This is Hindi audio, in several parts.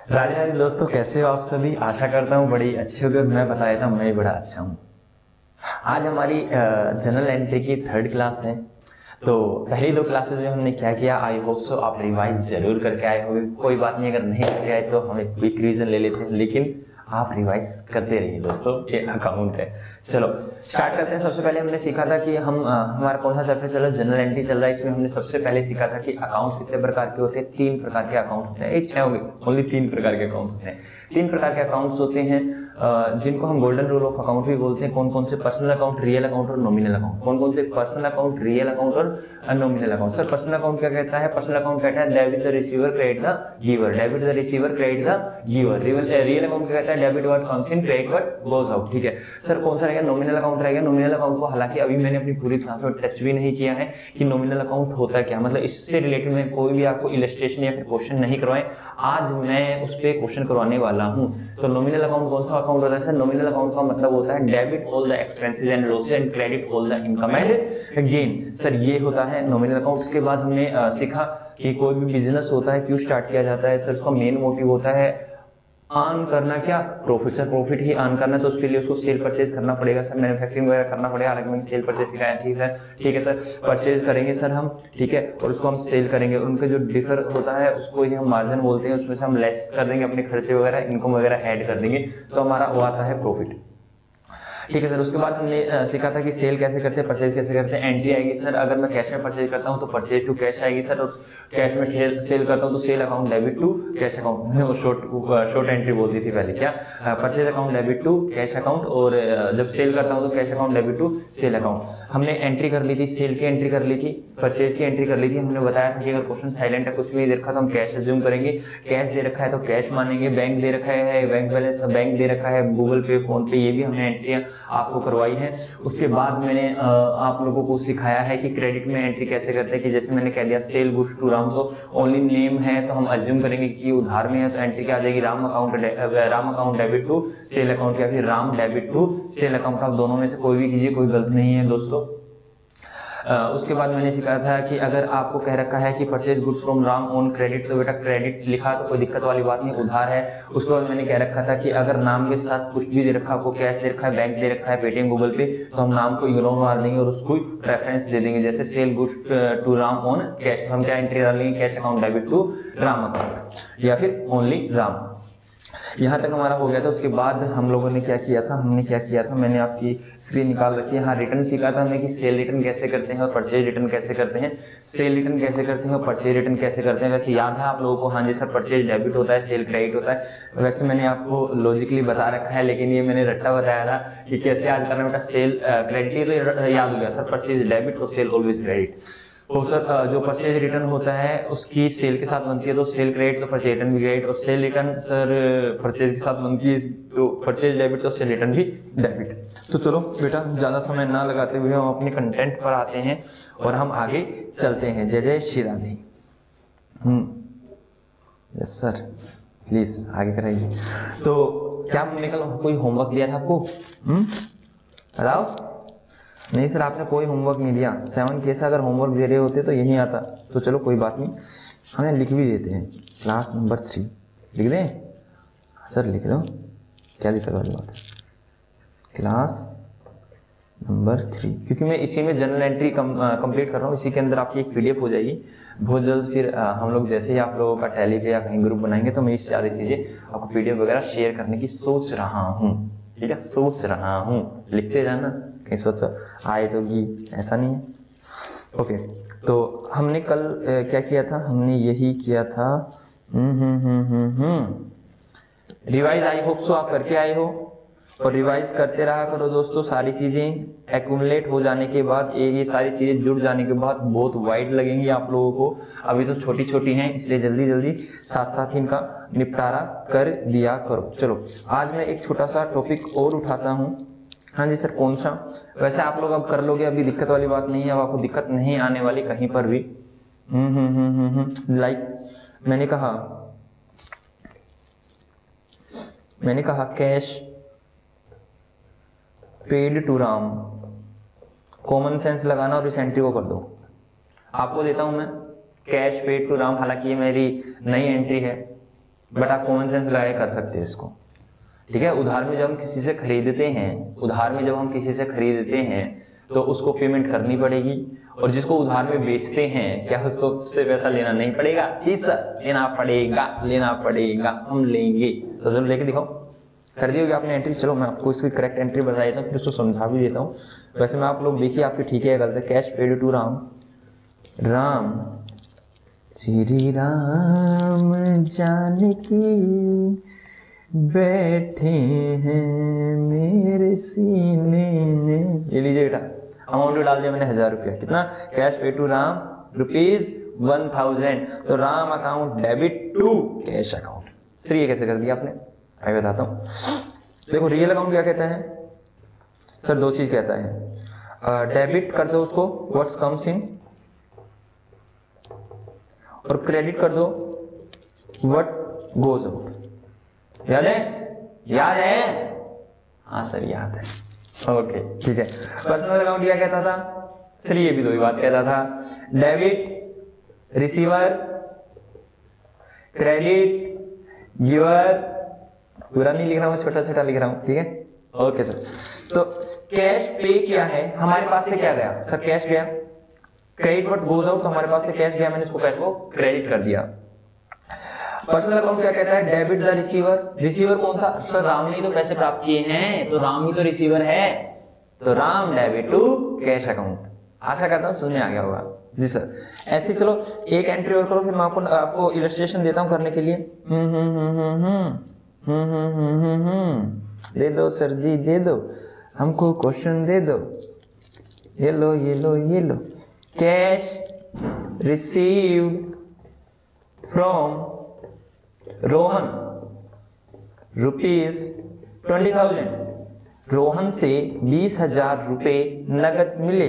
राधे राधे दोस्तों, कैसे हो आप सभी। आशा करता हूँ बड़ी अच्छे होगे। मैं बताया था मैं भी बड़ा अच्छा हूँ। आज हमारी जनरल एंट्री की थर्ड क्लास है। तो पहली दो क्लासेस में हमने क्या किया, आई होप सो आप रिवाइज जरूर करके आए होंगे। कोई बात नहीं, अगर नहीं करके आए तो हम एक क्विक रिवीजन ले लेते हैं, लेकिन आप रिवाइज करते रहिए दोस्तों, ये अकाउंट है। चलो स्टार्ट करते हैं। सबसे पहले हमने सीखा था कि हमारा कौन सा चैप्टर चल रहा है, जनरल एंट्री चल रहा है। इसमें हमने सबसे पहले सीखा था कि अकाउंट्स कितने प्रकार के होते हैं। 3 प्रकार के अकाउंट्स होते हैं। एक छह होंगे, ओनली 3 प्रकार के अकाउंट्स होते हैं। 3 प्रकार के अकाउंट्स होते हैं जिनको हम गोल्डन रूल ऑफ अकाउंट भी बोलते हैं। कौन कौन से? पर्सनल अकाउंट, रियल अकाउंट और नॉमिनल अकाउंट। कौन कौन से? पर्सनल अकाउंट, रियल अकाउंट और nominal account. Sir personal account क्या कहता है? पर्सनल अकाउंट कहता है debit the receiver credit the giver, debit the receiver credit the giver. Real account क्या कहता है? Debit what comes in, credit what goes out. ठीक है सर, कौन सा रहेगा? नॉमिनल अकाउंट रहेगा। नॉमिनल अकाउंट को हालांकि अभी मैंने अपनी पूरी क्लास में टच भी नहीं किया है कि नॉमिनल अकाउंट होता क्या, मतलब इससे रिलेटेड मैं कोई भी आपको इलस्ट्रेशन या फिर क्वेश्चन नहीं करवाए। आज मैं उस पर क्वेश्चन करवाने वाला हूँ। तो नॉमिनल अकाउंट कौन सा अकाउंट होता है सर? नॉमिनल अकाउंट का मतलब होता है debit all the expenses and losses and credit all the income and gain. Sir ये होता है नॉमिनल अकाउंट। इसके बाद हमने सीखा कि कोई भी बिजनेस होता है क्यों स्टार्ट किया जाता है। सर उसका मेन मोटिव होता है अर्न करना, क्या? प्रॉफिट। सर प्रॉफिट ही अर्न करना, तो उसके लिए उसको सेल परचेज करना पड़ेगा सर, मैन्युफैक्चरिंग वगैरह करना पड़ेगा। हालांकि मैंने सेल परचेज सिखाया। ठीक है सर, परचेज करेंगे सर हम, ठीक है, और उसको हम सेल करेंगे। उनके जो डिफर होता है उसको ही हम मार्जिन बोलते हैं। उसमें से हम लेस कर देंगे अपने खर्चे वगैरह, इनकम वगैरह ऐड कर देंगे, तो हमारा वो आता है प्रॉफिट। ठीक है सर, उसके बाद हमने सीखा था कि सेल कैसे करते हैं, परचेज कैसे करते हैं। एंट्री आएगी सर, अगर मैं कैश में परचेज करता हूं तो परचेज टू कैश आएगी सर, और कैश में सेल करता हूं तो sale account debit to cash account. मैंने वो शॉर्ट एंट्री बोल दी थी पहले, क्या? Purchase account debit to cash account, और जब सेल करता हूं तो cash account debit to sale account. हमने एंट्री कर ली थी, सेल की एंट्री कर ली थी, परचेज की एंट्री कर ली थी। हमने बताया था कि अगर क्वेश्चन साइलेंट है, कुछ भी दे रखा तो हम कैश एज्यूम करेंगे। कैश दे रखा है तो कैश मानेंगे। बैंक दे रखा है, बैंक बैलेंस बैंक दे रखा है, गूगल पे, फोन पे, ये भी हमने एंट्रियां आपको करवाई है। उसके बाद मैंने आप लोगों को सिखाया है कि क्रेडिट में एंट्री कैसे करते हैं। कि जैसे मैंने कह दिया सेल गुड्स टू राम, तो ओनली नेम है तो हम अज्यूम करेंगे कि उधार में है, तो एंट्री क्या आ जाएगी? Ram account debit to sale account, या फिर Ram debit to sale account. आप दोनों में से कोई भी कीजिए, कोई गलत नहीं है दोस्तों। उसके बाद मैंने सिखाया था कि अगर आपको कह रखा है कि purchase goods from Ram on credit, तो बेटा क्रेडिट लिखा तो कोई दिक्कत वाली बात नहीं, उधार है। उसके बाद मैंने कह रखा था कि अगर नाम के साथ कुछ भी दे रखा, आपको कैश दे रखा है, बैंक दे रखा है, पेटीएम, गूगल पे, तो हम नाम को इग्नोर मार देंगे और उसको रेफरेंस दे देंगे। जैसे sell goods to Ram on cash, तो हम क्या एंट्री डालेंगे? Cash account debit to Ram account, या फिर ओनली राम। यहाँ तक हमारा हो गया था। उसके बाद हम लोगों ने क्या किया था, मैंने आपकी स्क्रीन निकाल रखी है। हाँ, रिटर्न सीखा था हमने कि सेल रिटर्न कैसे करते हैं और परचेज रिटर्न कैसे करते हैं। सेल रिटर्न कैसे करते हैं और परचेज रिटर्न कैसे करते हैं, वैसे याद है आप लोगों को? हाँ जी सर, परचेज डेबिट होता है, सेल क्रेडिट होता है। वैसे मैंने आपको लॉजिकली बता रखा है, लेकिन ये मैंने रट्टा बताया था कि कैसे याद करना। बेटा सेल क्रेडिट ही तो याद हो गया सर, परचेज डेबिट और सेल ऑलवेज क्रेडिट। तो सर जो परचेज रिटर्न होता है उसकी सेल के साथ बनती है, तो सेल क्रेडिट तो परचेज रिटर्न भी क्रेडिट, और सेल रिटर्न सर परचेज के साथ बनती है, तो परचेज डेबिट तो सेल रिटर्न भी डेबिट। तो चलो बेटा ज्यादा समय ना लगाते हुए हम अपने कंटेंट पर आते हैं और हम आगे चलते हैं। जय जय Shri Radhe. Yes sir, please आगे कराइए। तो क्या हमने कल कोई होमवर्क दिया था आपको? बताओ। नहीं सर, आपने कोई होमवर्क नहीं दिया। 7 के से अगर होमवर्क दे रहे होते तो यही आता। तो चलो कोई बात नहीं, हमें लिख भी देते हैं। क्लास नंबर 3 लिख दें? सर लिख दो, क्या दिक्कत वाली बात है? क्लास नंबर 3, क्योंकि मैं इसी में जनरल एंट्री कंप्लीट कर रहा हूँ। इसी के अंदर आपकी एक पीडीएफ हो जाएगी बहुत जल्द। फिर हम लोग जैसे ही आप लोगों का टैली पे या कहीं ग्रुप बनाएंगे, तो मैं ये सारी चीजें आपको पीडीएफ वगैरह शेयर करने की सोच रहा हूँ। ठीक है, सोच रहा हूँ, लिखते जाना, कहीं सोचो आए तो की, ऐसा नहीं है। ओके, तो हमने कल क्या किया था? हमने यही किया था। रिवाइज आई होप सो आप करके आए हो, और रिवाइज करते रहा करो दोस्तों। सारी चीजें एक्यूमुलेट हो जाने के बाद, ये सारी चीजें जुड़ जाने के बाद बहुत वाइड लगेंगी आप लोगों को। अभी तो छोटी छोटी हैं, इसलिए जल्दी जल्दी साथ साथ इनका निपटारा कर दिया करो। चलो आज मैं एक छोटा सा टॉपिक और उठाता हूँ। हाँ जी सर, कौन सा? वैसे आप लोग अब कर लोगे, अभी दिक्कत वाली बात नहीं है, अब आपको दिक्कत नहीं आने वाली कहीं पर भी। लाइक मैंने कहा cash paid to Ram. Common sense लगाना और इस एंट्री को कर दो। आपको देता हूं मैं कैश पेड टू राम, हालांकि ये मेरी नई एंट्री है। बट आप कॉमन सेंस लगा के कर सकते हो इसको, ठीक है। उधार में जब हम किसी से खरीदते हैं तो उसको पेमेंट करनी पड़ेगी, और जिसको उधार में बेचते हैं क्या उसको उससे पैसा लेना नहीं पड़ेगा? जी सर, लेना पड़ेगा, हम लेंगे। तो जरूर लेके दिखाओ। कर दी होगी आपने एंट्री। चलो मैं आपको इसकी करेक्ट एंट्री बता देता हूँ, फिर उसको समझा भी देता हूँ। वैसे मैं आप लोग देखिए आपकी ठीक है गलत है। Cash paid to Ram, Ram Shri Ram Janaki बैठे हैं मेरे सीने में। ये लीजिए बेटा, अमाउंट डाल दिया मैंने 1000 रुपया। कितना? कैश पे टू राम ₹1000। तो Ram account debit to cash account. Sir ये कैसे कर दिया आपने? मैं बताता हूँ। देखो रियल अकाउंट क्या कहता है सर? दो चीज कहता है, डेबिट कर दो उसको व्हाट्स कम्स इन, और क्रेडिट कर दो व्हाट गोज आउट। याद है? हाँ सर याद है। ओके ठीक है। पर्सनल अकाउंट क्या कहता था? चलिए ये भी दो ही बात कहता था, डेबिट रिसीवर, क्रेडिट गिवर। पूरा नहीं लिख रहा हूं, छोटा छोटा लिख रहा हूं, ठीक है। Okay sir. तो कैश पे क्या है? हमारे पास से क्या गया सर? कैश गया। क्रेडिट व्हाट गोज आउट, तो हमारे पास से कैश गया, मैंने इसको कैश को क्रेडिट कर दिया। पर्सनल अकाउंट क्या कहता है? Debit the receiver. रिसीवर कौन था सर? राम ने तो पैसे प्राप्त किए हैं, तो राम ही तो रिसीवर है। तो Ram debit to cash account. आशा करता हूं समझ में आ गया होगा। जी सर। ऐसे चलो एक एंट्री और करो, फिर मैं आपको इलस्ट्रेशन देता हूं करने के लिए। दे दो सर जी, दे दो हमको क्वेश्चन दे दो। ये लो। Cash received from Rohan ₹20,000। Rohan से 20,000 रुपए नगद मिले।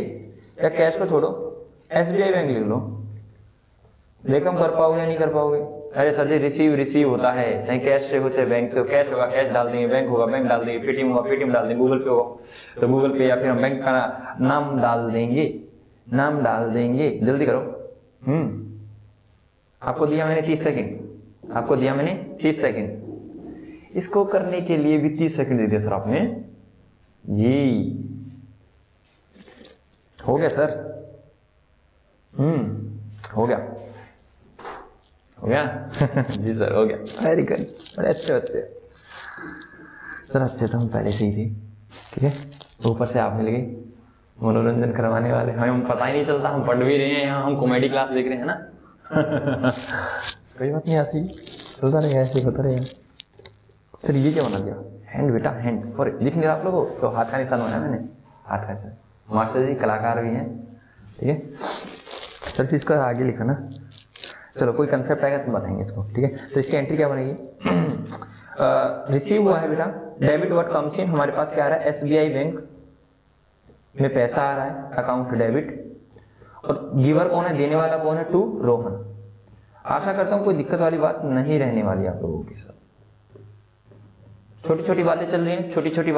या कैश को छोड़ो, SBI बैंक लिख लो। देखो कर पाओगे या नहीं कर पाओगे? अरे सर जी रिसीव होता है, चाहे कैश से हो चाहे बैंक से हो। कैश होगा कैश डाल देंगे, बैंक होगा बैंक डाल देंगे, पेटीएम होगा पेटीएम डाल देंगे, गूगल पे होगा तो गूगल पे, या फिर हम बैंक का नाम डाल देंगे। जल्दी करो। आपको दिया मैंने 30 सेकंड। इसको करने के लिए भी 30 सेकंड दे दिया सर आपने जी। हो गया सर? हो गया जी सर हो गया। वेरी गुड, बड़े अच्छे बच्चे सर। अच्छे तो हम पहले से ही थे, ठीक है। ऊपर से आप मिल गए मनोरंजन करवाने वाले। हमें पता ही नहीं चलता, हम पढ़ भी रहे हैं यहाँ, हम कॉमेडी क्लास देख रहे हैं ना। कोई बात नहीं, ऐसी चलता रहेगा, ऐसे होता रहेगा। सर ये क्या बना दिया? हैंड बेटा, हैंड। और दिख नहीं रहा आप लोगों को? तो हाथ का निशान बनाया मैंने, हाथ का निशान। मास्टर जी कलाकार भी हैं, ठीक है। चल फिर इसका आगे लिखा ना। चलो कोई कंसेप्ट आएगा तुम बताएंगे इसको, ठीक है। तो इसकी एंट्री क्या बनेगी? रिसीव हुआ है बेटा, डेबिट व्हाट कम्स इन। हमारे पास क्या आ रहा है? SBI बैंक में पैसा आ रहा है, अकाउंट डेबिट। और गिवर कौन है? देने वाला कौन है? टू रोहन। आशा करता हूं कोई दिक्कत वाली बात नहीं रहने वाली आप लोगों के साथ। छोटी छोटी बातें चल रही हैं, छोटी छोटी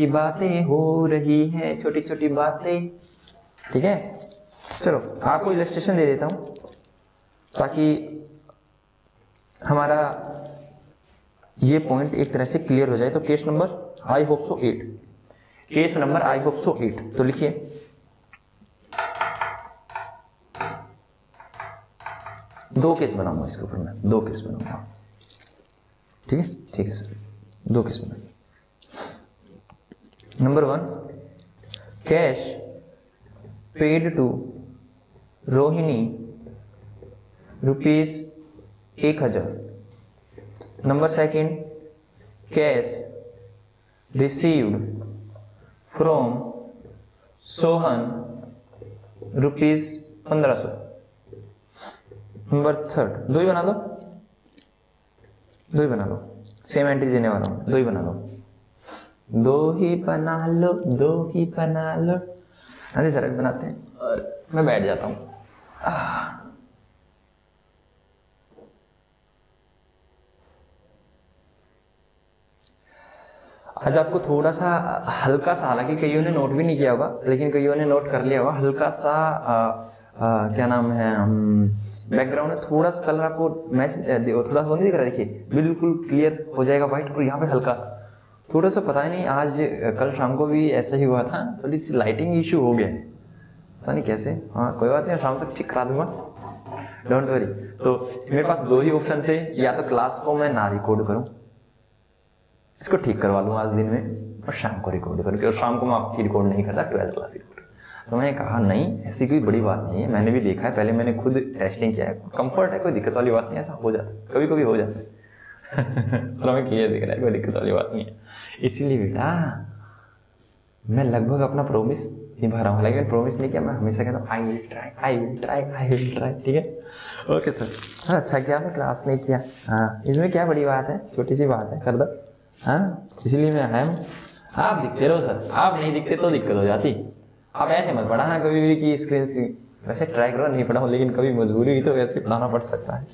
बातें हो रही हैं, छोटी बातें, ठीक है। चलो आपको इलस्ट्रेशन दे देता हूं ताकि हमारा ये पॉइंट एक तरह से क्लियर हो जाए। तो case number I hope so 8। तो लिखिए, दो केस बनाऊंगा इसके ऊपर, मैं 2 केस बनाऊंगा, ठीक है सर। 2 केस बनाइए। Number 1, cash paid to Rohini ₹1000। Number 2, cash received from Sohan ₹1500। Number 3, दो ही बना लो, सेम एंट्री देने वाला हूं, दो ही बना लो। हाँ जी सर अभी बनाते हैं, और मैं बैठ जाता हूं। आज आपको थोड़ा सा हल्का सा, हालांकि कईयों ने नोट भी नहीं किया होगा लेकिन कईयों ने नोट कर लिया होगा, हल्का सा क्या नाम है, बैकग्राउंड में थोड़ा सा कलर आपको मैच, थोड़ा सा नहीं दिख रहा, देखिए बिल्कुल क्लियर हो जाएगा व्हाइट, और यहाँ पे हल्का सा थोड़ा सा, पता नहीं आज कल शाम को भी ऐसा ही हुआ था, थोड़ी सी लाइटिंग इशू हो गया है, पता नहीं कैसे। हाँ कोई बात नहीं, शाम तक ठीक करा दूंगा, डोंट वरी। तो मेरे पास दो ही ऑप्शन थे, या तो क्लास को मैं ना रिकॉर्ड करूं, इसको ठीक करवा लूँ आज दिन में, और शाम को रिकॉर्ड करूँ, और शाम को मैं आपकी रिकॉर्ड नहीं करता, 12th क्लास रिकॉर्ड। तो मैंने कहा नहीं, ऐसी कोई बड़ी बात नहीं है, मैंने भी देखा है, पहले मैंने खुद टेस्टिंग किया है, कंफर्ट है, कोई दिक्कत वाली बात नहीं, ऐसा हो जाता है, कभी कभी हो जाता है। तो हमें क्लियर दिख रहा है, कोई दिक्कत वाली बात नहीं है। इसीलिए बेटा मैं लगभग अपना प्रॉमिस निभा रहा हूँ, लेकिन प्रॉमिस नहीं किया, मैं हमेशा कहता हूँ I will try, I will try, I will try, ठीक है। ओके सर, हाँ अच्छा किया आपने क्लास में किया, हाँ इसमें क्या बड़ी बात है, छोटी सी बात है, कर दो, हाँ इसलिए मैं आया हूँ। आप दिखते रहो सर, आप नहीं दिखते तो दिक्कत हो जाती। आप ऐसे मत पढ़ाना कभी भी कि स्क्रीन से, वैसे ट्राई करो नहीं पढ़ाओ, लेकिन कभी मजबूरी हुई तो वैसे पढ़ाना पड़ सकता है,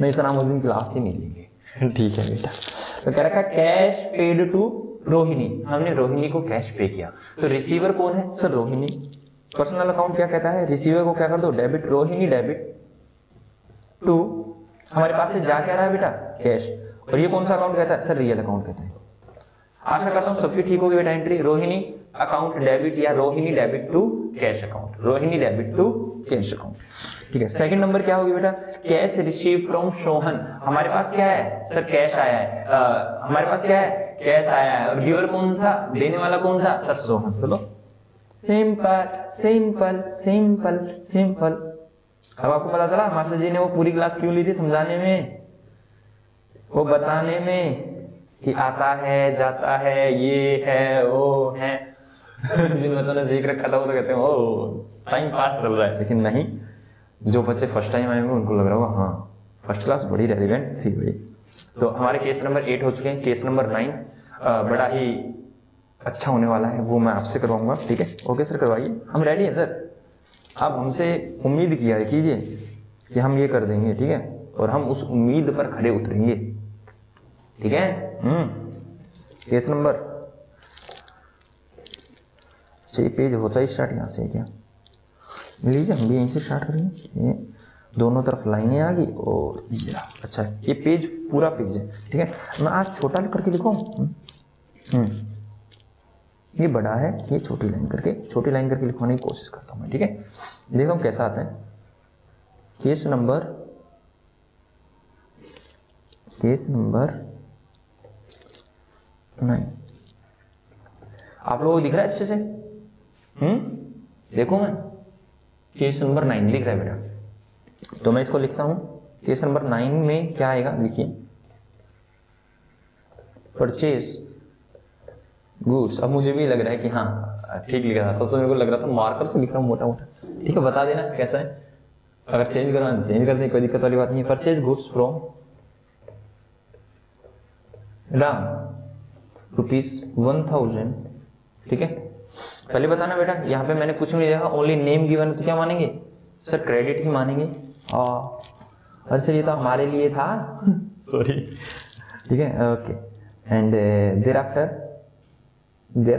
नहीं तो नाम उस दिन क्लास ही नहीं लेंगे। ठीक है बेटा, तो कह रखा कैश पेड टू रोहिणी, हमने रोहिणी को कैश पे किया, तो रिसीवर कौन है सर, रोहिणी। पर्सनल अकाउंट क्या कहता है, रिसीवर को क्या कर दो, डेबिट, रोहिणी डेबिट टू, हमारे पास से जा क्या रहा है बेटा, कैश, और ये कौन सा अकाउंट कहता है सर, रियल अकाउंट कहता है। आशा करता हूं सबकी ठीक होगी बेटा एंट्री, रोहिणी अकाउंट डेबिट या Rohini debit to cash account, Rohini debit to cash account, ठीक है। सेकंड नंबर क्या होगी बेटा, कैश रिसीव फ्रॉम सोहन, हमारे पास क्या है सर, कैश आया है, हमारे पास क्या है, कैश आया है, और गिवर कौन था, देने वाला कौन था सर, सोहन। चलो सिंपल सिंपल सिंपल सिंपल। अब आपको पता चला मास्टर जी ने वो पूरी क्लास क्यों ली थी समझाने में, वो बताने में कि आता है जाता है, ये है वो है। जिन बच्चों ने सीख रखा था वो तो कहते हैं ओ टाइम पास चल रहा है, लेकिन नहीं, जो बच्चे फर्स्ट टाइम आए होंगे उनको लग रहा होगा हाँ फर्स्ट क्लास बड़ी रेलिवेंट थी बड़ी। तो हमारे केस नंबर 8 हो चुके हैं, केस नंबर 9 बड़ा ही अच्छा होने वाला है, वो मैं आपसे करवाऊंगा, ठीक है। ओके सर करवाइए, हम रेडी हैं सर, आप हमसे उम्मीद किया कीजिए कि हम ये कर देंगे, ठीक है, और हम उस उम्मीद पर खड़े उतरेंगे, ठीक है। केस नंबर, ये पेज होता ही स्टार्ट यहाँ से क्या, लीजिए हम भी यहीं से स्टार्ट करेंगे, ये दोनों तरफ लाइनें आ गई, और ये अच्छा ये पेज पूरा पेज है, ठीक है। मैं आज छोटा करके लिखूं, ये बड़ा है, ये छोटी लाइन करके लिखवाने की कोशिश करता हूं मैं, ठीक है। देखता हूं कैसा आता है। केस नंबर 9 आप लोगों को दिख रहा है अच्छे से, देखो मैं केस नंबर 9 लिख रहा है बेटा, तो मैं इसको लिखता हूं। केस नंबर 9 में क्या आएगा, लिखिए परचेज गुड्स। अब मुझे भी लग रहा है कि हाँ ठीक लिखा था, तो मेरे को लग रहा था मार्कर से लिख रहा हूं मोटा मोटा, ठीक है, बता देना कैसा है, अगर चेंज करना चेंज कर दें, कोई दिक्कत वाली बात नहीं है। परचेज गुड्स फ्रॉम राम ₹1000, ठीक है। पहले बताना बेटा, यहाँ पे मैंने कुछ नहीं देखा, ओनली नेम गिवन, तो क्या मानेंगे सर, क्रेडिट ही मानेंगे। अरे सर ये तो हमारे लिए था सॉरी, ठीक है, okay. And there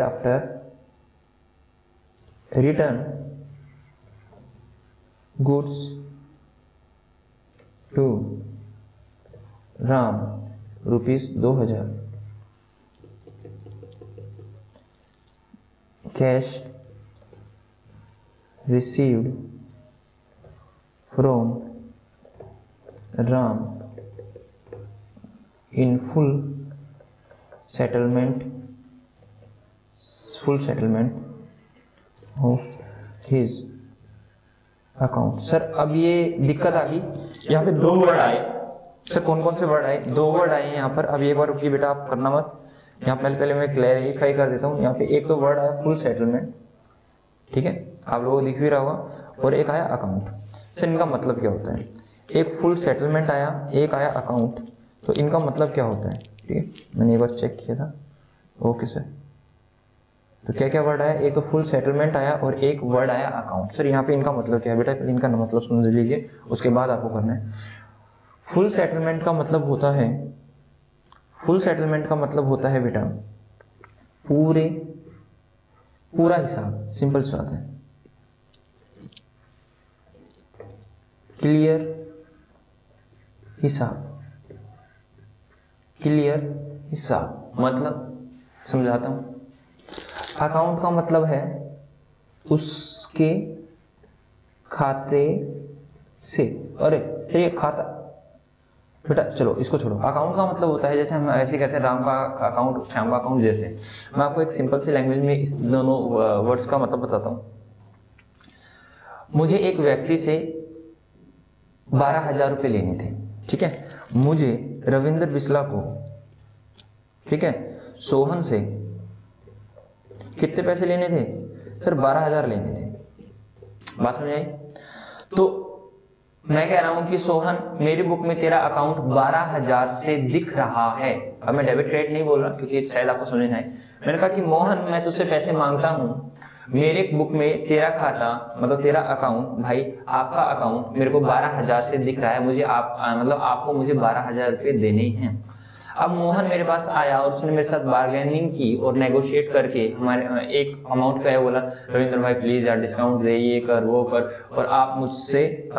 after return goods to Ram ₹2000, cash received from Ram in full settlement of his account। Sir अब ये दिक्कत आ गई, यहाँ पे 2 वर्ड आए सर, कौन कौन से वर्ड आए, 2 वर्ड आए यहाँ पर। अब एक बार रुकिए बेटा, आप करना मत, यहाँ पहले मैं क्लैरिफाई कर देता हूँ। यहाँ पे एक तो वर्ड आया फुल सेटलमेंट, ठीक है, आप लोगों को दिख भी रहा होगा, और एक आया अकाउंट। सर इनका मतलब क्या होता है, एक फुल सेटलमेंट आया, एक आया अकाउंट, तो इनका मतलब क्या होता है, ठीक है, मैंने एक बार चेक किया था। ओके सर, तो क्या क्या वर्ड आया, एक तो फुल सेटलमेंट आया और एक वर्ड आया अकाउंट। सर यहाँ पे इनका मतलब क्या है बेटा, इनका मतलब समझ लीजिए, उसके बाद आपको करना है। फुल सेटलमेंट का मतलब होता है, फुल सेटलमेंट का मतलब होता है बेटा पूरा हिसाब, सिंपल सी बात है, क्लियर हिसाब मतलब समझाता हूं। अकाउंट का मतलब है उसके खाते से, अरे चलिए खाता, बेटा चलो इसको छोड़ो। अकाउंट का मतलब होता है, जैसे हम ऐसे कहते हैं राम का अकाउंट, श्याम का अकाउंट, जैसे मैं आपको एक सिंपल सी लैंग्वेज में इस दोनों वर्ड्स का मतलब बताता हूं। मुझे एक व्यक्ति से 12,000 रुपये लेने थे, ठीक है। मुझे रविंद्र बिस्ला को, ठीक है, सोहन से कितने पैसे लेने थे सर? 12,000 लेने थे। बात समझ आई? तो मैं कह रहा हूं कि सोहन, मेरी बुक में तेरा अकाउंट 12,000 से दिख रहा है। अब मैं डेबिट क्रेडिट नहीं बोल रहा क्योंकि शायद आपको समझना है। मैंने कहा कि मोहन, मैं तुझसे पैसे मांगता हूं, मेरे बुक में तेरा खाता मतलब तेरा अकाउंट, भाई आपका अकाउंट मेरे को 12,000 से दिख रहा है, मुझे आपको मुझे 12,000 रुपये देने हैं। अब मोहन मेरे पास आया और उसने मेरे साथ बार्गेनिंग की और नेगोशिएट करके हमारे एक अमाउंट का है, बोला रविंद्र भाई प्लीज यार डिस्काउंट दे, ये कर वो कर, और आप मुझसे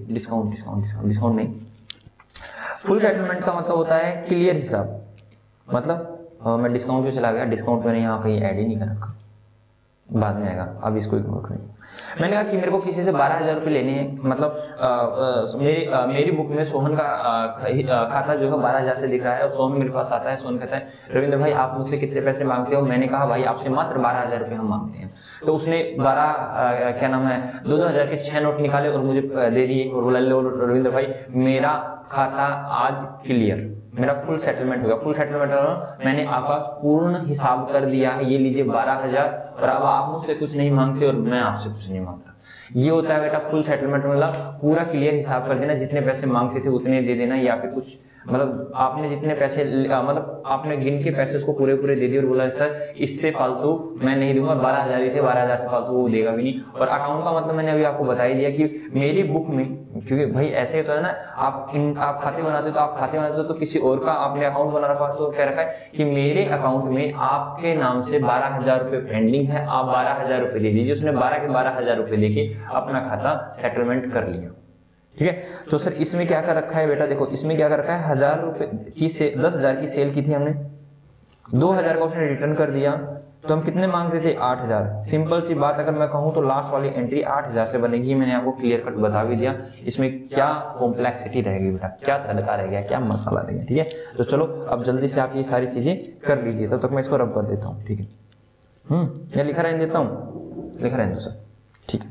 डिस्काउंट नहीं। फुल सेटलमेंट का मतलब होता है क्लियर हिसाब, मतलब मैं डिस्काउंट पे चला गया, डिस्काउंट मैंने यहाँ कहीं ऐड ही नहीं कर रखा, बाद में आएगा, अब इसको इग्नोर करें। मैंने कहा कि मेरे को किसी से 12,000 रुपये लेने हैं, मतलब मेरी बुक में सोहन का खाता जो है 12,000 से दिख रहा है, और सोहन मेरे पास आता है, सोहन कहता है रविंद्र भाई आप मुझसे कितने पैसे मांगते हो? मैंने कहा भाई आपसे मात्र 12,000 रुपये हम मांगते हैं। तो उसने 2,000 के 6 नोट निकाले और मुझे दे दिए और बोला लो रविंद्र भाई मेरा खाता आज क्लियर, मेरा फुल सेटलमेंट हो गया। फुल सेटलमेंट मैंने आपका पूर्ण हिसाब कर दिया है, ये लीजिए 12,000, और अब आप मुझसे कुछ नहीं मांगते और मैं आपसे कुछ नहीं मांगता। ये होता है बेटा फुल सेटलमेंट, मतलब पूरा क्लियर हिसाब कर देना, जितने पैसे मांगते थे उतने दे देना, या फिर कुछ मतलब आपने जितने पैसे मतलब आपने गिन के पैसे उसको पूरे पूरे दे दिए और बोला सर इससे फालतू मैं नहीं दूंगा, 12,000 ही थे, 12,000 से फालतू वो देगा भी नहीं। और अकाउंट का मतलब मैंने अभी आपको बता ही दिया कि मेरी बुक में, क्योंकि भाई ऐसे होता है ना, आप खाते बनाते हो तो किसी और का आपने अकाउंट बना रखा, तो कह रखा है कि मेरे अकाउंट में आपके नाम से 12,000 रुपये पेंडिंग है, आप 12,000 रुपये दे दीजिए। उसने 12,000 रुपये देके अपना खाता सेटलमेंट कर लिया, ठीक है। तो सर इसमें क्या कर रखा है बेटा, देखो इसमें क्या कर रखा है, 1,000 रुपए की 10,000 की सेल की थी हमने, 2,000 का उसने रिटर्न कर दिया, तो हम कितने मांगते थे? 8,000। सिंपल सी बात अगर मैं कहूं तो लास्ट वाली एंट्री 8,000 से बनेगी। मैंने आपको क्लियर कट बता भी दिया, इसमें क्या कॉम्प्लेक्सिटी रहेगी बेटा, क्या तड़का रह गया, क्या मसाला रहेगा, ठीक है। तो चलो अब जल्दी से आप ये सारी चीजें कर लीजिए, तब तक मैं इसको रब कर देता हूँ, ठीक है। या लिखा रहने देता हूँ, लिखा रहने दो सर, ठीक है।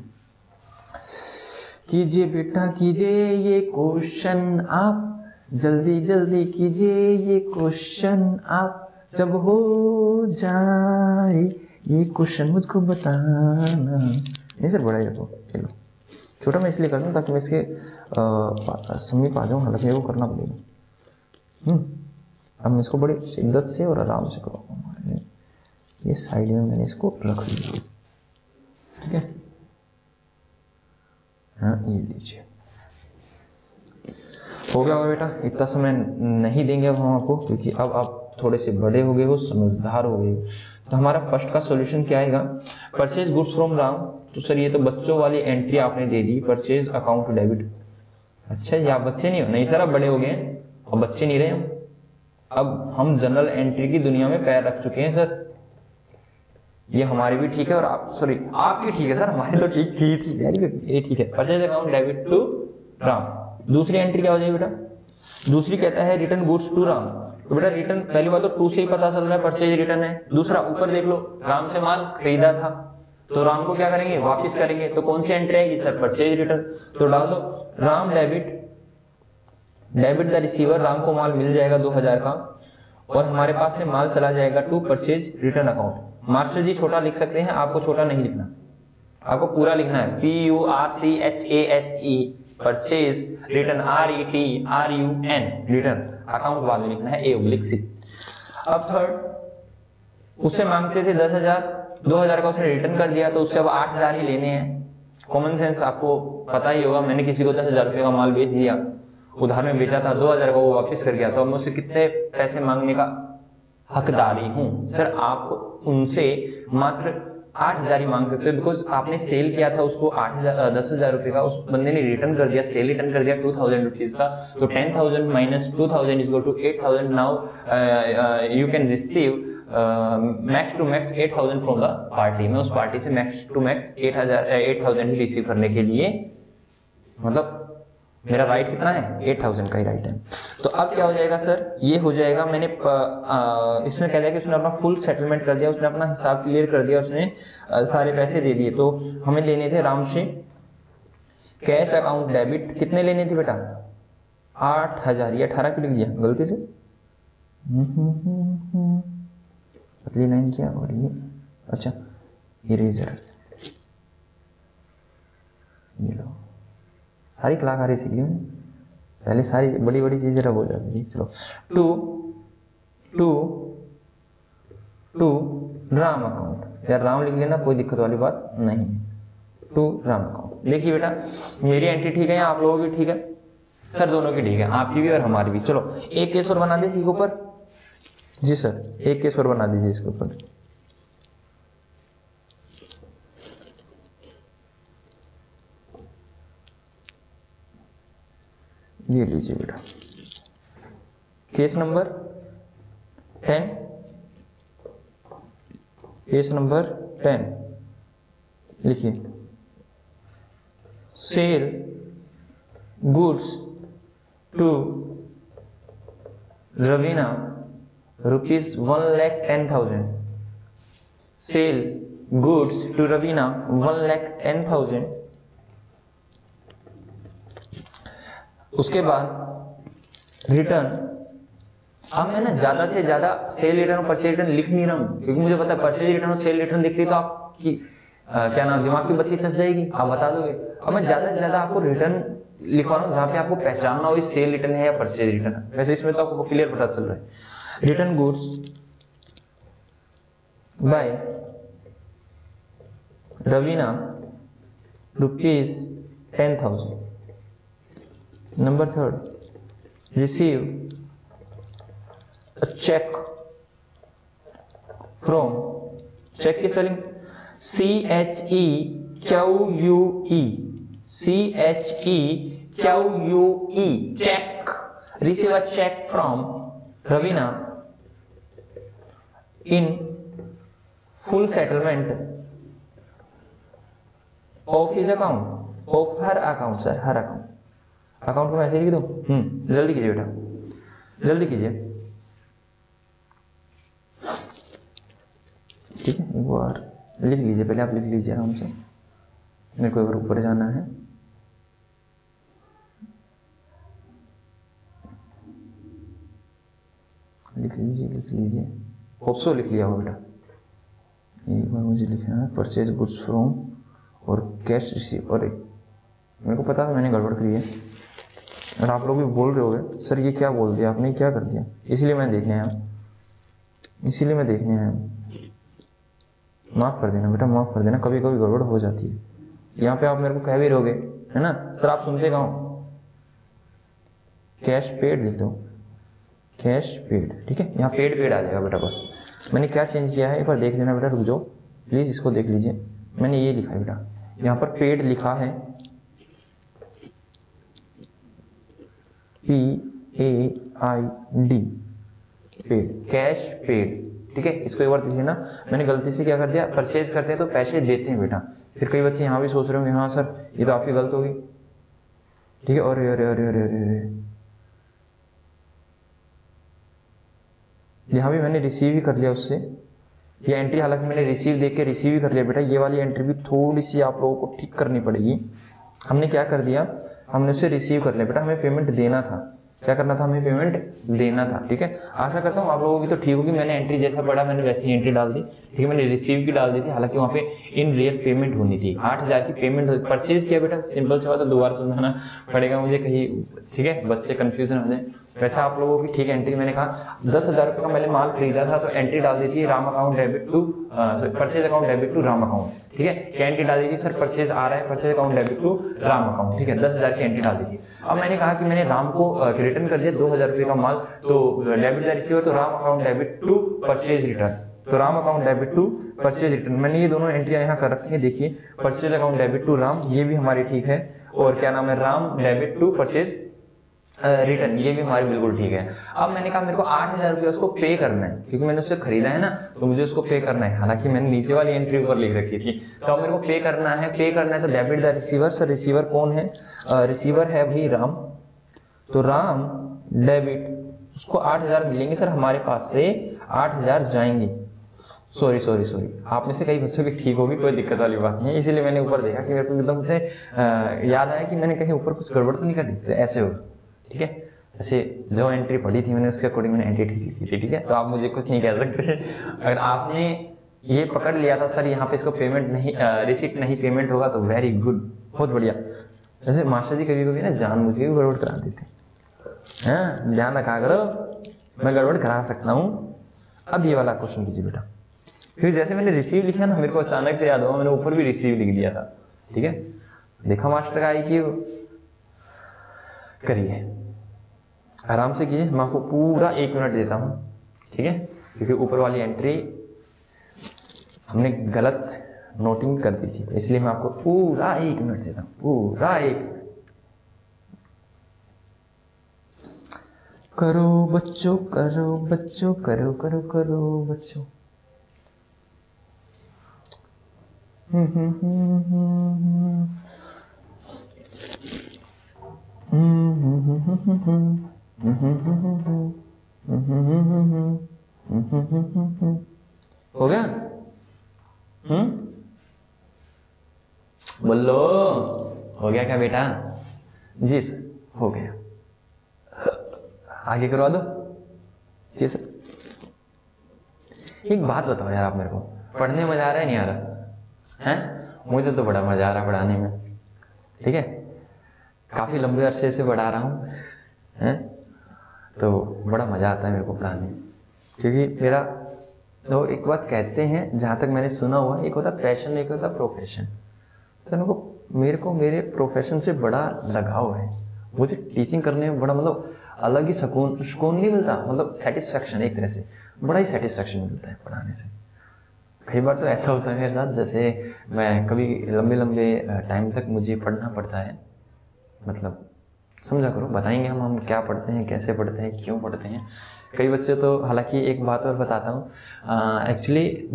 कीजिए बेटा कीजिए ये क्वेश्चन आप, जल्दी जल्दी कीजिए ये क्वेश्चन आप, जब हो जाए ये क्वेश्चन मुझको बताना। नहीं सर बढ़ाएगा तो चलो, छोटा मैं इसलिए कर दूं ताकि मैं इसके समीप आ जाऊं, हालांकि वो करना पड़ेगा। अब मैं इसको बड़ी शिद्दत से और आराम से करूँगा। ये साइड में मैंने इसको रख लिया, ठीक है। हाँ ये लीजिए, हो गया होगा बेटा। इतना समय नहीं देंगे अब हम आपको, क्योंकि अब आप थोड़े से बड़े हो गए हो, समझदार हो गए हो। तो हमारा फर्स्ट का सॉल्यूशन क्या आएगा? Purchase goods from Ram. तो सर ये तो बच्चों वाली एंट्री आपने दे दी, परचेज अकाउंट डेबिट। अच्छा ये आप बच्चे नहीं हो? नहीं सर आप बड़े हो गए हैं और बच्चे नहीं रहे हम, अब हम जनरल एंट्री की दुनिया में पैर रख चुके हैं सर। ये हमारी भी ठीक है और आप सॉरी आपकी ठीक है सर, हमारी तो ठीक थी ये ठीक है। Purchase account debit to Ram. दूसरी एंट्री क्या हो जाएगी बेटा? दूसरी कहता है रिटर्न गुड्स टू राम। तो बेटा रिटर्न पहली बात तो टू से ही पता चल रहा है परचेज रिटर्न है। दूसरा ऊपर देख लो, राम से माल खरीदा था तो राम को क्या करेंगे? वापस करेंगे। तो कौन सी एंट्री आएगी सर? Purchase return. तो डाल दो Ram debit the receiver, Ram को माल मिल जाएगा 2,000 का और हमारे पास से माल चला जाएगा to purchase return account. Master ji छोटा लिख सकते हैं, आपको छोटा नहीं लिखना, आपको पूरा लिखना है। PURCHASE purchase return RETRUN return. Account बाद में लिखना है A/C। अब थर्ड, उससे मांगते थे 10,000, 2,000 का उसने रिटर्न कर दिया तो उससे अब 8,000 ही लेने हैं। कॉमन सेंस आपको पता ही होगा, मैंने किसी को 10,000 रुपये का माल बेच दिया, उधार में बेचा था, 2,000 का वो वापस कर गया, तो अब मुझसे कितने पैसे मांगने का हकदारी हूं। सर आप उनसे मात्र 8,000 ही मांग सकते हो, बिकॉज आपने सेल किया था उसको 8,000 10,000 रुपए का, उस बंदे ने रिटर्न कर दिया, सेल रिटर्न कर दिया 2,000 रुपीज का, तो 10,000 minus 2,000 is equal to 8,000। Now you can receive max to max 8,000 from the party. मैं उस पार्टी से मैक्स टू मैक्स 8,000 ही रिसीव करने के लिए, मतलब मेरा राइट कितना है, 8,000 का ही राइट है। तो अब क्या हो जाएगा सर, ये हो जाएगा, मैंने इसने कह दिया कि उसने अपना फुल सेटलमेंट कर दिया, उसने अपना हिसाब क्लियर कर दिया, उसने सारे पैसे दे दिए। तो हमें लेने थे राम से कैश अकाउंट डेबिट, कितने लेने थे बेटा, 8,000। ये 18 क्यों लिख दिया गलती से, पतली लाइन क्या हो रही है, अच्छा इरेजर, ये लो सारी कलाकारी सीख ली मैंने, पहले सारी बड़ी बड़ी चीजें रब हो जाती थी। चलो टू राम अकाउंट, यार राम लिख लेना, कोई दिक्कत वाली बात नहीं। टू राम अकाउंट, देखिए बेटा मेरी एंट्री ठीक है या आप लोगों की ठीक है, सर दोनों की ठीक है, आपकी भी और हमारी भी। चलो एक केस और बना दीजिए इसके ऊपर, जी सर एक केस और बना दीजिए इसके ऊपर। ये लीजिए बेटा केस नंबर 10, केस नंबर 10 लिखिए, sell goods to Raveena ₹1,10,000, sell goods to Raveena 1,10,000। उसके बाद रिटर्न, अब मैं ना ज्यादा से ज्यादा सेल रिटर्न और परचेज रिटर्न लिख नहीं रहा हूं, क्योंकि मुझे पता है परचेज रिटर्न और सेल रिटर्न दिखती है तो आपकी क्या नाम दिमाग की बत्ती चस जाएगी, आप बता दोगे। अब मैं ज्यादा से ज्यादा आपको रिटर्न लिखवा रहा हूं जहां पे आपको पहचानना हो सेल रिटर्न है या परचेज रिटर्न है। वैसे इसमें तो आपको क्लियर पता चल रहा है, return goods by Raveena ₹10,000। Number 3, receive a check from, check की spelling CHEQUE, CHEQUE, check, receive a check from Ravina in full settlement of his account, of her account, sir, her account। Account को ऐसे लिख दो, जल्दी कीजिए बेटा, जल्दी कीजिए, ठीक है। एक बार लिख लीजिए, पहले आप लिख लीजिए आराम से, मेरे को एक बार ऊपर जाना है। लिख लीजिए, लिख लीजिए, होप सो लिख लिया हो बेटा। एक बार मुझे लिखना है परचेज गुड्स फ्रॉम और कैश रिसीव, और मेरे को पता था मैंने गड़बड़ करी है, और आप लोग भी बोल रहे होगे सर ये क्या बोल दिया आपने, क्या कर दिया, इसीलिए मैं देखने आया, इसीलिए मैं देखने आया। माफ कर देना बेटा, माफ कर देना, कभी कभी गड़बड़ हो जाती है। यहाँ पे आप मेरे को कह भी रहोगे है ना सर, आप सुनते कहो, कैश पेड लिख दो, कैश पेड, ठीक है, यहाँ पेड आ जाएगा बेटा। बस मैंने क्या चेंज किया है एक बार देख लेना बेटा, रुक जाओ प्लीज, इसको देख लीजिए। मैंने ये लिखा है बेटा, यहाँ पर पेड लिखा है PAID, पेड, कैश पेड, ठीक है। इसको एक बार देख लेना, मैंने गलती से क्या कर दिया, परचेज करते हैं तो पैसे देते हैं बेटा, फिर कई बच्चे यहाँ भी सोच रहे होंगे हाँ सर ये तो आपकी गलत होगी, ठीक है। अरे अरे अरे अरे अरे, यहाँ भी मैंने रिसीव ही कर लिया उससे, ये एंट्री हालांकि मैंने रिसीव देख के रिसीव ही कर लिया बेटा, ये वाली एंट्री भी थोड़ी सी आप लोगों को ठीक करनी पड़ेगी। हमने क्या कर दिया, हमने उसे रिसीव कर लिया बेटा, हमें पेमेंट देना था, क्या करना था, हमें पेमेंट देना था, ठीक है। आशा करता हूँ आप लोगों की तो ठीक होगी, मैंने एंट्री जैसा पड़ा मैंने वैसी एंट्री डाल दी, ठीक है। मैंने रिसीव की डाल दी थी, हालांकि वहाँ पे इन रियल पेमेंट होनी थी, 8,000 की पेमेंट, परचेज किया बेटा, सिंपल सा तो दोबारा समझाना पड़ेगा मुझे कहीं, ठीक है, बच्चे कंफ्यूजन हो जाए। वैसे आप लोगों की ठीक एंट्री, मैंने कहा 10,000 रुपये का मैंने माल खरीदा था तो एंट्री डाल दी थी Ram account debit to purchase account debit to Ram account, ठीक है। क्या एंट्री डाल दी थी? सर परचेज आ रहा है, purchase account debit to Ram account, ठीक है। 10,000 की एंट्री डाल दी थी। अब मैंने कहा कि मैंने राम को रिटर्न कर दिया 2,000 रुपये का माल, तो डेबिट द रिसीवर, तो Ram account debit to purchase return, तो Ram account debit to purchase return. मैंने ये दोनों एंट्रियां यहाँ कर रखी है, देखिए purchase account debit to Ram, ये भी हमारी ठीक है, और क्या नाम है Ram debit to purchase return, ये भी हमारी बिल्कुल ठीक है। अब मैंने कहा मेरे को 8,000 रुपये उसको पे करना है, क्योंकि मैंने उससे खरीदा है ना, तो मुझे उसको पे करना है। हालांकि मैंने नीचे वाली एंट्री ऊपर लिख रखी थी, तो अब मेरे को पे करना है, तो debit the receiver. Sir receiver कौन है? रिसीवर है भाई राम, तो राम डेबिट, उसको 8,000 मिलेंगे सर हमारे पास से, 8,000 जाएंगे। सॉरी आप में से कई बच्चों की ठीक होगी, कोई दिक्कत वाली बात नहीं है, इसीलिए मैंने ऊपर देखा कि मेरे को एकदम से याद आया कि मैंने कहीं ऊपर कुछ गड़बड़ तो नहीं कर दी, तो ऐसे हो, ठीक है। ऐसे जो एंट्री पढ़ी थी मैंने उसके अकॉर्डिंग मैंने एंट्री ठीक लिखी थी, ठीक है। तो आप मुझे कुछ नहीं कह सकते। अगर आपने ये पकड़ लिया था सर यहाँ पे इसको पेमेंट नहीं, रिसीट नहीं पेमेंट होगा, तो वेरी गुड, बहुत बढ़िया। जैसे मास्टर जी कभी कभी ना जानबूझ के भी गड़बड़ करा देते हैं, ध्यान रखा करो, मैं गड़बड़ करा सकता हूँ। अब ये वाला क्वेश्चन कीजिए बेटा, फिर जैसे मैंने रिसीव लिखा ना, मेरे को अचानक से याद हुआ मैंने ऊपर भी रिसीव लिख दिया था, ठीक है। देखा मास्टर का IQ, करिए आराम से कीजिए, मैं आपको पूरा 1 मिनट देता हूं, ठीक है, क्योंकि ऊपर वाली एंट्री हमने गलत नोटिंग कर दी थी, इसलिए मैं आपको पूरा 1 मिनट देता हूं, पूरा 1 मिनट। करो बच्चों, करो बच्चों, करो करो करो बच्चों। हो गया? बोलो, हो गया क्या बेटा? जी सर, हो गया। आगे करवा दो। जी सर। एक बात बताओ यार, आप मेरे को पढ़ने में मजा आ रहा है नहीं आ रहा है? मुझे तो बड़ा मजा आ रहा है पढ़ाने में, ठीक है। काफी लंबे अरसे से पढ़ा रहा हूँ, हैं, तो बड़ा मजा आता है मेरे को पढ़ाने में, क्योंकि मेरा तो एक बात कहते हैं, जहाँ तक मैंने सुना हुआ, एक होता पैशन, एक होता प्रोफेशन। तो मेरे को मेरे प्रोफेशन से बड़ा लगाव है। मुझे टीचिंग करने में बड़ा मतलब अलग ही सुकून नहीं मिलता, मतलब सेटिस्फेक्शन, एक तरह से बड़ा ही सेटिस्फेक्शन मिलता है पढ़ाने से। कई बार तो ऐसा होता है मेरे साथ, जैसे मैं कभी लंबे टाइम तक मुझे पढ़ना पड़ता है, मतलब समझा करो, बताएंगे हम क्या पढ़ते हैं, कैसे पढ़ते हैं, क्यों पढ़ते हैं। कई बच्चे तो, हालांकि एक बात और बताता हूँ, एक्चुअली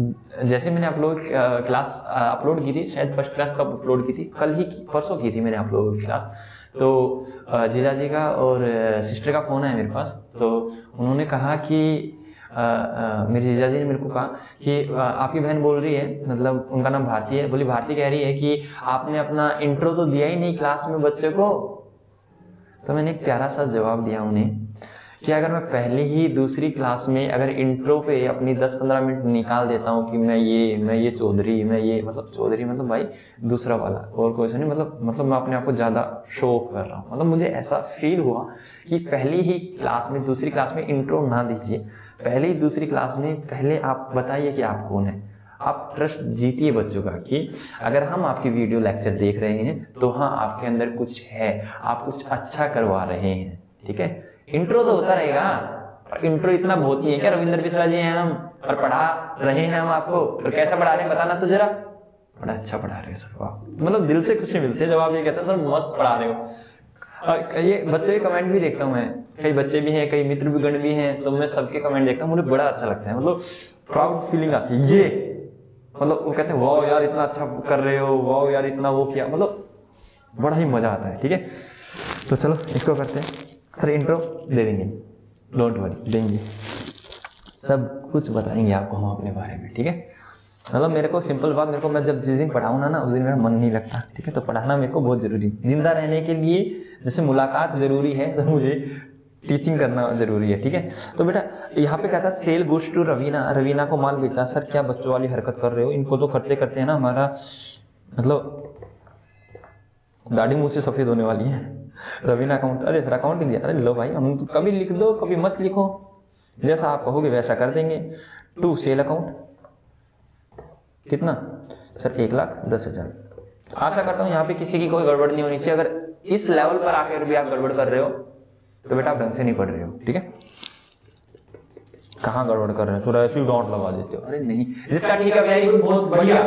जैसे मैंने आप लोग क्लास अपलोड की थी, शायद फर्स्ट क्लास कब अपलोड की थी, कल ही परसों की थी मैंने आप लोगों की क्लास। तो जीजा जी का और सिस्टर का फ़ोन है मेरे पास, तो उन्होंने कहा कि मेरी जीजा जी ने मेरे को कहा कि आपकी बहन बोल रही है, मतलब उनका नाम भारती है, बोली भारती कह रही है कि आपने अपना इंट्रो तो दिया ही नहीं क्लास में बच्चे को। तो मैंने एक प्यारा सा जवाब दिया उन्हें कि अगर मैं पहले ही दूसरी क्लास में अगर इंट्रो पे अपनी 10-15 मिनट निकाल देता हूँ कि मैं ये चौधरी, मैं ये, मतलब चौधरी मतलब भाई दूसरा वाला, और कुछ नहीं, मतलब मैं अपने आप को ज़्यादा शो ऑफ कर रहा हूँ। मतलब मुझे ऐसा फील हुआ कि पहली ही क्लास में, दूसरी क्लास में इंट्रो ना दीजिए, पहले ही दूसरी क्लास में पहले आप बताइए कि आप कौन है। आप ट्रस्ट जीतिए बच्चों का कि अगर हम आपकी वीडियो लेक्चर देख रहे हैं तो हाँ आपके अंदर कुछ है, आप कुछ अच्छा करवा रहे हैं, ठीक है। इंट्रो तो होता रहेगा, और इंट्रो इतना बहुत नहीं है क्या? रविंद्र बिस्रा जी हैं हम, और पढ़ा रहे हैं हम आपको, और कैसा पढ़ा रहे हैं बताना तो जरा। बड़ा अच्छा पढ़ा रहे हैं सर, वाह, मतलब दिल से खुशी मिलती है जब आप ये कहते हैं सर मस्त पढ़ा रहे हो। ये बच्चों के कमेंट भी देखता हूँ मैं, कई बच्चे भी हैं, कई मित्र भी गण भी हैं, तो मैं सबके कमेंट देखता हूँ, मुझे बड़ा अच्छा लगता है, मतलब प्राउड फीलिंग आती है। ये मतलब वो कहते हैं वाह यार इतना अच्छा कर रहे हो, वाह यार इतना वो किया, मतलब बड़ा ही मजा आता है, ठीक है। तो चलो इसको करते हैं सर, इंट्रो दे देंगे, डोंट वरी, देंगे, सब कुछ बताएंगे आपको हम अपने बारे में, ठीक है। मतलब मेरे को सिंपल बात, मेरे को मैं जब जिस दिन पढ़ाऊँ ना उस दिन मेरा मन नहीं लगता, ठीक है। तो पढ़ाना मेरे को बहुत जरूरी, जिंदा रहने के लिए जैसे मुलाकात जरूरी है, तो मुझे टीचिंग करना जरूरी है, ठीक है। तो बेटा यहाँ पे कहता है sell goods to Raveena, Raveena को माल बेचा। सर क्या बच्चों वाली हरकत कर रहे हो? इनको तो करते करते है ना हमारा मतलब दाढ़ी मुंह से सफेद होने वाली है। रवीना अकाउंट, अरे सर अकाउंट ही दिया, अरे लो भाई हम तो कभी लिख दो कभी मत लिखो, जैसा आप कहोगे वैसा कर देंगे। 2 सेल अकाउंट, कितना सर 1,10,000। आशा करता हूँ यहाँ पे किसी की कोई गड़बड़ नहीं होनी चाहिए। अगर इस लेवल पर आकर भी आप गड़बड़ कर रहे हो तो बेटा आप ढंग से नहीं पढ़ रहे हो, ठीक है। कहाँ गड़बड़ कर रहे हो, थोड़ा ऐसे डॉट लगा देते हो, अरे नहीं जिसका ठीक है वेरी गुड, बहुत बढ़िया।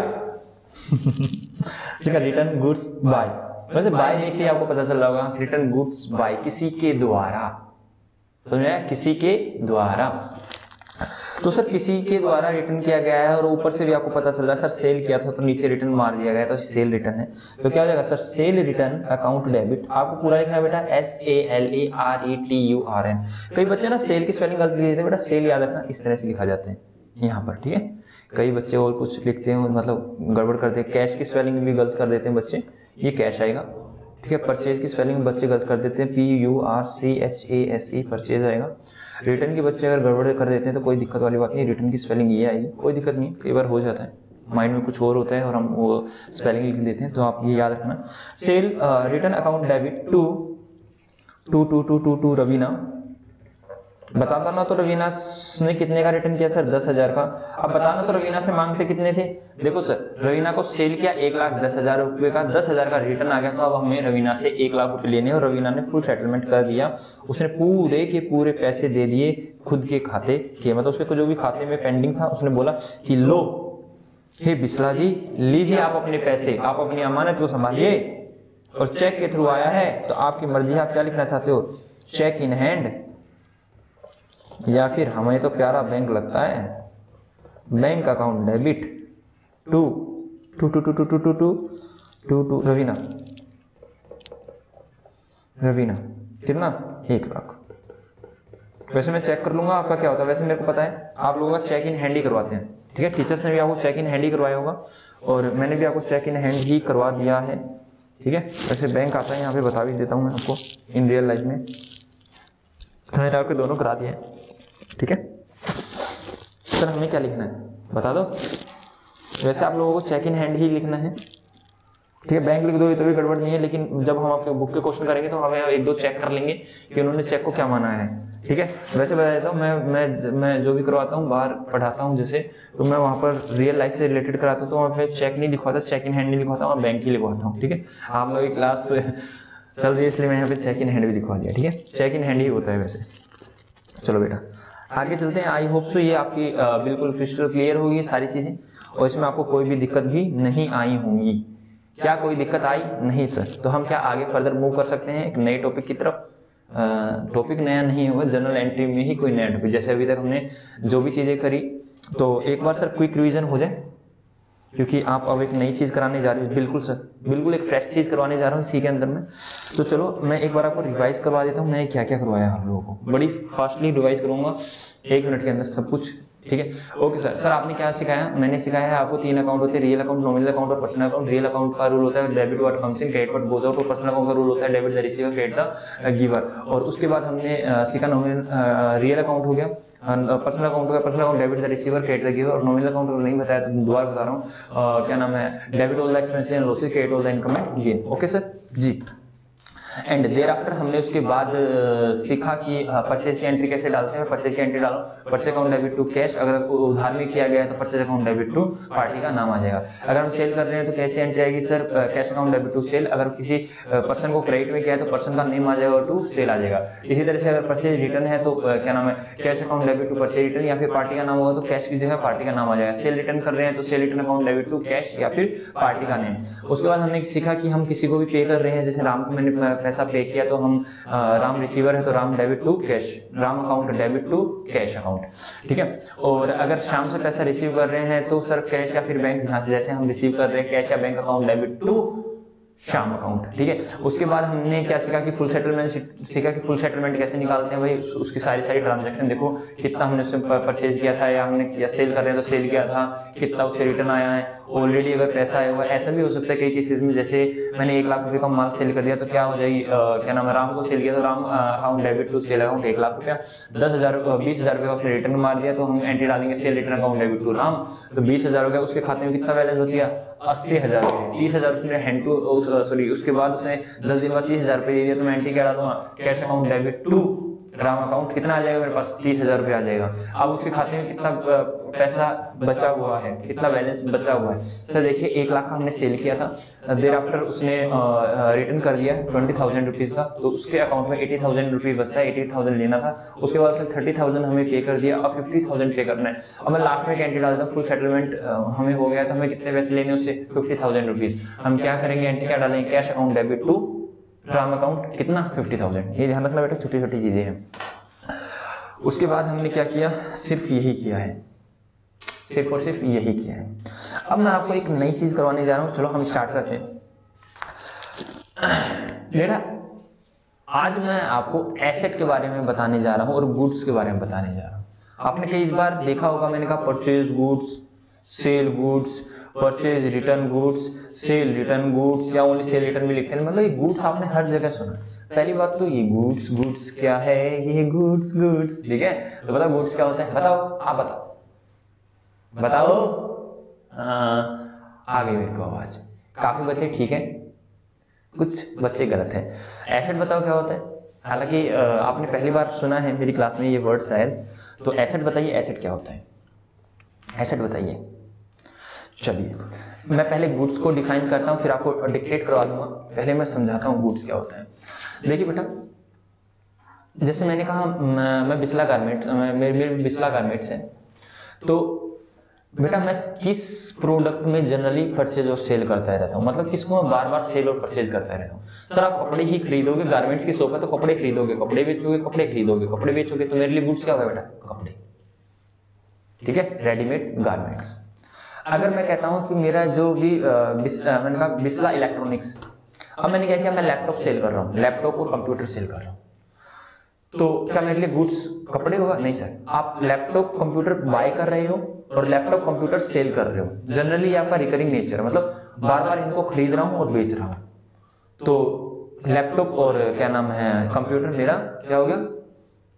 ठीक है, रिटर्न गुड्स बाय, वैसे बाय देख के आपको पता चल रहा होगा, रिटर्न गुड्स बाय किसी के द्वारा, समझ में आया, किसी के द्वारा। तो सर किसी के द्वारा रिटर्न किया गया है और ऊपर से भी आपको पता चल रहा है सर सेल किया था तो नीचे रिटर्न मार दिया गया तो सेल रिटर्न है, तो क्या हो जाएगा sir cell return account debit. आपको पूरा लिखना है बेटा SALERETURN। कई बच्चे ना सेल की स्पेलिंग गलत लिख देते हैं, बेटा सेल याद रखना इस तरह से लिखा जाते हैं यहाँ पर, ठीक है। कई बच्चे और कुछ लिखते हैं मतलब गड़बड़ करते हैं, कैश की स्पेलिंग भी गलत कर देते हैं बच्चे, ये कैश आएगा, ठीक है। परचेज की स्पेलिंग बच्चे गलत कर देते हैं, PURCHASE परचेज आएगा। रिटर्न के बच्चे अगर गड़बड़ कर देते हैं तो कोई दिक्कत वाली बात नहीं, रिटर्न की स्पेलिंग ये आएगी, कोई दिक्कत नहीं, कई बार हो जाता है, माइंड में कुछ और होता है और हम वो स्पेलिंग लिख देते हैं, तो आप ये याद रखना। Sale return account debit to Raveena, बताता ना तो रवीना ने कितने का रिटर्न किया सर 10,000 का। अब बताना तो रवीना से मांगते कितने थे, देखो सर रवीना को सेल किया 1,10,000 रुपए का, 10,000 का रिटर्न आ गया, तो अब हमें रवीना से 1 लाख रुपए लेने और रवीना ने फुल सेटलमेंट कर दिया, उसने पूरे के पूरे पैसे दे दिए खुद के खाते के, मतलब उसके जो भी खाते में पेंडिंग था उसने बोला कि लो हे बिस्ला जी लीजिए आप अपने पैसे, आप अपनी अमानत को संभालिए, और चेक के थ्रू आया है तो आपकी मर्जी, आप क्या लिखना चाहते हो, चेक इन हैंड, या फिर हमें तो प्यारा बैंक लगता है bank account debit to Raveena कितना 1 लाख। वैसे मैं चेक कर लूंगा आपका क्या होता है, वैसे मेरे को पता है आप लोगों का चेक इन हैंड ही करवाते हैं, ठीक है। टीचर्स ने भी आपको चेक इन हैंड ही करवाया होगा और मैंने भी आपको चेक इन हैंड ही करवा दिया है, ठीक है। वैसे बैंक आता है यहाँ पे बता भी देता हूँ मैं आपको इन रियल लाइफ में, मैंने आपको दोनों करा दिए हैं, ठीक है। सर हमें क्या लिखना है बता दो, वैसे आप लोगों को चेक इन हैंड ही लिखना है, ठीक है। बैंक लिख दो तो भी गड़बड़ नहीं है, लेकिन जब हम आपके बुक के क्वेश्चन करेंगे तो हमें 1-2 चेक कर लेंगे कि उन्होंने चेक को क्या माना है, ठीक है। वैसे बता देता हूँ मैं जो भी करवाता हूँ बाहर पढ़ाता हूँ जैसे, तो मैं वहाँ पर रियल लाइफ से रिलेटेड कराता हूँ, तो वहाँ पे चेक नहीं लिखवाता, चेक इन हैंड नहीं लिखवाता, वहाँ बैंक ही लिखवाता हूँ, ठीक है। आप लोग की क्लास चल रही है इसलिए मैं यहाँ पे चेक इन हैंड भी लिखवा दिया, ठीक है। चेक इन हैंड ही होता है वैसे। चलो बेटा आगे चलते हैं। आई होप सो ये आपकी बिल्कुल क्रिस्टल क्लियर होगी सारी चीजें और इसमें आपको कोई भी दिक्कत भी नहीं आई होंगी। क्या कोई दिक्कत आई? नहीं सर। तो हम क्या आगे फर्दर मूव कर सकते हैं एक नए टॉपिक की तरफ। टॉपिक नया नहीं होगा, जनरल एंट्री में ही कोई नया टॉपिक, जैसे अभी तक हमने जो भी चीजें करी, तो एक बार सर क्विक रिवीजन हो जाए, क्योंकि आप अब एक नई चीज कराने जा रहे हो। बिल्कुल सर, बिल्कुल एक फ्रेश चीज करवाने जा रहा हूँ इसी के अंदर में। तो चलो मैं एक बार आपको रिवाइज करवा देता हूँ मैंने क्या क्या करवाया आप लोगों को। बड़ी फास्टली रिवाइज करूंगा 1 मिनट के अंदर सब कुछ, ठीक है। Okay sir. सर आपने क्या सिखाया? मैंने सिखाया है आपको 3 अकाउंट होते हैं, रियल अकाउंट, नॉमिनल अकाउंट और पर्सनल अकाउंट। रियल अकाउंट का रूल होता है debit what comes in, credit what goes out, और पर्सनल अकाउंट का रूल होता है debit the receiver, credit the giver. और उसके बाद हमने सीखा नॉमिनल रियल अकाउंट हो गया, पर्सनल अकाउंट हो गया, personal account debit the receiver, credit the giver. और नॉमिनल अकाउंट नहीं बताया तो दोबारा बता रहा हूँ, क्या नाम है, debit all the expenses and losses, credit all the income and gain. Okay sir ji. And thereafter हमने उसके बाद सीखा कि परचेज की एंट्री कैसे डालते हैं। परचेज की एंट्री डालो, purchase account debit to cash, अगर उधार में किया गया है तो purchase account debit to party का नाम आ जाएगा। अगर हम सेल कर रहे हैं तो कैसे एंट्री आएगी sir? Cash account debit to sale. अगर किसी पर्सन को क्रेडिट में किया है तो पर्सन का नेम आ जाएगा और टू सेल आ जाएगा। इसी तरह से अगर परचेज रिटर्न है तो क्या नाम है, cash account debit to purchase return, या फिर पार्टी का नाम होगा तो कैश की जगह पार्टी का नाम आ जाएगा। सेल रिटर्न कर रहे हैं तो sale return account debit to cash या फिर पार्टी का नेम। उसके बाद हमने सीखा कि हम किसी को भी पे कर रहे हैं, जैसे राम को मैंने पैसा पे किया तो हम राम रिसीवर है तो Ram debit to cash, Ram account debit to cash account, ठीक है। और अगर शाम से पैसा रिसीव कर रहे हैं तो सर कैश या फिर बैंक, जहां से जैसे हम रिसीव कर रहे हैं कैश या बैंक अकाउंट डेबिट टू शाम अकाउंट, ठीक है। उसके बाद हमने क्या सीखा कि फुल सेटलमेंट सीखा कि फुल सेटलमेंट कैसे निकालते हैं भाई। उसकी सारी ट्रांजैक्शन देखो, कितना हमने उससे परचेज किया था या हमने किया सेल कर रहे हैं तो सेल किया था, कितना उससे रिटर्न आया है, ऑलरेडी अगर पैसा आया हुआ। ऐसा भी हो सकता है कई केसेस में, जैसे मैंने 1 लाख रुपए का माल सेल कर दिया तो क्या हो जाएगी, क्या नाम है, राम को सेल किया तो Ram account debit to sale account 1 lakh रुपया, 20,000 रुपए का उसने रिटर्न मार दिया तो हम एंट्री डालेंगे sale return account debit to Ram, तो 20,000 हो गया। उसके खाते में कितना बैलेंस बच गया, 80,000 रुपये, 30,000 उसने हैंड टू सॉरी उसके बाद उसने 10 दिन बाद 30,000 रुपये दे दिया, तो मैं एंट्री क्या डालूंगा, cash account debit to Ram account, कितना आ जाएगा मेरे पास, 30,000 रुपये आ जाएगा। अब उसके खाते में कितना पैसा बचा हुआ है, कितना बैलेंस बचा हुआ है, सर देखिए 1 लाख का हमने सेल किया था, देर आफ्टर उसने रिटर्न कर दिया 20,000 रुपीज का, तो उसके अकाउंट में 80,000 रुपीज बचता है, 80,000 लेना था, उसके बाद फिर 30,000 हमें पे कर दिया, अब 50,000 पे करना है। अब मैं लास्ट में एंट्री डालता हूँ, फुल सेटलमेंट हमें हो गया, तो हमें कितने पैसे लेने उससे, 50,000 रुपीज। हम क्या करेंगे, एंट्री क्या डालेंगे, cash account debit to Ram account, कितना 50,000। ये ध्यान रखना बेटा, छोटी छोटी चीजें हैं। उसके बाद हमने क्या किया, सिर्फ यही किया है, सिर्फ और सिर्फ यही किया है। अब मैं आपको एक नई चीज करवाने जा रहा हूं, चलो हम स्टार्ट करते हैं। बेटा आज मैं आपको एसेट के बारे में बताने जा रहा हूं और गुड्स के बारे में बताने जा रहा हूं। आपने कई बार देखा होगा, मैंने कहा purchase goods, sell goods, purchase return goods, cell return goods, या ओनली सेल रिटर्न भी लिखते हैं, मतलब ये गुड्स आपने हर जगह सुना। पहली बात तो ये गुड्स, गुड्स क्या है, ये गुड्स गुड्स, ठीक है, तो बताओ गुड्स क्या होता है, बताओ, आप बताओ बताओ। आ गई मेरे को आवाज, काफी बच्चे ठीक है, कुछ बच्चे गलत हैं। एसेट बताओ क्या होता है, हालांकि आपने पहली बार सुना है मेरी क्लास में ये वर्ड शायद, तो एसेट बताइए, एसेट क्या होता है, एसेट बताइए। चलिए मैं पहले गुड्स को डिफाइन करता हूं, फिर आपको डिक्टेट करवा दूंगा, पहले मैं समझाता हूं गुड्स क्या होता है। देखिए बेटा, जैसे मैंने कहा मैं बिस्ला गारमेंट्स, मेरे बिस्ला गारमेंट्स है, तो बेटा मैं किस प्रोडक्ट में जनरली परचेज और सेल करता रहता हूँ, मतलब किसको मैं बार बार सेल और परचेज करता रहता हूँ। सर आप कपड़े ही खरीदोगे, गारमेंट्स की शॉप है तो कपड़े खरीदोगे, कपड़े बेचोगे, कपड़े खरीदोगे, कपड़े बेचोगे, तो मेरे लिए गुड्स क्या होगा बेटा, कपड़े, ठीक है, रेडीमेड गारमेंट्स। अगर मैं कहता हूं कि मेरा जो भी मैंने कहा बिस्ला इलेक्ट्रॉनिक्स, अब मैंने क्या किया, मैं लैपटॉप सेल कर रहा हूं, लैपटॉप और कंप्यूटर सेल कर रहा हूं, तो क्या मेरे लिए गुड्स कपड़े होगा, नहीं सर। आप लैपटॉप कंप्यूटर बाय कर रहे हो और लैपटॉप कंप्यूटर सेल कर रहे हो, जनरली आपका रिकरिंग नेचर, मतलब बार बार इनको खरीद रहा हूं और बेच रहा हूं, तो लैपटॉप और क्या नाम है कंप्यूटर मेरा क्या हो गया,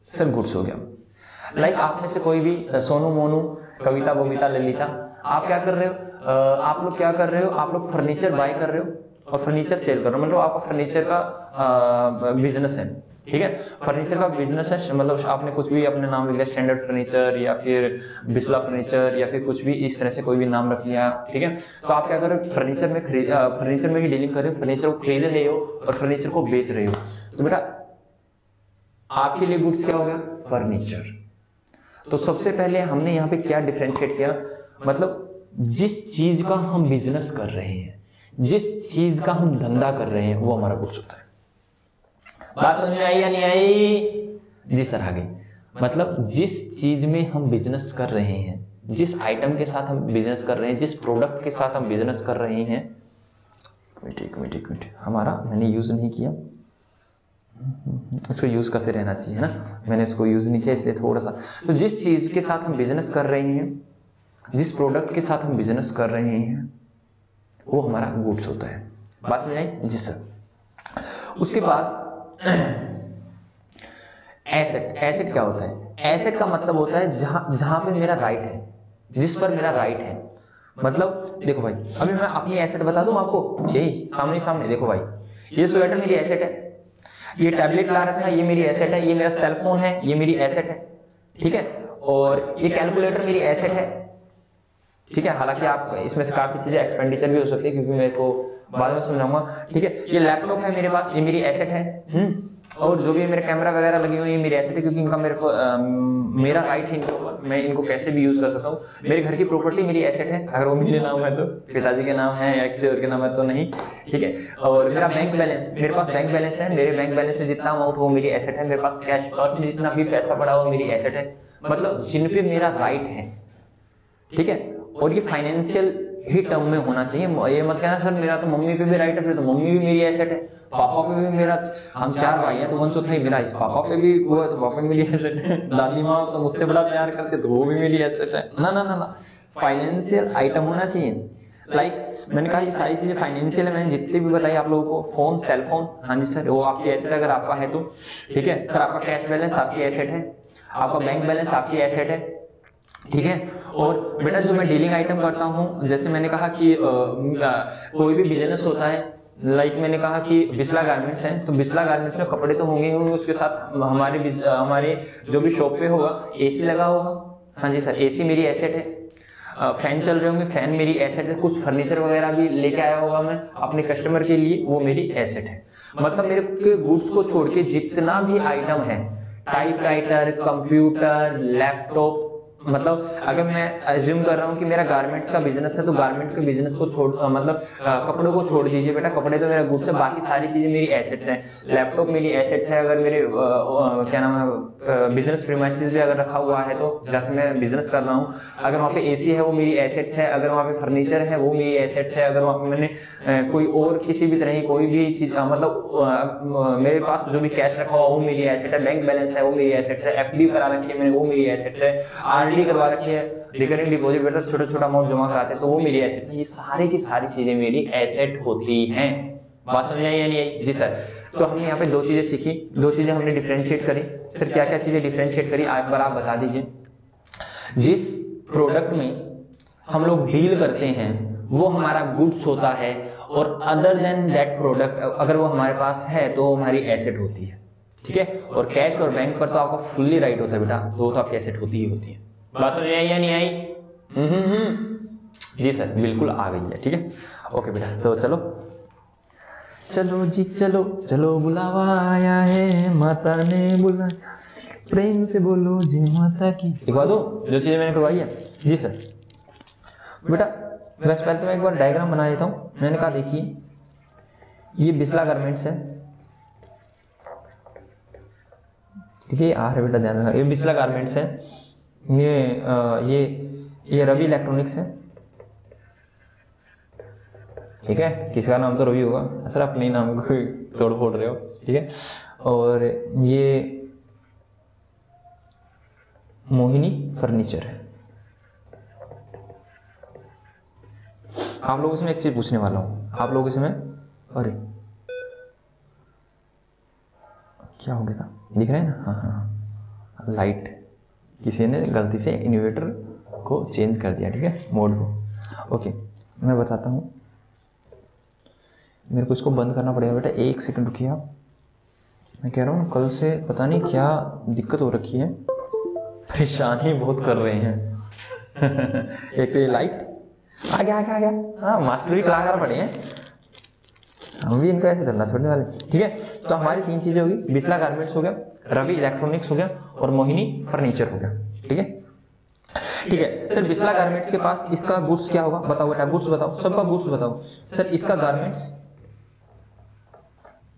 सर गुड्स हो गया। लाइक आप में से कोई भी सोनू मोनू कविता बबीता ललिता, आप क्या कर रहे हो, आप लोग क्या कर रहे हो, आप लोग फर्नीचर बाय कर रहे हो और फर्नीचर सेल कर रहे हो, मतलब आपका फर्नीचर का बिजनेस है, ठीक है, फर्नीचर का बिजनेस है, मतलब आपने कुछ भी अपने नाम लिख लिया, स्टैंडर्ड फर्नीचर या फिर बिस्ला फर्नीचर या फिर कुछ भी इस तरह से कोई भी नाम रख लिया, ठीक है। तो आप क्या कर रहे हो, फर्नीचर में ही डीलिंग कर रहे हो, फर्नीचर को खरीद रहे हो और फर्नीचर को बेच रहे हो, तो बेटा आपके लिए गुड्स क्या हो गया, फर्नीचर। तो सबसे पहले हमने यहाँ पे क्या डिफरेंशिएट किया, मतलब जिस चीज का हम बिजनेस कर रहे हैं, जिस चीज का हम धंधा कर रहे हैं, वो हमारा गुड्स होता है। बात समझ में आई या नहीं आई, जी सर आ गई। मतलब जिस चीज में हम बिजनेस कर रहे हैं, जिस आइटम के साथ हम बिजनेस कर रहे हैं, जिस प्रोडक्ट के साथ हम बिजनेस कर रहे हैं, एक मिनट हमारा मैंने यूज नहीं किया, इसको यूज करते रहना चाहिए ना, मैंने इसको यूज नहीं किया इसलिए थोड़ा सा। तो जिस चीज के साथ हम बिजनेस कर रहे हैं, जिस प्रोडक्ट के साथ हम बिजनेस कर रहे हैं, वो हमारा गुड्स होता है। बात समझ आई, जी सर। उसके बाद एसेट, एसेट क्या होता है, एसेट का मतलब होता है जहां पे मेरा राइट है, जिस पर मेरा राइट है। मतलब देखो भाई, अभी मैं अपनी एसेट बता दूं आपको, यही सामने सामने देखो भाई, ये स्वेटर मेरी एसेट है, ये टैबलेट ला रखा है ये मेरी एसेट है, ये मेरा सेल फोन है ये मेरी एसेट है, ठीक है, और ये कैलकुलेटर मेरी एसेट है, ठीक है। हालांकि आप इसमें से काफी चीजें एक्सपेंडिचर भी हो सकती है, क्योंकि मेरे को बाद में समझाऊंगा, ठीक है। ये लैपटॉप है मेरे पास, ये मेरी एसेट है, और जो भी मेरे कैमरा वगैरह लगी हुई है मेरी एसेट है, क्योंकि इनका मेरे को मेरा राइट है इनके ऊपर, मैं इनको कैसे भी यूज कर सकता हूँ। मेरे घर की प्रॉपर्टी मेरी एसेट है, अगर वो मेरे नाम है तो, पिताजी के नाम है या किसी और के नाम है तो नहीं, ठीक है। और मेरा बैंक बैलेंस, मेरे पास बैंक बैलेंस है, मेरे बैंक बैलेंस में जितना अमाउंट हो मेरी एसेट है, मेरे पास कैश पर्स में जितना भी पैसा पड़ा हो मेरी एसेट है, मतलब जिन पे मेरा राइट है, ठीक है। और ये फाइनेंशियल ही टर्म में होना चाहिए, ये मत कहना सर मेरा तो मम्मी पे भी राइट है, फिर तो मम्मी भी मेरी एसेट है, पापा पे भी मेरा, हम 4 भाई हैं तो 1/4 मेरा, इस पापा पे भी वो है तो पापा मेरी एसेट है, दादी माँ तो मुझसे बड़ा प्यार करते तो वो भी मेरी एसेट है, ना ना ना ना, फाइनेंशियल आइटम होना चाहिए। लाइक मैंने कहा ये सारी चीजें फाइनेंशियल है, मैंने जितनी भी बताई आप लोगों को, फोन, सेल फोन, हाँ जी सर वो आपकी एसेट अगर आपका है तो, ठीक है सर। आपका कैश बैलेंस आपकी एसेट है, आपका बैंक बैलेंस आपकी एसेट है, ठीक है। और बेटा जो मैं डीलिंग आइटम करता हूँ, जैसे मैंने कहा कि कोई भी बिजनेस होता है, मैंने कहा कि बिस्ला गारमेंट्स है, तो बिस्ला गारमेंट्स में कपड़े तो होंगे होंगे, उसके साथ हमारे जो भी शॉप पे होगा एसी लगा होगा। हाँ जी सर, एसी मेरी एसेट है। फैन चल रहे होंगे, फैन मेरी एसेट है। कुछ फर्नीचर वगैरह भी लेके आया होगा मैं अपने कस्टमर के लिए, वो मेरी एसेट है। मतलब मेरे के गुड्स को छोड़ के जितना भी आइटम है, टाइपराइटर, कंप्यूटर, लैपटॉप, मतलब अगर मैं अज्यूम कर रहा हूँ कि मेरा गारमेंट्स का बिजनेस है, तो गारमेंट के बिजनेस को छोड़ कपड़ों को छोड़ दीजिए बेटा, कपड़े तो मेरा गुड्स है, बाकी सारी चीजें मेरी एसेट्स हैं। लैपटॉप मेरी एसेट्स है। अगर मेरे क्या नाम है बिजनेस प्रीमाइसेस भी अगर रखा हुआ है, तो जैसे मैं बिजनेस कर रहा हूँ, अगर वहाँ पे एसी है वो मेरी एसेट्स है। अगर वहाँ पे फर्नीचर है वो मेरी एसेट्स है। अगर वहाँ पे मैंने कोई और किसी भी तरह की कोई भी चीज मतलब मेरे पास जो भी कैश रखा हुआ वो मेरी एसेट है। बैंक बैलेंस है वो मेरी एसेट्स है। एफडी करा रखी है मैंने, वो मेरी एसेट्स है। आरडी करवा रखी है, रिकरिंग डिपॉजिट बेटा छोटा छोटा अमाउंट जमा कराते हैं, तो वो मेरी एसेट्स है। ये सारी की सारी चीजें मेरी एसेट होती हैं। बात समझ आई या नहीं आई? जी सर। तो हमने यहाँ पे दो चीजें सीखी, दो चीजें हमने डिफरेंशिएट करी। सर क्या क्या चीजें डिफरेंशिएट करी, एक बार आप बता दीजिए। जिस प्रोडक्ट में हम लोग डील करते हैं वो हमारा गुड्स होता है, और अदर देन दैट प्रोडक्ट अगर वो हमारे पास है तो वो हमारी एसेट होती है। ठीक है, और कैश और बैंक पर तो आपको फुल्ली राइट होता है बेटा, तो वो तो आपकी एसेट होती ही होती है। बात समझ आई या नहीं आई? जी सर, बिल्कुल आ गई है। ठीक है, ओके बेटा, तो चलो चलो जी, चलो चलो, बुलावा आया है, माता ने बुलाया, प्रेम से बोलो जय माता की। दिखवा दो जो चीजें मैंने करवाई है। जी सर। बेटा वैसे पहले तो मैं एक बार डायग्राम बना देता हूँ। मैंने कहा देखिए, ये बिस्ला गारमेंट्स है। ठीक है, आ रहा बेटा, ध्यान रखना, ये बिस्ला गारमेंट्स है। ये रवि इलेक्ट्रॉनिक्स है। ठीक है, किसका नाम तो रवि होगा सर, अपने नाम को तोड़ फोड़ रहे हो। ठीक है, और ये मोहिनी फर्नीचर है। आप लोगों से मैं एक चीज पूछने वाला हूं, आप लोगों से मैं, अरे क्या हो गया था, दिख रहा है ना? हाँ हाँ, लाइट किसी ने गलती से इन्वर्टर को चेंज कर दिया। ठीक है, मोड को। ओके, मैं बताता हूँ। मेरे को इसको बंद करना पड़ेगा बेटा, एक सेकंड रुकिए आप। मैं कह रहा हूँ कल से पता नहीं क्या दिक्कत हो रखी है, परेशानी बहुत कर रहे हैं। एक तो ये लाइट आ गया। हाँ, मास्टरी कलाकार पड़े हैं, हम भी इनको ऐसे धरना छोड़ने वाले। ठीक है, तो हमारी तीन चीजें होगी, बिस्ला गारमेंट्स हो गया, रवि इलेक्ट्रॉनिक्स हो गया, और मोहिनी फर्नीचर हो गया। ठीक है, ठीक है सर। बिस्ला गारमेंट्स के पास इसका गुड्स क्या होगा, बताओ बेटा, गुड्स बताओ, सबका गुड्स बताओ। सर इसका गारमेंट्स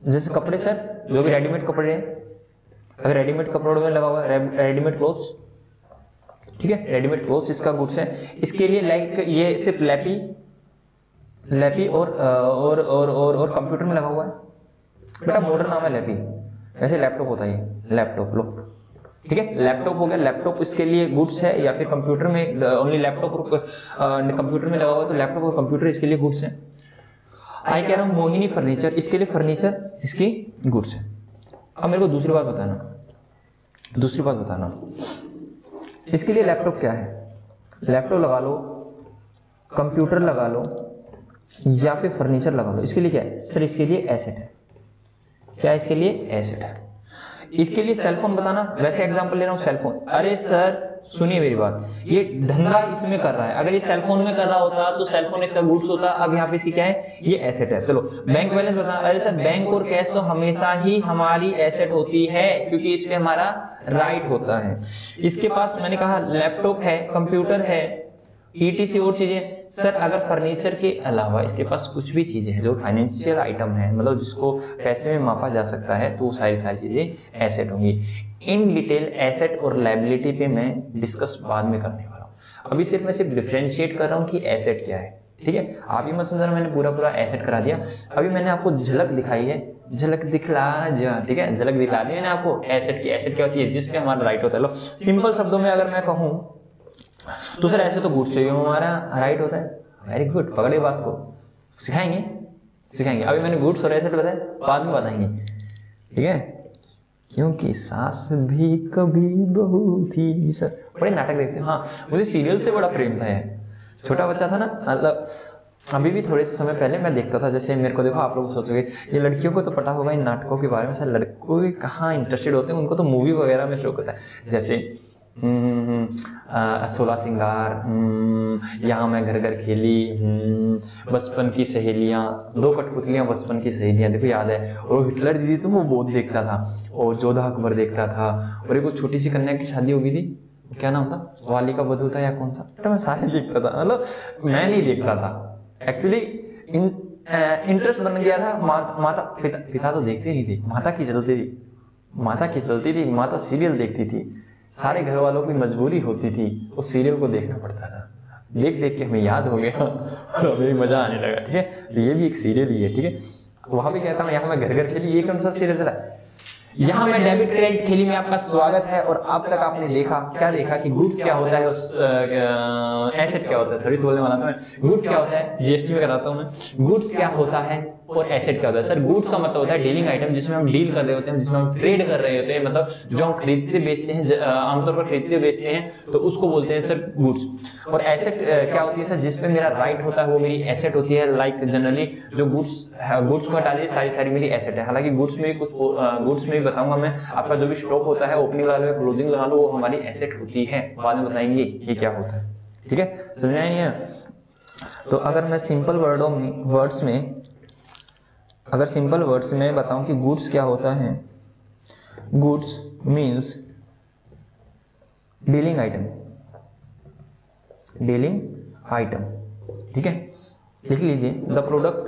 जैसे कपड़े, सर जो भी रेडीमेड कपड़े हैं, अगर रेडीमेड कपड़ों में लगा हुआ है, रेडीमेड क्लोथ्स। ठीक है, रेडीमेड क्लोथ्स इसका गुड्स है। इसके लिए लाइक ये सिर्फ लैपी और कंप्यूटर में लगा हुआ है बेटा, मॉडर्न नाम है लैपी। वैसे लैपटॉप होता है, लैपटॉप लो। ठीक है, लैपटॉप हो गया, लैपटॉप इसके लिए गुड्स है, या फिर कंप्यूटर में ओनली लैपटॉप और कंप्यूटर में लगा हुआ है, तो लैपटॉप और कंप्यूटर इसके लिए गुड्स है। आई कह रहा हूं मोहिनी फर्नीचर, इसके लिए फर्नीचर इसकी गुड्स है। अब मेरे को दूसरी बात बताना, इसके लिए लैपटॉप क्या है, लैपटॉप लगा लो, कंप्यूटर लगा लो, या फिर फर्नीचर लगा लो, इसके लिए क्या है सर, इसके लिए एसेट है। क्या इसके लिए एसेट है। इसके लिए सेलफोन बताना, वैसे एग्जांपल ले रहा हूं सेलफोन। अरे सर सुनिए मेरी बात, ये धंधा इसमें कर रहा है, अगर ये सेलफोन में कर रहा होता तो सेलफोन इसका गुड्स होता। अब यहाँ पे इसकी क्या है, ये एसेट है। चलो बैंक बैलेंस बताना। अरे सर बैंक और कैश तो हमेशा ही हमारी एसेट होती है, क्योंकि इसमें हमारा राइट होता है। इसके पास मैंने कहा लैपटॉप है, कंप्यूटर है, ईटीसी और चीजें। सर अगर फर्नीचर के अलावा इसके पास कुछ भी चीजें हैं जो फाइनेंशियल आइटम है, मतलब जिसको पैसे में मापा जा सकता है, तो वो सारी चीजें एसेट होंगी। इन डिटेल एसेट और लायबिलिटी पे मैं डिस्कस बाद में करने वाला हूँ। अभी सिर्फ मैं डिफरेंशिएट कर रहा हूँ कि एसेट क्या है। ठीक है, आप ही मत समझना मैंने पूरा एसेट करा दिया। अभी मैंने आपको झलक दिखाई है, झलक दिखला जा। ठीक है, झलक दिखला दी मैंने आपको एसेट की। एसेट क्या होती है, जिसपे हमारा राइट होता है। लो सिंपल शब्दों में अगर मैं कहूँ तो सर ऐसे तो गुड्स से हमारा राइट होता है। वेरी गुड, पकड़े बात को, सिखाएंगे। अभी मैंने गुड्स और एसेट बताया, बाद में बताएंगे। ठीक है, क्योंकि सास भी कभी बहू थी। सर बड़े नाटक देखते हैं। हाँ, मुझे सीरियल से बड़ा प्रेम था यार। छोटा बच्चा था ना, मतलब अभी भी थोड़े समय पहले मैं देखता था। जैसे मेरे को देखो, आप लोग सोचोगे ये लड़कियों को तो पता होगा इन नाटकों के बारे में, सर लड़कों के कहाँ इंटरेस्टेड होते हैं, उनको तो मूवी वगैरह में शौक होता है। जैसे 16 सिंगार, यहाँ मैं घर घर खेली, बचपन की सहेलियाँ, दो कठपुतलियाँ बचपन की सहेलियाँ, देखो याद है। और हिटलर जी तो वो बहुत देखता था, और जोधा अकबर देखता था। और एक छोटी सी कन्या की शादी हो गई थी, क्या नाम था, वाली का वधू था या कौन सा, तो मैं सारे देखता था। मतलब मैं नहीं देखता था एक्चुअली, इंटरेस्ट बन गया था। माता पिता तो देखते नहीं थे, माता की चलती थी, माता सीरियल देखती थी। सारे घर वालों की मजबूरी होती थी, उस सीरियल को देखना पड़ता था। देख देख के हमें याद हो गया और हमें भी मजा आने लगा। ठीक है, तो ये भी एक सीरियल ही है। ठीक है, वहां भी कहता हूँ, यहाँ मैं घर घर खेली, ये कौन सा सीरियल चला, यहाँ मैं डेबिट क्रेडिट खेली में आपका स्वागत है। और अब तक आपने देखा, क्या देखा कि गुड्स क्या होता है, उस एसेट क्या होता है, सर्विस बोलने वाला था मैं। गुड्स क्या होता है, जीएसटी में कराता हूँ मैं। गुड्स क्या होता है और एसेट क्या होता है। सर गुड्स का मतलब होता है डीलिंग आइटम, जिसमें हम डील कर रहे होते हैं, जिसमें हम ट्रेड कर रहे होते हैं, मतलब जो हम खरीदते बेचते हैं, आमतौर पर खरीदते बेचते हैं, तो उसको बोलते हैं सर गुड्स। और एसेट क्या होती है सर, जिसपे मेरा राइट होता है वो मेरी एसेट होती है। लाइक जनरली जो गुड्स को हटा दिए, सारी मेरी एसेट है। हालांकि गुड्स में कुछ गुड्स में बताऊंगा मैं, आपका जो भी स्टॉक होता है, ओपनिंग लगा लो, क्लोजिंग लगा लो, वो हमारी एसेट होती है। बाद में बताएंगे ये क्या होता है। ठीक है, समझ में नहीं है। तो अगर मैं सिंपल वर्ड्स में बताऊं कि गुड्स क्या होता है, गुड्स मीन्स डीलिंग आइटम। ठीक है, लिख लीजिए, the product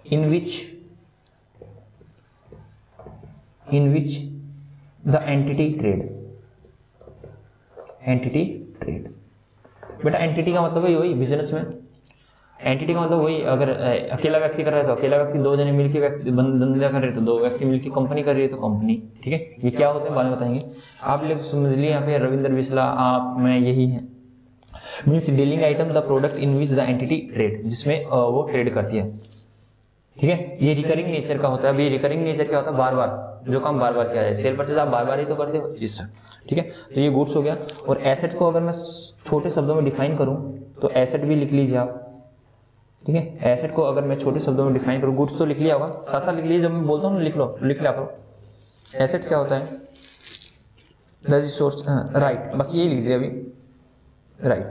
in which the entity trade। बेटा एंटिटी का मतलब वही बिजनेस में, एंटिटी का मतलब वही, अगर अकेला व्यक्ति कर रहा है तो अकेला व्यक्ति, दो जने मिलकर धंधा कर रहे तो दो व्यक्ति मिलकर कंपनी कर रही है तो कंपनी। ठीक है, ये क्या होते हैं बाद में बताएंगे। आप लोग समझ लिए, यहाँ पे रविंद्र बिस्ला, आप, मैं, यही है। Means dealing item the product in which the entity trade, जिसमें वो ट्रेड करती है। ठीक है, ये रिकरिंग नेचर का होता है। अभी रिकरिंग नेचर क्या होता है, बार बार जो काम बार बार किया जाए। सेल परचेज आप बार बार ही तो करते हो। जी सर। ठीक है, तो ये गुड्स हो गया। और एसेट को अगर मैं छोटे शब्दों में डिफाइन करूं तो एसेट भी लिख लीजिए आप। ठीक है, एसेट को अगर मैं छोटे शब्दों में डिफाइन करूं, गुड्स तो लिख लिया होगा, साथ साथ लिख लीजिए, जब मैं बोलता हूँ लिख लिया करो। एसेट क्या होता है, द रिसोर्स, राइट, बस ये लिख दिया अभी, राइट।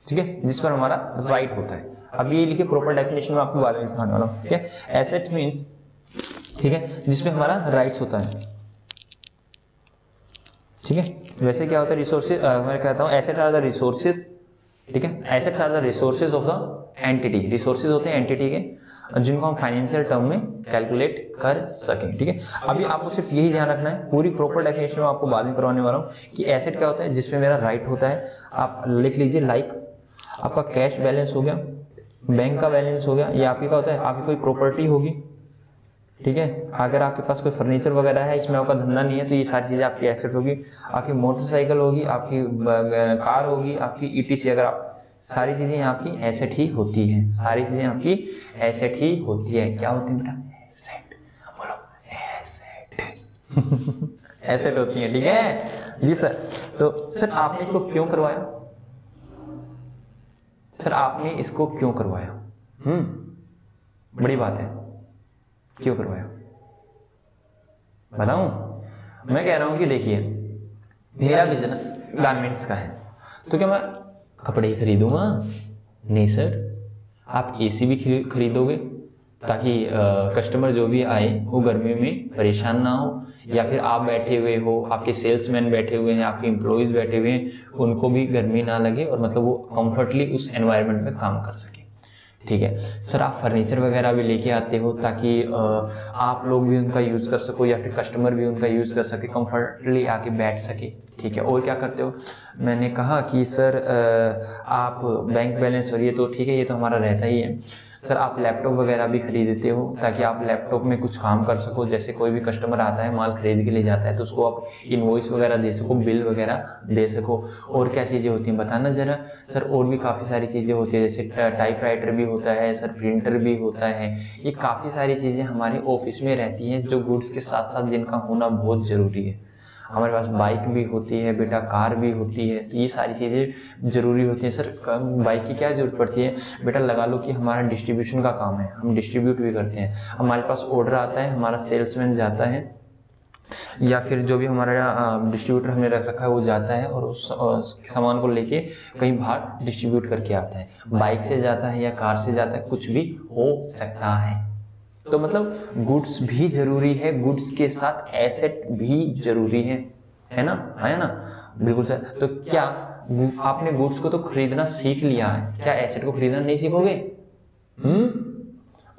ठीक है, जिस पर हमारा राइट होता है। अब ये लिखिए, प्रॉपर डेफिनेशन में आपको बाद में दिखाने वाला हूं। ठीक है, एसेट मींस, ठीक है, जिसमें हमारा राइट्स होता है। ठीक है, वैसे क्या होता है, रिसोर्सेज, मैं कहता हूं एसेट आर द रिसोर्सेज। ठीक है, assets are the resources of the entity. Resources होते हैं एंटिटी के, जिनको हम फाइनेंशियल टर्म में कैलकुलेट कर सकें। ठीक है, अभी आपको सिर्फ यही ध्यान रखना है, पूरी प्रॉपर डेफिनेशन में आपको बाद में करवाने वाला हूं कि एसेट क्या होता है, जिसमें मेरा राइट होता है। आप लिख लीजिए, लाइक आपका कैश बैलेंस हो गया, बैंक का बैलेंस हो गया, ये आपकी का होता है, आपकी कोई प्रॉपर्टी होगी। ठीक है, अगर आपके पास कोई फर्नीचर वगैरह है, इसमें आपका धंधा नहीं है, तो ये सारी चीजें आपकी एसेट होगी। आपकी मोटरसाइकिल होगी, आपकी कार होगी, आपकी ईटीसी, अगर आप, सारी चीजें आपकी एसेट ही होती है। सारी चीजें आपकी एसेट ही होती है। क्या होती है बेटा, एसेट, बोलो एसेट। एसेट होती है। ठीक है जी सर। तो सर आपने इसको क्यों करवाया, बड़ी बात है, क्यों करवाया बताऊं। मैं कह रहा हूं कि देखिए, मेरा बिजनेस गारमेंट्स का है, तो क्या मैं कपड़े ही खरीदूंगा? नहीं सर, आप एसी भी खरीदोगे ताकि कस्टमर जो भी आए वो गर्मी में परेशान ना हो, या फिर आप बैठे हुए हो, आपके सेल्समैन बैठे हुए हैं, आपके एम्प्लॉइज बैठे हुए हैं, उनको भी गर्मी ना लगे और मतलब वो कंफर्टली उस एनवायरनमेंट में काम कर सके। ठीक है सर, आप फर्नीचर वगैरह भी लेके आते हो ताकि आप लोग भी उनका यूज कर सको, या फिर कस्टमर भी उनका यूज कर सके, कंफर्टली आके बैठ सके। ठीक है, और क्या करते हो? मैंने कहा कि सर आप बैंक बैलेंस, और ये तो ठीक है, ये तो हमारा रहता ही है। सर आप लैपटॉप वगैरह भी खरीदते हो ताकि आप लैपटॉप में कुछ काम कर सको, जैसे कोई भी कस्टमर आता है माल खरीद के लिए जाता है तो उसको आप इनवॉइस वगैरह दे सको, बिल वगैरह दे सको। और क्या चीज़ें होती हैं बताना जरा। सर और भी काफ़ी सारी चीज़ें होती है, जैसे टाइपराइटर भी होता है सर, प्रिंटर भी होता है। ये काफ़ी सारी चीज़ें हमारे ऑफिस में रहती हैं जो गुड्स के साथ साथ जिनका होना बहुत ज़रूरी है। हमारे पास बाइक भी होती है बेटा, कार भी होती है, तो ये सारी चीज़ें ज़रूरी होती हैं। सर बाइक की क्या ज़रूरत पड़ती है बेटा, लगा लो कि हमारा डिस्ट्रीब्यूशन का काम है, हम डिस्ट्रीब्यूट भी करते हैं, हमारे पास ऑर्डर आता है, हमारा सेल्समैन जाता है या फिर जो भी हमारा डिस्ट्रीब्यूटर हमने रख रखा है वो जाता है और उस सामान को लेके कहीं बाहर डिस्ट्रीब्यूट करके आता है। बाइक से जाता है या कार से जाता है, कुछ भी हो सकता है। तो मतलब गुड्स भी जरूरी है, गुड्स के साथ एसेट भी जरूरी है ना, है ना, बिल्कुल सर। तो क्या आपने गुड्स को तो खरीदना सीख लिया है, क्या एसेट को खरीदना नहीं सीखोगे?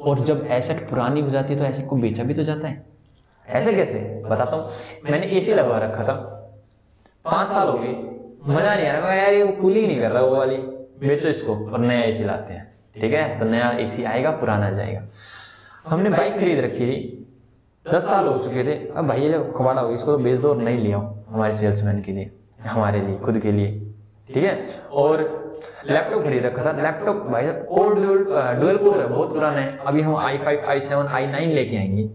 और जब एसेट पुरानी हो जाती है तो एसेट को बेचा भी तो जाता है। ऐसे कैसे बताता हूँ। मैंने एसी लगवा रखा था, 5 साल हो गए, मजा नहीं आ रहा यार, ये कूलिंग नहीं कर रहा वो वाली, बेचो इसको और नया एसी लाते हैं। ठीक है, तो नया एसी आएगा, पुराना जाएगा। हमने बाइक खरीद रखी थी, 10 साल हो चुके थे। अब भाई ये कबाड़ा हो, इसको तो बेच दो और नहीं लिया हमारे सेल्समैन के लिए, हमारे लिए, खुद के लिए। ठीक है, और लैपटॉप खरीद रखा था। लैपटॉप भाई कोर डुअल कोर है, बहुत पुराना है। अभी हम i5, i7, i9 लेके आएंगे।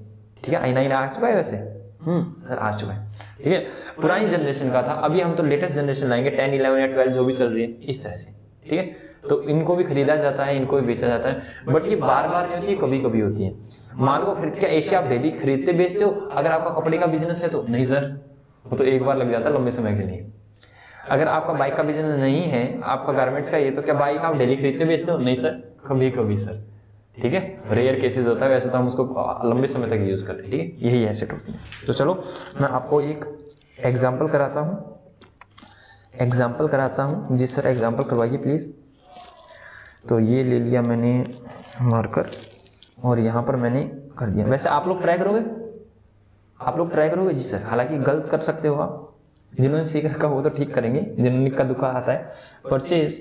ठीक है, i9 आ चुका है वैसे, सर आ चुका है। ठीक है, पुरानी जनरेशन का था, अभी हम तो लेटेस्ट जनरेशन लाएंगे, 10, 11 या 12 जो भी चल रही है इस तरह से। ठीक है, तो इनको भी खरीदा जाता है, इनको भी बेचा जाता है, बट ये बार बार नहीं होती है, कभी कभी होती है। माल को खरीद, क्या एशिया आप डेली खरीदते बेचते हो? अगर आपका कपड़े का बिजनेस है तो नहीं सर, वो तो एक बार लग जाता है लंबे समय के लिए। अगर आपका बाइक का बिजनेस नहीं है, आपका गारमेंट्स का ये, तो क्या बाइक आप डेली खरीदते बेचते हो? नहीं सर, कभी कभी सर। ठीक है, रेयर केसेस होता है, वैसे तो हम उसको लंबे समय तक यूज करते हैं। ठीक है, यही एसेट होती है। तो चलो मैं आपको एक एग्जाम्पल कराता हूँ। जी सर एग्जाम्पल करवाइए प्लीज। तो ये ले लिया मैंने मार्कर और यहाँ पर मैंने कर दिया। वैसे आप लोग ट्राई करोगे? जी सर, हालांकि गलत कर सकते हो आप, जिन्होंने सीख रखा वो तो ठीक करेंगे, जिन्होंने का दुखा आता है। परचेज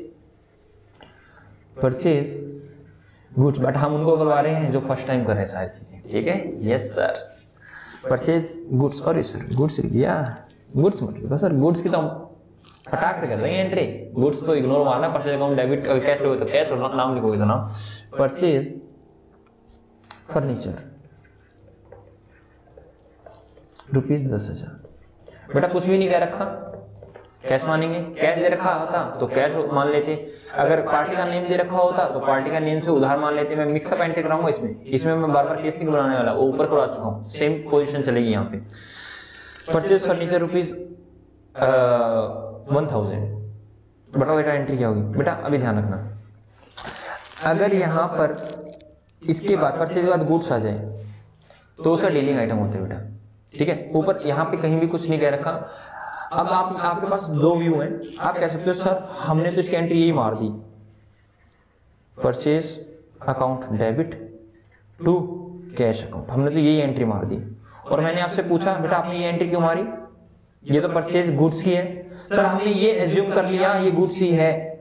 गुड्स, बट हम उनको करवा रहे हैं जो फर्स्ट टाइम कर रहे हैं सारी चीजें। ठीक है, यस सर। परचेज गुड्स, और सर गुड्स लिया, गुड्स मतलब सर गुड्स की तो हम फटाक से कर देंगे एंट्री, गुड्स तो इग्नोर मारना। परचेज अकाउंट डेबिट, कैश लोगे तो कैश, और नाम लिखोगे तो नाम। Purchase furniture ₹10,000। बेटा कुछ भी नहीं कह रखा, कैश मानेंगे, कैश दे रखा होता तो कैश मान लेते, अगर पार्टी का नेम दे रखा होता तो पार्टी का नेम से उधार मान लेते। मैं मिक्सअप एंट्री कराऊंगा इसमें मैं बार बार केस नहीं बनाने वाला, वो ऊपर करवा चुका हूँ, सेम पोजीशन चलेगी यहाँ पे। Purchase furniture ₹1,000। बताओ बेटा एंट्री क्या होगी? बेटा अभी ध्यान रखना, अगर यहाँ पर इसके बाद परचेज के बाद गुड्स आ जाए तो उसका डीलिंग आइटम होता है बेटा। ठीक है, ऊपर यहाँ पे कहीं भी कुछ नहीं कह रखा। अब आपके पास 2 व्यू हैं, आप कह सकते हो सर हमने तो इसकी एंट्री यही मार दी, purchase account debit to cash account, हमने तो यही एंट्री मार दी। और मैंने आपसे पूछा बेटा आपने ये एंट्री क्यों मारी? ये तो परचेज गुड्स की है। सर हमने ये एज्यूम कर लिया ये गुड्स ही है,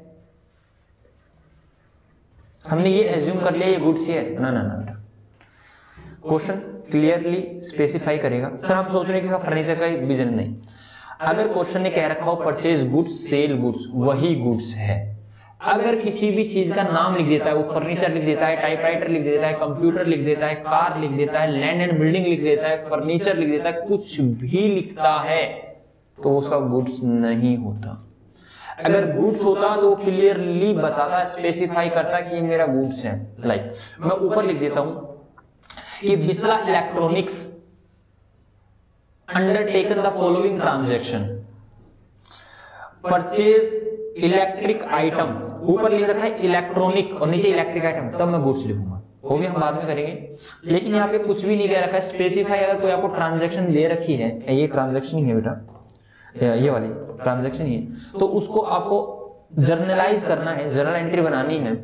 हमने ये एज्यूम कर लिया ये गुड्स ही है। ना ना ना, क्वेश्चन क्लियरली स्पेसिफाई करेगा। सर हम सोच रहे हैं कि फर्नीचर का बिजनेस नहीं, अगर क्वेश्चन ने कह रखा हो परचेज गुड्स सेल गुड्स, वही गुड्स है। अगर किसी भी चीज का नाम लिख देता है, वो फर्नीचर लिख देता है, टाइपराइटर लिख देता है, कंप्यूटर लिख देता है, कार लिख देता है, लैंड एंड बिल्डिंग लिख देता है, फर्नीचर लिख देता है, कुछ भी लिखता है तो उसका गुड्स नहीं होता। अगर गुड्स होता तो वो क्लियरली बताता, स्पेसिफाई करता कि ये मेरा गुड्स है। लाइक मैं ऊपर लिख देता हूं कि Bisla electronics undertaken the following transaction, purchase electric item, ऊपर लिख रखा है इलेक्ट्रॉनिक और नीचे इलेक्ट्रिक आइटम, तब मैं गुड्स लिखूंगा, वो भी हम बाद में करेंगे। लेकिन यहाँ पे कुछ भी नहीं कह रखा है स्पेसिफाई। अगर कोई आपको ट्रांजैक्शन दे रखी है, ये ट्रांजैक्शन ही है बेटा, ये वाली ट्रांजैक्शन ही है, तो उसको आपको जर्नलाइज करना है, जर्नल एंट्री बनानी है।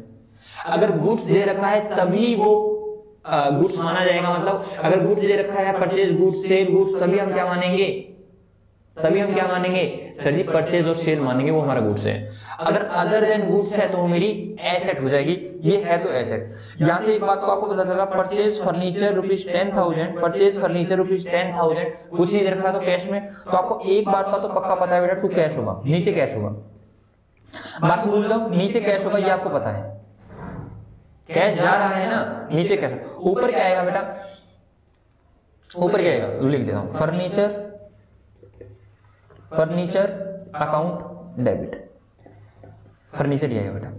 अगर गुड्स दे रखा है तभी वो गुड्स माना जाएगा। मतलब अगर गुड्स दे रखा है परचेज गुड्स सेल गुड्स, तभी हम क्या मानेंगे? तभी हम क्या मानेंगे सर जी, परचेज और सेल मानेंगे, वो हमारा गुड्स है। अगर अदर देन गुड्स है तो वो मेरी एसेट हो जाएगी, ये है तो एसेट। यहां से एक बात को आपको पता चला, परचेज फर्नीचर ₹10,000, परचेज फर्नीचर ₹10,000, कुछ नहीं रखा तो कैश में, तो आपको एक बात का तो पक्का पता है बेटा, टू कैश होगा, नीचे कैश होगा, बाकी भूल जाओ, नीचे कैश होगा ये आपको पता है, कैश जा रहा है ना, नीचे कैश। ऊपर क्या आएगा बेटा, ऊपर क्या आएगा लिख देता हूं, फर्नीचर अकाउंट डेबिट, फर्नीचर ही आएगा बेटा,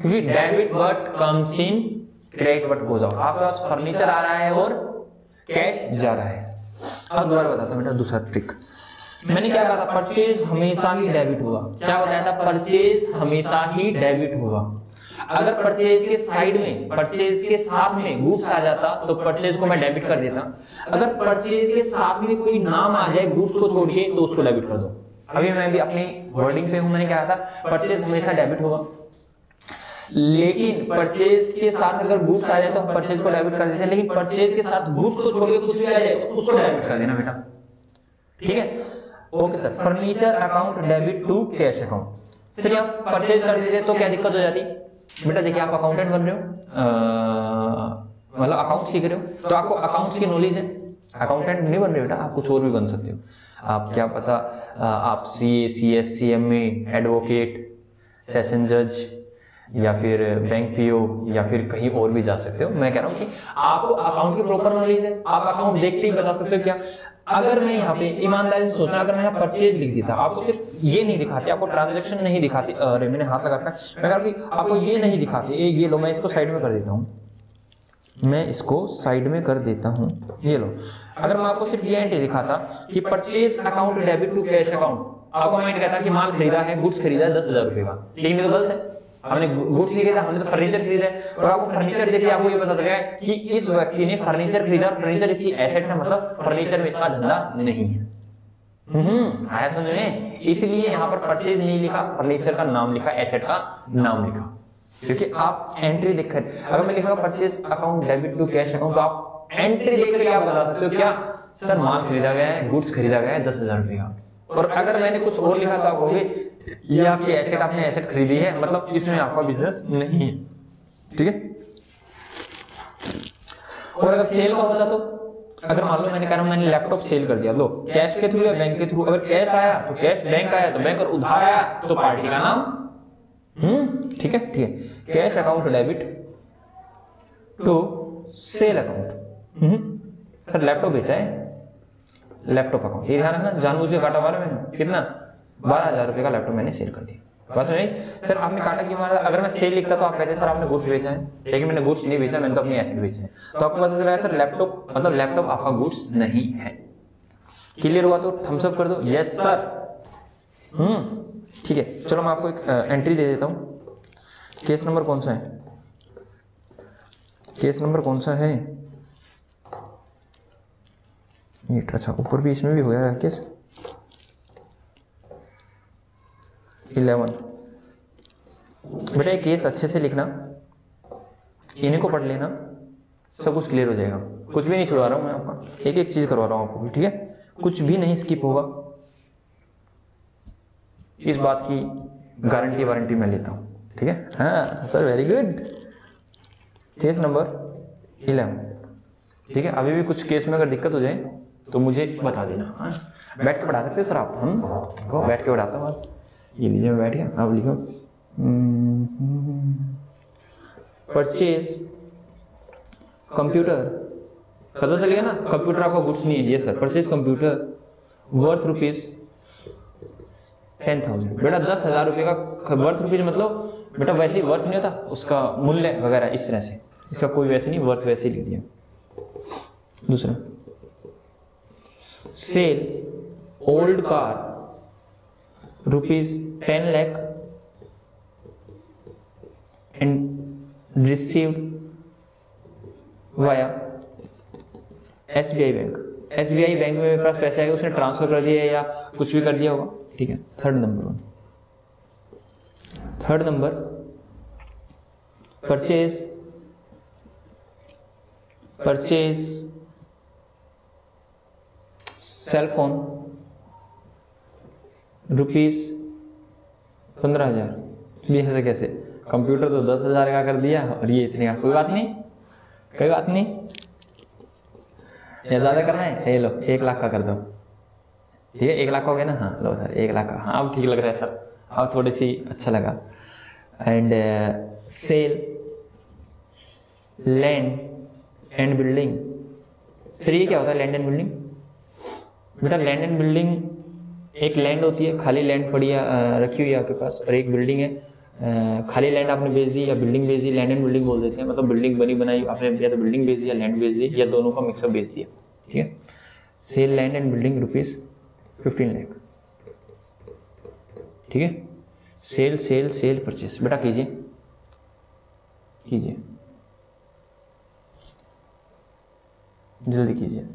क्योंकि debit what comes in, credit what goes out. आपके पास फर्नीचर आ रहा है और कैश जा रहा है। अब दोबारा बताता हूं बेटा दूसरा ट्रिक। मैंने क्या कहा था, परचेज हमेशा ही डेबिट होगा। क्या बताया था, परचेज हमेशा ही डेबिट होगा। अगर परचेज के साइड में, परचेज के साथ में गुड्स आ जाता तो परचेज को मैं डेबिट कर देता। अगर परचेज के साथ में कोई नाम आ जाए गुड्स को छोड़ के तो उसको डेबिट कर दो। अभी मैं भी अपनी वर्डिंग पे हूं, मैंने क्या था, परचेज हमेशा डेबिट होगा, लेकिन परचेज के साथ अगर गुड्स आ जाए तो हम परचेज को डेबिट कर देते हैं, लेकिन परचेज के साथ गुड्स को छोड़ के कुछ भी आ जाए उसको डेबिट कर देना बेटा, ठीक है। Okay sir, furniture account debit to cash account. चलिए आप परचेज कर देते तो क्या दिक्कत हो जाती बेटा, देखिए आप अकाउंटेंट बन रहे हो, मतलब अकाउंट सीख रहे हो, तो आपको अकाउंट्स की नॉलेज है, अकाउंटेंट नहीं बन रहे बेटा, आप कुछ और भी बन सकते हो। आप क्या पता, आप CA, CS, CMA, advocate, session जज, या फिर बैंक पीओ, या फिर कहीं और भी जा सकते हो। मैं कह रहा हूं कि आपको अकाउंट की प्रॉपर नॉलेज है, आप अकाउंट देखते ही बता सकते हो। क्या अगर मैं यहाँ पे ईमानदारी से सोचना, अगर मैं यहाँ परचेज लिख देता, आपको सिर्फ ये नहीं दिखाते, आपको ट्रांजैक्शन नहीं दिखाते, अरे मैंने हाथ लगा रखा, मैं कह रहा हूं कि आपको ये नहीं दिखाते, ये लो, मैं इसको साइड में कर देता हूँ, मैं इसको साइड में कर देता हूं, ये लो। अगर मैं आपको सिर्फ ये एंट्री दिखाता कि purchase account debit to cash account, आपको माइंड कहता कि माल खरीदा है, गुड्स खरीदा है 10,000 रुपए का, लेकिन ये तो गलत है, हमने गुड्स नहीं खरीदा, हमने तो फर्नीचर खरीदा है। और आपको फर्नीचर देखिए आपको ये पता चलेगा कि इस व्यक्ति ने फर्नीचर खरीदा, फर्नीचर इसकी एसेट है, मतलब फर्नीचर में इसका धंधा नहीं है। आया समझ में, इसलिए यहाँ पर परचेज नहीं लिखा, फर्नीचर का नाम लिखा, एसेट का नाम लिखा, क्योंकि आप एंट्री देखकर, अगर मैं लिखूंगा purchase account debit to cash account, तो आप एंट्री देखकर क्या बता सकते हो, क्या सर माल खरीदा गया है, गुड्स खरीदा गया है 10,000 रुपए का। और अगर मैंने कुछ और लिखा तो आप कहोगे ये आपकी एसेट, आपने एसेट खरीदी है, मतलब इसमें आपका बिजनेस नहीं है, ठीक है। और अगर सेल का होता तो, अगर मान लो मैंने कहा मैंने लैपटॉप सेल कर दिया, लो कैश के थ्रू या बैंक के थ्रू, अगर कैश आया तो कैश, बैंक आया तो बैंक, और उधार आया तो पार्टी का नाम, ठीक है, ठीक है। Cash account debit to sale account, sir laptop बेचा है, लैपटॉप अकाउंट, ये ध्यान रखना, जानबूझ के काटा मारा मैंने, कितना 12,000 रुपए का लैपटॉप मैंने सेल कर दिया, बस नहीं सर आपने काटा क्यों मारा। अगर मैं सेल लिखता तो आप कहते सर आपने गुड्स बेचा है, लेकिन मैंने गुड्स नहीं बेचा, मैंने तो अपनी एसेट बेची है, तो आपको पता चला सर लैपटॉप, मतलब लैपटॉप आपका गुड्स नहीं है। क्लियर हुआ तो थम्स अप कर दो, यस सर। ठीक है, चलो मैं आपको एक एंट्री दे देता हूं। केस नंबर कौन सा है, केस नंबर कौन सा है, अच्छा ऊपर भी इसमें भी हो गया केस 11। बेटा ये केस अच्छे से लिखना, इन्हीं को पढ़ लेना, सब कुछ क्लियर हो जाएगा। कुछ भी नहीं छुड़वा रहा हूं मैं आपका, एक एक चीज करवा रहा हूं आपको, ठीक है, कुछ भी नहीं स्किप होगा, इस बात की गारंटी वारंटी मैं लेता हूं, ठीक है। हाँ sir very good. Case number 11, ठीक है। अभी भी कुछ केस में अगर दिक्कत हो जाए तो मुझे बता देना। हाँ बैठ के पढ़ा सकते हैं सर आप, हम बैठ के पढ़ाता हूँ। ये लीजिए मैं बैठ गया, आप लिखो परचेज कंप्यूटर, पता चल गया ना, कंप्यूटर आपका गुड्स नहीं है, ये सर परचेज कंप्यूटर वर्थ ₹10,000। बेटा 10,000 रुपये का वर्थ रुपीज, मतलब बेटा वैसे ही वर्थ नहीं होता, उसका मूल्य वगैरह इस तरह से, इसका कोई वैसे नहीं, वर्थ वैसे ही लिख दिया। दूसरा sale old car ₹10 lakh and received via SBI bank. SBI bank में मेरे पास पैसे आए, उसने ट्रांसफर कर दिया या कुछ भी कर दिया होगा, ठीक है। Third number purchase sale phone rupees 15,000। ये ऐसे कैसे, कंप्यूटर तो 10,000 का कर दिया और ये इतने का। कोई बात नहीं, कोई बात नहीं, या ज्यादा करना है, ये लो 1 लाख का कर दो। ठीक है, 1 लाख का हो गया ना। हाँ लो सर 1 लाख का, हाँ अब ठीक लग रहा है सर, अब थोड़ी सी अच्छा लगा। And sale land and building. Sir ये क्या होता है लैंड एंड बिल्डिंग? बेटा लैंड एंड बिल्डिंग, एक लैंड होती है, खाली लैंड पड़ी रखी हुई है आपके पास, और एक बिल्डिंग है, खाली लैंड आपने बेच दी या बिल्डिंग बेच दी, लैंड एंड बिल्डिंग बोल देते हैं। मतलब बिल्डिंग बनी बनाई आपने, या तो बिल्डिंग बेच दी या लैंड बेच दी, या दोनों का मिक्सअप बेच दिया। ठीक है, sale land and building rupees 15 lakh. ठीक है, सेल सेल सेल परचेस। बेटा कीजिए कीजिए, जल्दी कीजिए।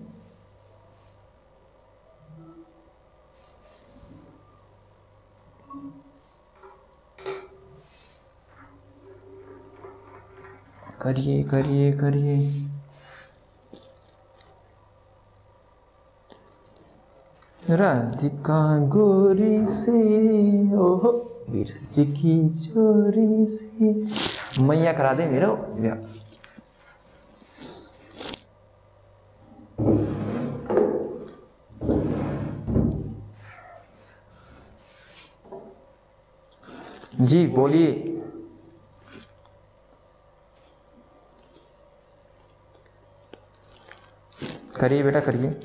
करिए करिए करिए। राधिका गोरी से ओहो बिरज की चोरी से, मैया करा दे मेरा ब्याह। जी बोलिए। करिए बेटा करिए।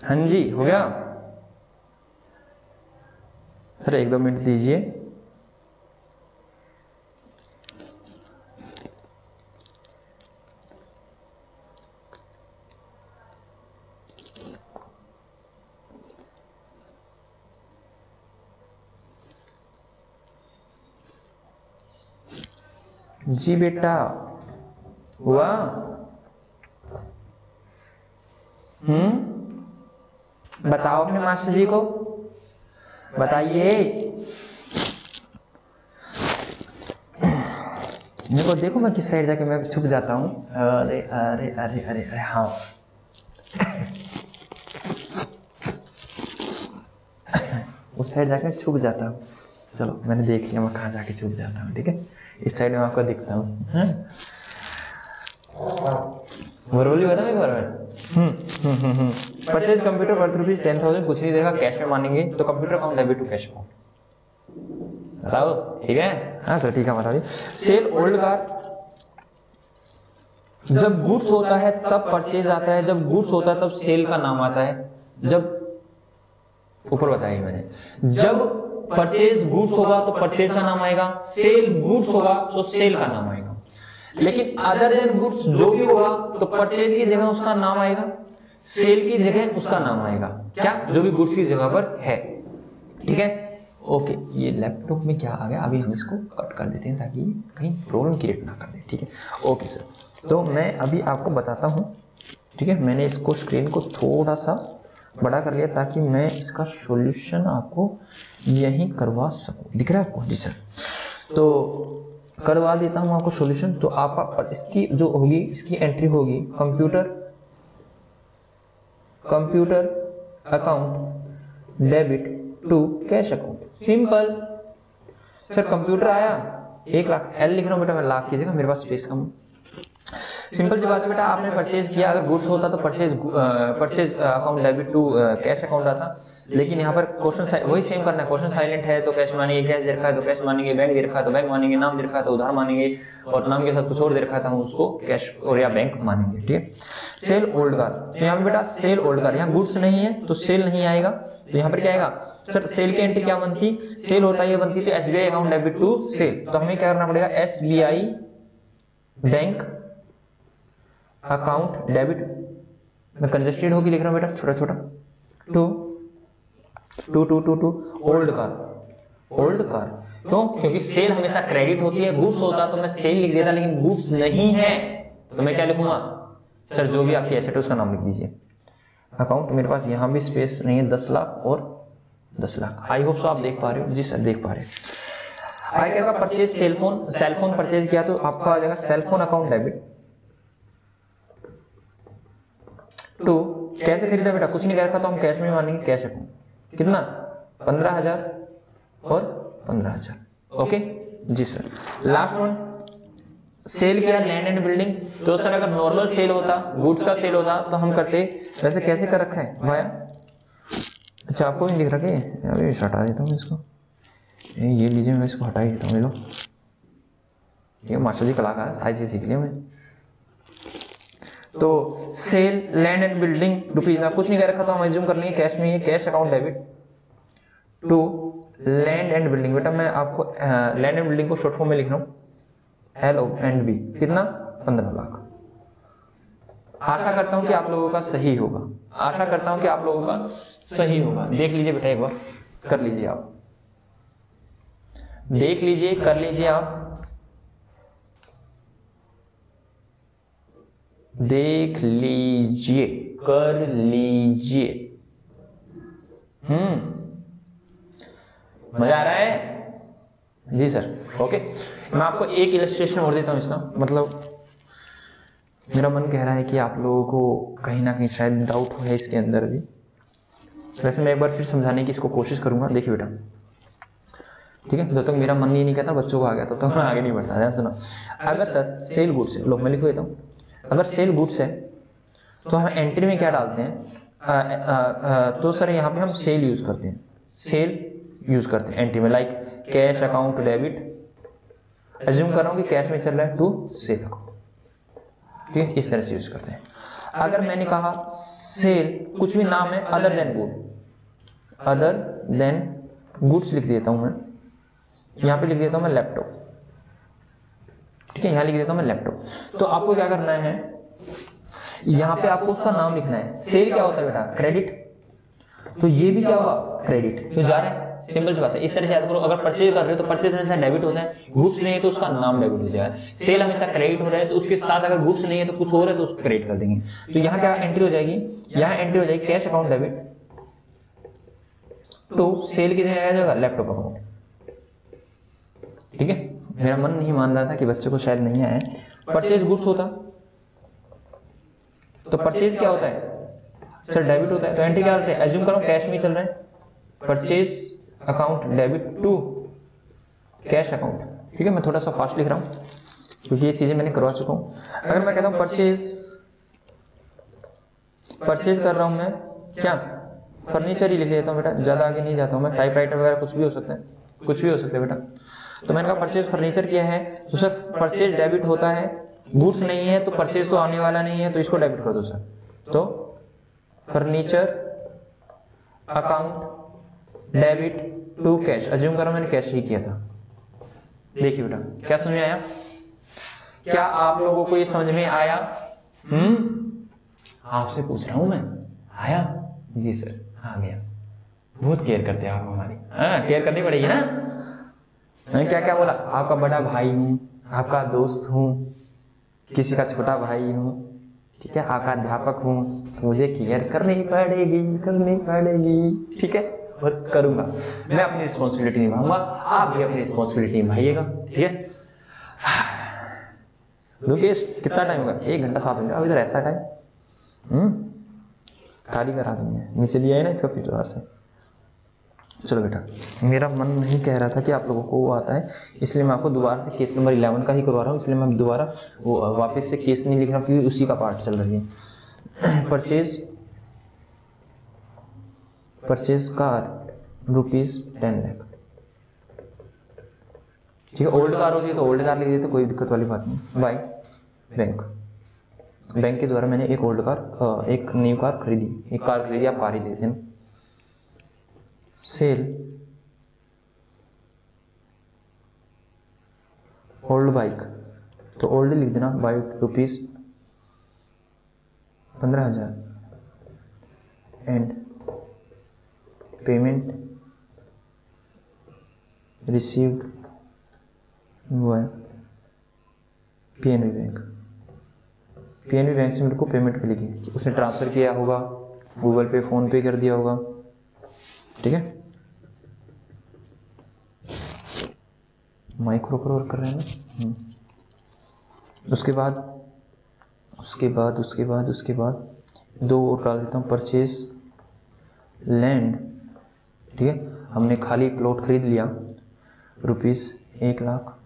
हाँ जी हो गया सर, 1-2 मिनट दीजिए। जी बेटा हुआ। बताओ अपने मास्टर जी को, बताइए। मेरे को देखो मैं किस साइड जाके मैं छुप जाता हूँ। अरे अरे अरे अरे अरे हाँ उस साइड जाके छुप जाता हूँ। चलो मैंने देख लिया मैं कहाँ जाके छुप जाता हूँ। ठीक है, इस साइड में आपको दिखता हूँ। वर्बली बता एक बार में। परचेज कंप्यूटर वर्थ रुपीज 10,000, कुछ नहीं देगा, कैश में मानेंगे तो computer account debit to cash account. बताओ ठीक है? हाँ सर ठीक है बताइए। सेल ओल्ड कार, जब गुड्स होता है तब परचेज आता है, जब गुड्स होता है तब सेल का नाम आता है। जब ऊपर बताया मैंने, जब परचेज गुड्स होगा तो परचेज का नाम आएगा, सेल गुड्स होगा तो सेल का नाम आएगा। लेकिन अदर देन गुड्स जो भी होगा तो परचेज की जगह उसका नाम आएगा, सेल की जगह उसका नाम आएगा। क्या? जो भी गुड्स की जगह पर है। ठीक है ओके। ये लैपटॉप में क्या आ गया, अभी हम इसको कट कर देते हैं ताकि कहीं प्रॉब्लम क्रिएट ना कर दे। ठीक है ओके सर, तो मैं अभी आपको बताता हूँ। ठीक है, मैंने इसको स्क्रीन को थोड़ा सा बड़ा कर लिया ताकि मैं इसका सॉल्यूशन आपको यहीं करवा सकूं। दिख रहा है आपको? जी सर, तो करवा देता हूं आपको सॉल्यूशन। तो आप इसकी जो होगी, इसकी एंट्री होगी computer account debit to cash account. Simple sir. Computer आया 1 लाख, एल लिख रहा हूं बेटा मैं, लाख कीजिएगा मेरे पास स्पेस कम। सिंपल सी बात है बेटा, आपने परचेज किया, अगर गुड्स होता तो purchase account debit to cash account आता। लेकिन यहाँ पर क्वेश्चन वही सेम करना है। क्वेश्चन साइलेंट है तो कैश मानेंगे, कैश दे रखा है तो कैश मानेंगे, बैंक दे रखा है तो बैंक मानेंगे, नाम दे रखा है तो उधार मानेंगे, और नाम के साथ कुछ और दे रखा था हम उसको कैश और या बैंक मानेंगे। ठीक है, सेल ओल्ड कार, तो यहाँ पे बेटा सेल ओल्ड कार, यहाँ गुड्स नहीं है तो सेल नहीं आएगा। तो यहाँ पर क्या आएगा सर? सेल की एंट्री क्या बनती? सेल होता है, ये बनती तो SBI account debit to sale. तो हमें क्या करना पड़ेगा? SBI बैंक अकाउंट डेबिट, मैं कंजेस्टेड होगी लिख रहा हूं बेटा, छोटा छोटा, टू ओल्ड कार। क्यों? क्योंकि सेल हमेशा क्रेडिट होती है, गुड्स होता तो मैं सेल लिख देता, लेकिन गुड्स नहीं है तो मैं क्या लिखूंगा? सर जो भी आपकी एसेट है उसका नाम लिख दीजिए। अकाउंट मेरे पास यहाँ भी स्पेस नहीं है, 10 लाख और 10 लाख। आई होप सो आप देख पा रहे हो। जी सर देख पा रहे हो। आई क्या परचेज सेलफोन परचेज किया तो आपका आ जाएगा सेलफोन अकाउंट डेबिट टू कैसे खरीदा बेटा? कुछ नहीं कर रखा तो हम कैश में मानेंगे, कैश अकाउंट कितना? 15,000 और 15,000। ओके जी सर। लास्ट वन सेल किया लैंड एंड बिल्डिंग। तो सर अगर नॉर्मल सेल होता, गुड्स का सेल होता तो हम करते, वैसे कैसे कर रखा है भाया? अच्छा आपको नहीं दिख रहा क्या? अभी हटा देता हूँ इसको, ये लीजिए मैं इसको हटा ही देता हूँ। लो ठीक है, मास्टर जी कलाकार ऐसे सीख लिया मैं। तो sale land and building rupees में कुछ नहीं कर रखा तो हम एज्यूम कर लेंगे कैश में, cash account debit to land and building. बेटा मैं आपको लैंड एंड बिल्डिंग को शॉर्ट फॉर्म में लिख रहा हूँ LONB, कितना? 15 लाख। आशा करता हूं कि आप लोगों का सही होगा, आशा करता हूं कि आप लोगों का सही होगा। देख लीजिए बेटा एक बार, कर लीजिए आप, देख लीजिए, कर लीजिए आप, देख लीजिए, कर लीजिए। मजा आ रहा है? जी सर। ओके मैं आपको एक इलस्ट्रेशन और देता हूं इसका, मतलब मेरा मन कह रहा है कि आप लोगों को कहीं ना कहीं शायद डाउट है इसके अंदर भी। वैसे मैं एक बार फिर समझाने की इसको कोशिश करूंगा। देखिए बेटा, ठीक है, जब तक मेरा मन ये नहीं कहता बच्चों को आ गया तब तक मैं आगे नहीं बढ़ता। ध्यान सुनो, अगर सर सेल गुड्स है, लो मैं लिख देता हूँ, अगर सेल गुड्स है तो हम एंट्री में क्या डालते हैं? तो सर यहाँ पे हम सेल यूज करते हैं, सेल यूज करते हैं एंट्री में, like cash account debit. Assume कर रहा हूँ कि कैश में चल रहा है टू सेल अकाउंट, ठीक है, इस तरह से यूज करते हैं। अगर मैंने कहा सेल कुछ भी नाम है other than good, other than goods लिख देता हूं मैं, यहां पे लिख देता हूं मैं लैपटॉप, ठीक है, यहां लिख देता हूं मैं लैपटॉप। तो आपको क्या करना है, यहां पे आपको उसका नाम लिखना है। सेल क्या होता है बेटा? क्रेडिट, तो ये भी क्या होगा? क्रेडिट, तो जा रहा है, सिंपल सी बात है। इस तरह से याद करो, अगर परचेज कर रहे हो तो परचेज हमेशा डेबिट होता है, गुड्स नहीं है तो उसका नाम डेबिट हो जाएगा। सेल हमेशा क्रेडिट हो रहा है तो उसके साथ अगर गुड्स नहीं है तो कुछ और है तो उसको क्रेडिट कर देंगे। तो यहाँ क्या एंट्री हो जाएगी? यहाँ एंट्री हो जाएगी cash account debit to sale की जगह आ जाएगा लैपटॉप अकाउंट, ठीक है। मेरा मन नहीं मान रहा था कि बच्चों को शायद नहीं आया। परचेज गुड्स होता तो परचेज क्या होता है सर? डेबिट होता है, तो एंट्री क्या होता है? एज्यूम करो कैश में चल रहा है, purchase account debit to cash account, ठीक है। मैं थोड़ा सा फास्ट लिख रहा हूं क्योंकि ये चीजें मैंने करवा चुका हूं। अगर मैं कहता हूं परचेज कर रहा हूं मैं क्या? फर्नीचर ही लिख लेता हूं बेटा, ज्यादा आगे नहीं जाता हूं मैं, टाइपराइटर वगैरह कुछ भी हो सकता है, कुछ भी हो सकता है बेटा। तो मैंने कहा परचेज फर्नीचर किया है तो सर परचेज डेबिट होता है, गुड्स नहीं है तो परचेज तो आने वाला नहीं है तो इसको डेबिट कर दो सर। तो furniture account debit to cash, assume करो मैंने कैश ही किया था। देखिए बेटा क्या समझ में आया? क्या आप लोगों को ये समझ में आया? आपसे पूछ रहा हूं मैं, आया? जी सर आ गया। बहुत केयर करते हैं आप हमारी, केयर करनी पड़ेगी ना। मैंने क्या क्या बोला? आपका बड़ा भाई हूं, आपका दोस्त हूं, किसी का छोटा भाई हूं, ठीक है, आपका अध्यापक हूं, मुझे केयर करनी पड़ेगी, ठीक है, और करूंगा। मैं अपनी रिस्पॉन्सिबिलिटी निभाऊंगा, आप भी अपनी रिस्पॉन्सिबिलिटी निभाइएगा, ठीक है। लोकेश कितना टाइम होगा? 1 घंटा 7 मिनट, अभी तो रहता टाइम। खाली करा दूंगे, नीचे लिया है ना इसका फिर बाहर से। चलो बेटा, मेरा मन नहीं कह रहा था कि आप लोगों को वो आता है, इसलिए मैं आपको दोबारा से केस नंबर 11 का ही करवा रहा हूँ, इसलिए मैं दोबारा वो वापस से केस नहीं लिख रहा क्योंकि उसी का पार्ट चल रही है। परचेज कार ₹10 लाख, ठीक है। ओल्ड कार होती है तो ओल्ड कार लिख देते, कोई दिक्कत वाली बात नहीं। बाय बैंक के द्वारा मैंने एक ओल्ड कार, एक न्यू कार खरीदी, एक कार खरीदी, आप कार ही लेते हैं। सेल ओल्ड बाइक, तो ओल्ड लिख देना, बाइक ₹15,000 एंड पेमेंट रिसीव्ड वो है पीएनबी बैंक। पीएनबी बैंक से मेरे को पेमेंट मिलेगी, उसने ट्रांसफ़र किया होगा, गूगल पे, फ़ोन पे कर दिया होगा, ठीक है। माइक्रो पर वर्क कर रहे हैं ना। उसके बाद दो और डाल देता हूँ, परचेज लैंड, ठीक है। हमने खाली प्लॉट खरीद लिया, ₹1,00,000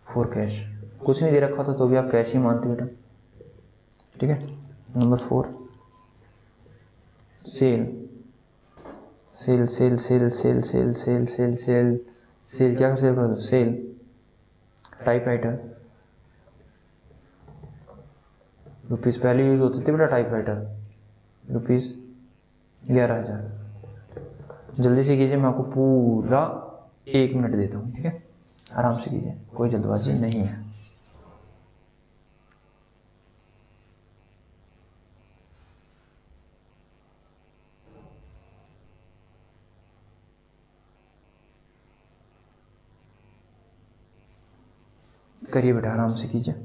फॉर कैश। कुछ नहीं दे रखा था तो भी आप कैश ही मानते बेटा, ठीक है। नंबर 4 सेल क्या सेल कर दो, सेल टाइपराइटर, रुपीज़ पहले यूज होते थे बेटा टाइपराइटर, ₹11,000। जल्दी से कीजिए, मैं आपको पूरा 1 मिनट देता हूँ, ठीक है। आराम से कीजिए, कोई जल्दबाजी नहीं है। करिए बेटा, आराम से कीजिए,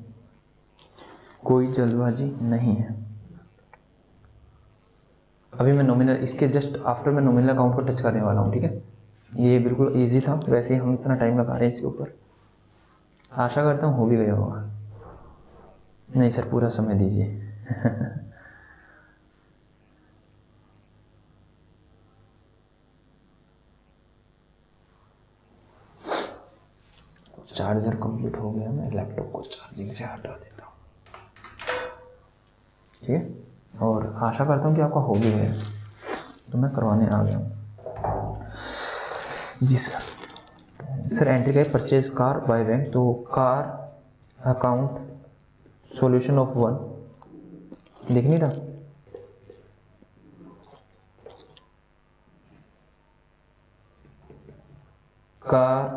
कोई जल्दबाजी नहीं है। अभी मैं नॉमिनल, इसके जस्ट आफ्टर मैं नॉमिनल अकाउंट को टच करने वाला हूँ, ठीक है। ये बिल्कुल इजी था, वैसे ही हम इतना टाइम लगा रहे हैं इसके ऊपर। आशा करता हूँ हो भी गया होगा। नहीं सर, पूरा समय दीजिए। चार्जर कंप्लीट हो गया, मैं लैपटॉप को चार्जिंग से हटा देता हूँ, ठीक है। और आशा करता हूँ कि आपका हो भी गया, तो मैं करवाने आ गया हूँ। जी सर एंट्री का परचेज कार बाय बैंक, तो कार अकाउंट सॉल्यूशन ऑफ 1 दिख नहीं रहा, car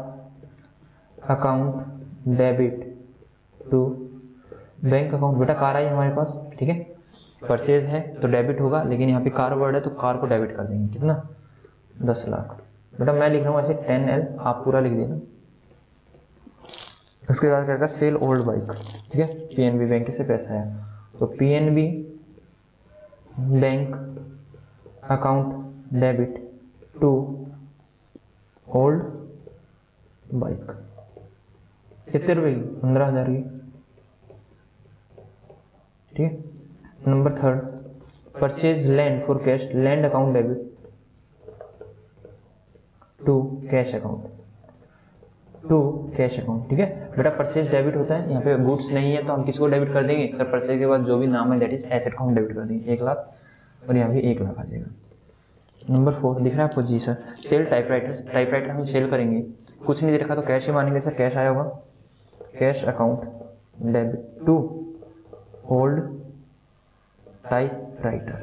account debit to bank account. बेटा कार आई हमारे पास, ठीक है। परचेज है तो डेबिट होगा, लेकिन यहाँ पे कार वर्ड है तो कार को डेबिट कर देंगे। कितना? 10 लाख। बेटा मैं लिख रहा हूँ ऐसे 10L, आप पूरा लिख देना। उसके बाद क्या, सेल ओल्ड बाइक, ठीक है। पीएनबी बैंक से पैसा आया, तो PNB bank account debit to old bike. कितने रुपए की? 15,000 की, ठीक है। Number 3 purchase land for cash, land account debit to cash account, ठीक है। बेटा परचेज डेबिट होता है, यहाँ पे गुड्स नहीं है तो हम किसको डेबिट कर देंगे सर? परचेज के बाद जो भी नाम है दैट इज एसेट को हम डेबिट कर देंगे, 1 लाख, और यहाँ भी 1 लाख आ जाएगा। नंबर 4 दिख रहा है आपको? जी सर। सेल टाइपराइटर हम सेल करेंगे, कुछ नहीं दे रखा तो कैश ही मानेंगे सर, कैश आया होगा। Cash account debit to old typewriter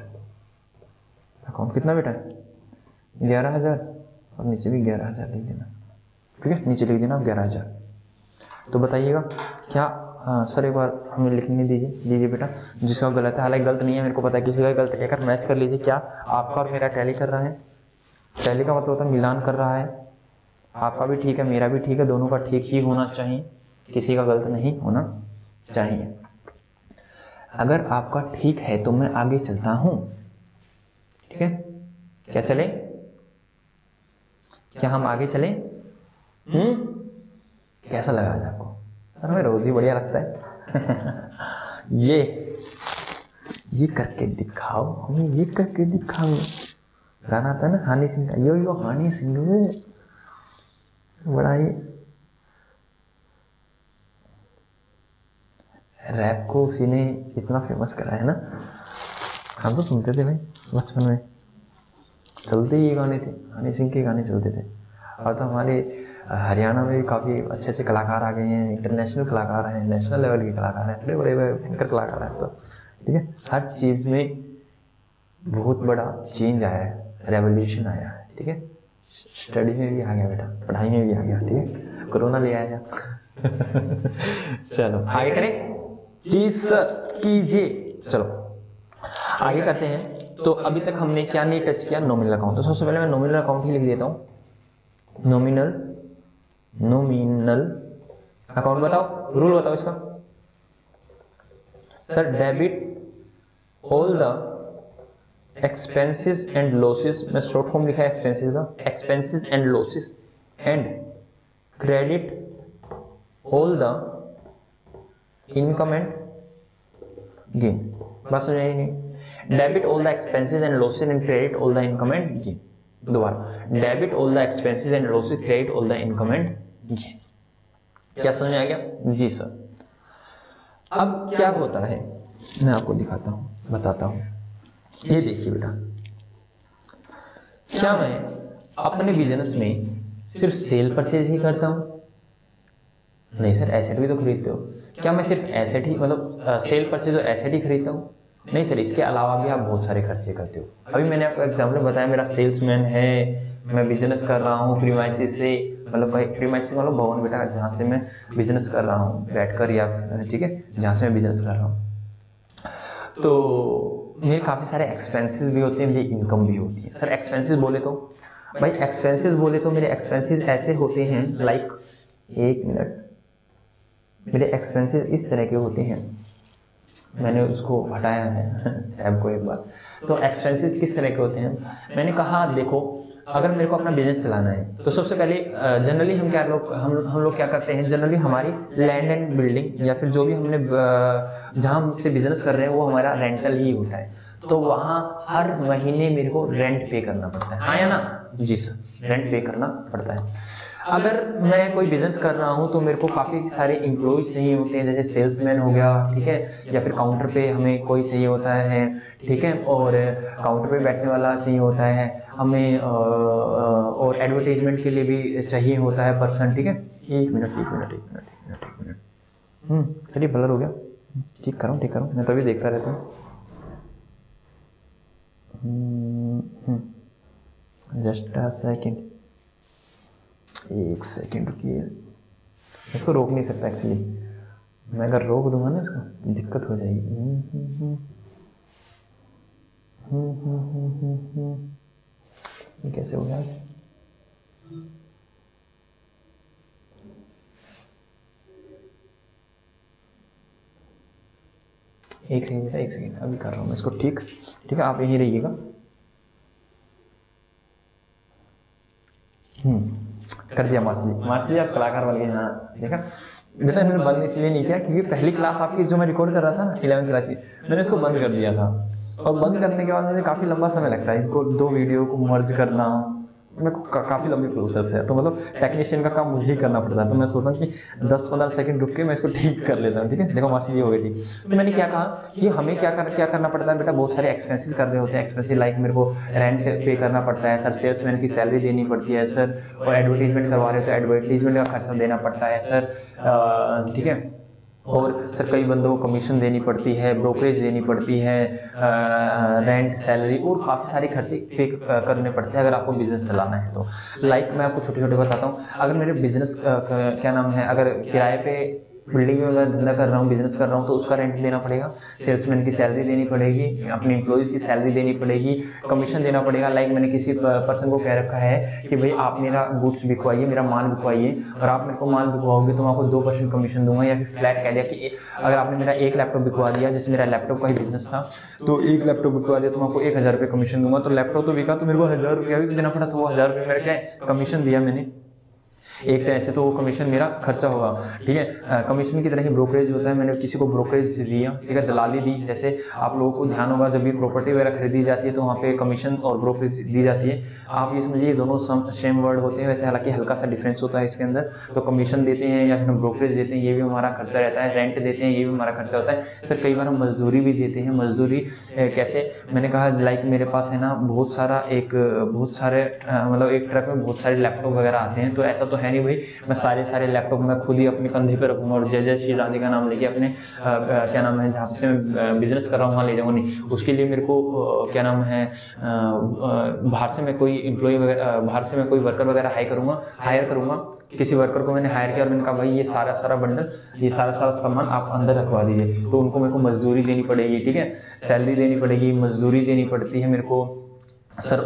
account. कितना बेटा? 11,000, और नीचे भी 11,000 लिख देना, ठीक है। नीचे लिख देना आप 11,000। तो बताइएगा क्या? हाँ सर एक बार हमें लिखने दीजिए बेटा, जिसका गलत है, हालांकि गलत नहीं है, मेरे को पता है किसी का गलत है, कर मैच कर लीजिए। क्या आपका और मेरा टैली कर रहा है? टैली का मतलब होता है मिलान कर रहा है। आपका भी ठीक है, मेरा भी ठीक है, दोनों का ठीक ही होना चाहिए, किसी का गलत नहीं होना चाहिए। अगर आपका ठीक है तो मैं आगे चलता हूं, ठीक है। क्या चले? क्या हम आगे चले? कैसा लगा आज आपको? सर हमें रोज ही बढ़िया लगता है। ये करके दिखाओ, हमें ये करके दिखाओ। गाना आता है ना हनी सिंह का, यो हनी सिंह, बड़ा ही रैप को उसी ने इतना फेमस करा है ना। हम तो सुनते थे भाई बचपन में, चलते ही गाने थे, हनी सिंह के गाने चलते थे। और तो हमारे हरियाणा में भी काफ़ी अच्छे अच्छे कलाकार आ गए हैं, इंटरनेशनल कलाकार हैं, नेशनल लेवल के कलाकार हैं, बड़े बड़े भयंकर कलाकार हैं। तो ठीक है, हर चीज़ में बहुत बड़ा चेंज आया है, रेवोल्यूशन आया है, ठीक है। स्टडी में भी आ गया बेटा, पढ़ाई में भी आ गया, ठीक है। कोरोना ले आया। चलो आगे करें, चीज कीजिए। चलो आगे करते हैं। तो अभी तक हमने क्या नहीं टच किया? Nominal account. तो सबसे पहले मैं नॉमिनल अकाउंट ही लिख देता हूँ, नॉमिनल अकाउंट बताओ, रूल बताओ इसका। Sir debit all the expenses and losses, मैं शॉर्ट फॉर्म लिखा है एक्सपेंसेस का, expenses and losses, and credit all the income and gain. बात समझ आई नहीं? Debit all the expenses and losses and credit all the income and gain. दोबारा, debit all the expenses and losses, credit all the income and gain. क्या समझ में आ गया? जी सर। अब क्या होता है मैं आपको दिखाता हूं, बताता हूं। ये देखिए बेटा, क्या मैं अपने बिजनेस में सिर्फ सेल परचेज ही करता हूं? नहीं सर, एसेट भी तो खरीदते हो। क्या मैं सिर्फ एसेट ही, मतलब सेल परचेज और एसेट ही खरीदता हूं? नहीं सर, इसके अलावा भी आप बहुत सारे खर्चे करते हो। अभी मैंने आपको एग्जाम्पल बताया, मेरा सेल्समैन है, मैं बिजनेस कर रहा हूँ प्रीमाइसिस से, मतलब प्रीमाइसिस मतलब भवन बेटा, जहाँ से मैं बिजनेस कर रहा हूँ बैठकर, या ठीक है, जहाँ से मैं बिजनेस कर रहा हूँ। तो मेरे काफ़ी सारे एक्सपेंसेस भी होते हैं, मेरी इनकम भी होती है। सर एक्सपेंसेस बोले तो भाई, एक्सपेंसेस बोले तो मेरे एक्सपेंसेस ऐसे होते हैं, लाइक, एक मिनट, मेरे एक्सपेंसेस इस तरह के होते हैं, मैंने उसको हटाया है टैब को एक बार। तो एक्सपेंसेस किस तरह के होते हैं? मैंने कहा देखो, अगर मेरे को अपना बिजनेस चलाना है तो सबसे पहले जनरली हम लोग क्या करते हैं, जनरली हमारी लैंड एंड बिल्डिंग या फिर जो भी हमने जहाँ हम से बिजनेस कर रहे हैं वो हमारा रेंटल ही होता है। तो वहाँ हर महीने मेरे को रेंट पे करना पड़ता है, हाँ या ना? जी सर, रेंट पे करना पड़ता है। अगर मैं कोई बिजनेस कर रहा हूँ तो मेरे को काफ़ी सारे एम्प्लॉयज चाहिए होते हैं, जैसे सेल्समैन हो गया, ठीक है, या फिर काउंटर पे हमें कोई चाहिए होता है, ठीक है, और काउंटर पे बैठने वाला चाहिए होता है हमें, और एडवर्टाइजमेंट के लिए भी चाहिए होता है पर्सन, ठीक है। एक मिनट, सर ये ब्लर हो गया, ठीक करो, मैं तभी देखता रहता हूँ। जस्ट अ सेकेंड, एक सेकेंड रुकिए, इसको रोक नहीं सकता एक्चुअली, मैं अगर रोक दूंगा ना इसको दिक्कत हो जाएगी। ये कैसे हो गया? एक सेकेंड अभी कर रहा हूँ मैं इसको, ठीक है, आप यहीं रहिएगा। कर दिया मार्च जी, आप कलाकार बन गए। हाँ देखा बेटा, मैंने बंद इसलिए नहीं किया क्योंकि पहली क्लास आपकी जो मैं रिकॉर्ड कर रहा था ना 11वीं क्लास की, मैंने इसको बंद कर दिया था, और बंद करने के बाद मुझे काफ़ी लंबा समय लगता है इनको दो वीडियो को मर्ज करना, मेरे को काफ़ी लंबी प्रोसेस है, तो मतलब टेक्नीशियन का काम मुझे ही करना पड़ता है। तो मैं सोचा कि 10-15 सेकंड रुक के मैं इसको ठीक कर लेता हूँ, ठीक है। देखो मास्टर जी हो गए ठीक। तो मैंने क्या कहा कि हमें क्या करना पड़ता है बेटा, बहुत सारे एक्सपेंसेस कर रहे होते हैं, एक्सपेंसिव लाइक मेरे को रेंट पे करना पड़ता है सर, सेल्समैन की सैलरी देनी पड़ती है सर, और एडवर्टीजमेंट करवा रहे हो तो एडवर्टीजमेंट का खर्चा देना पड़ता है सर, ठीक है, और सर कई बंदों को कमीशन देनी पड़ती है, ब्रोकरेज देनी पड़ती है, रेंट, सैलरी और काफ़ी सारे खर्चे पे करने पड़ते हैं अगर आपको बिजनेस चलाना है तो। लाइक मैं आपको छोटे छोटे बताता हूँ, अगर मेरे बिजनेस क्या नाम है, अगर किराए पे बिल्डिंग में मैं धंधा कर रहा हूँ, बिजनेस कर रहा हूँ, तो उसका रेंट देना पड़ेगा, सेल्समैन की सैलरी देनी पड़ेगी, अपने एम्प्लॉयज़ की सैलरी देनी पड़ेगी, कमीशन देना पड़ेगा। लाइक मैंने किसी पर्सन को कह रखा है कि भाई आप मेरा गुड्स बिकवाइए, मेरा माल बिकवाइए, और आप मेरे को माल बिकवाओगे तो मैं आपको 2% कमीशन दूंगा। या फिर फ्लैट कह दिया कि अगर आपने मेरा एक लैपटॉप बिकवा दिया, जैसे मेरा लैपटॉप का ही बिजनेस था, तो एक लैपटॉप बिकवा दिया तो मैं आपको 1000 रुपये कमीशन दूंगा। तो लैपटॉप तो बिका तो मेरे को 1000 रुपया भी देना पड़ा, तो वो 1000 रुपये मेरा क्या है, कमीशन दिया मैंने एक तरह से, तो वो कमीशन मेरा खर्चा होगा, ठीक है। कमीशन की तरह ही ब्रोकरेज होता है, मैंने किसी को ब्रोकरेज दिया, ठीक है, दलाली दी। जैसे आप लोगों को ध्यान होगा जब भी प्रॉपर्टी वगैरह खरीदी जाती है तो वहाँ पे कमीशन और ब्रोकरेज दी जाती है। आप ये समझिए दोनों सेम वर्ड होते हैं, वैसे हालांकि हल्का सा डिफरेंस होता है इसके अंदर। तो कमीशन देते हैं या फिर ब्रोकरेज देते हैं, ये भी हमारा खर्चा रहता है, रेंट देते हैं, ये भी हमारा खर्चा होता है सर। कई बार हम मजदूरी भी देते हैं। मजदूरी कैसे, मैंने कहा लाइक मेरे पास है ना बहुत सारे मतलब एक ट्रक में बहुत सारे लैपटॉप वगैरह आते हैं, तो ऐसा तो है नहीं भाई मैं सारे लैपटॉप मैं खुद ही अपने कंधे पे रखूंगा और जय श्री राधे का नाम लेके अपने क्या नाम है, जहाँ से मैं बिजनेस कर रहा हूँ वहाँ ले जाऊँगा। नहीं, उसके लिए मेरे को क्या नाम है, बाहर से मैं कोई एम्प्लॉय वगैरह, बाहर से मैं कोई वर्कर वगैरह हायर करूँगा। किसी वर्कर को मैंने हायर किया और मैंने कहा भाई ये सारा बंडल, ये सारा सामान आप अंदर रखवा दीजिए, तो उनको मेरे को मजदूरी देनी पड़ेगी, ठीक है, सैलरी देनी पड़ेगी, मजदूरी देनी पड़ती है मेरे को सर।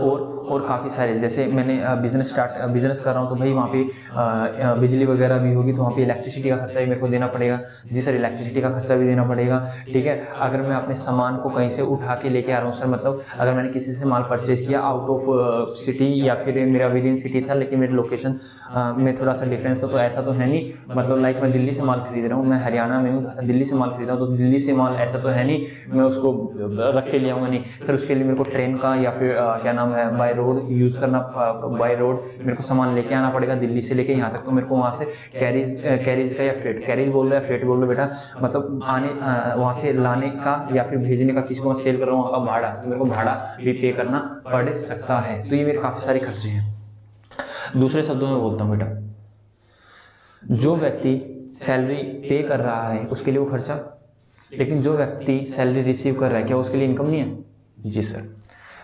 और काफ़ी सारे, जैसे मैंने बिजनेस कर रहा हूँ तो भाई वहाँ पे बिजली वगैरह भी होगी, तो वहाँ पे इलेक्ट्रिसिटी का खर्चा भी मेरे को देना पड़ेगा। जी सर, इलेक्ट्रिसिटी का खर्चा भी देना पड़ेगा। ठीक है, अगर मैं अपने सामान को कहीं से उठा के लेके आ रहा हूँ सर, मतलब अगर मैंने किसी से माल परचेज किया आउट ऑफ सिटी या फिर मेरा विद इन सिटी था, लेकिन मेरी लोकेशन में थोड़ा सा डिफरेंस था, तो ऐसा तो है नहीं, मतलब लाइक मैं दिल्ली से माल खरीद रहा हूँ, मैं हरियाणा में हूँ, दिल्ली से माल खरीद रहा हूँ, तो दिल्ली से माल ऐसा तो है नहीं मैं उसको रख के ले आऊँगा, नहीं सर, उसके लिए मेरे को ट्रेन का या फिर क्या नाम है बाय रोड यूज़ करना, बाय रोड मेरे को सामान लेके आना पड़ेगा दिल्ली से लेके यहाँ तक, तो मेरे को वहाँ से कैरीज का या फ्रेट, कैरीज बोल लो या फ्रेट बोल लो बेटा, मतलब आने वहाँ से लाने का या फिर भेजने का, किसी को मैं सेल कर रहा हूँ वहाँ का भाड़ा, तो मेरे को भाड़ा भी पे करना पड़ सकता है। तो ये मेरे काफ़ी सारे खर्चे हैं। दूसरे शब्दों में बोलता हूँ बेटा, जो व्यक्ति सैलरी पे कर रहा है उसके लिए वो खर्चा, लेकिन जो व्यक्ति सैलरी रिसीव कर रहा है क्या उसके लिए इनकम नहीं है? जी सर।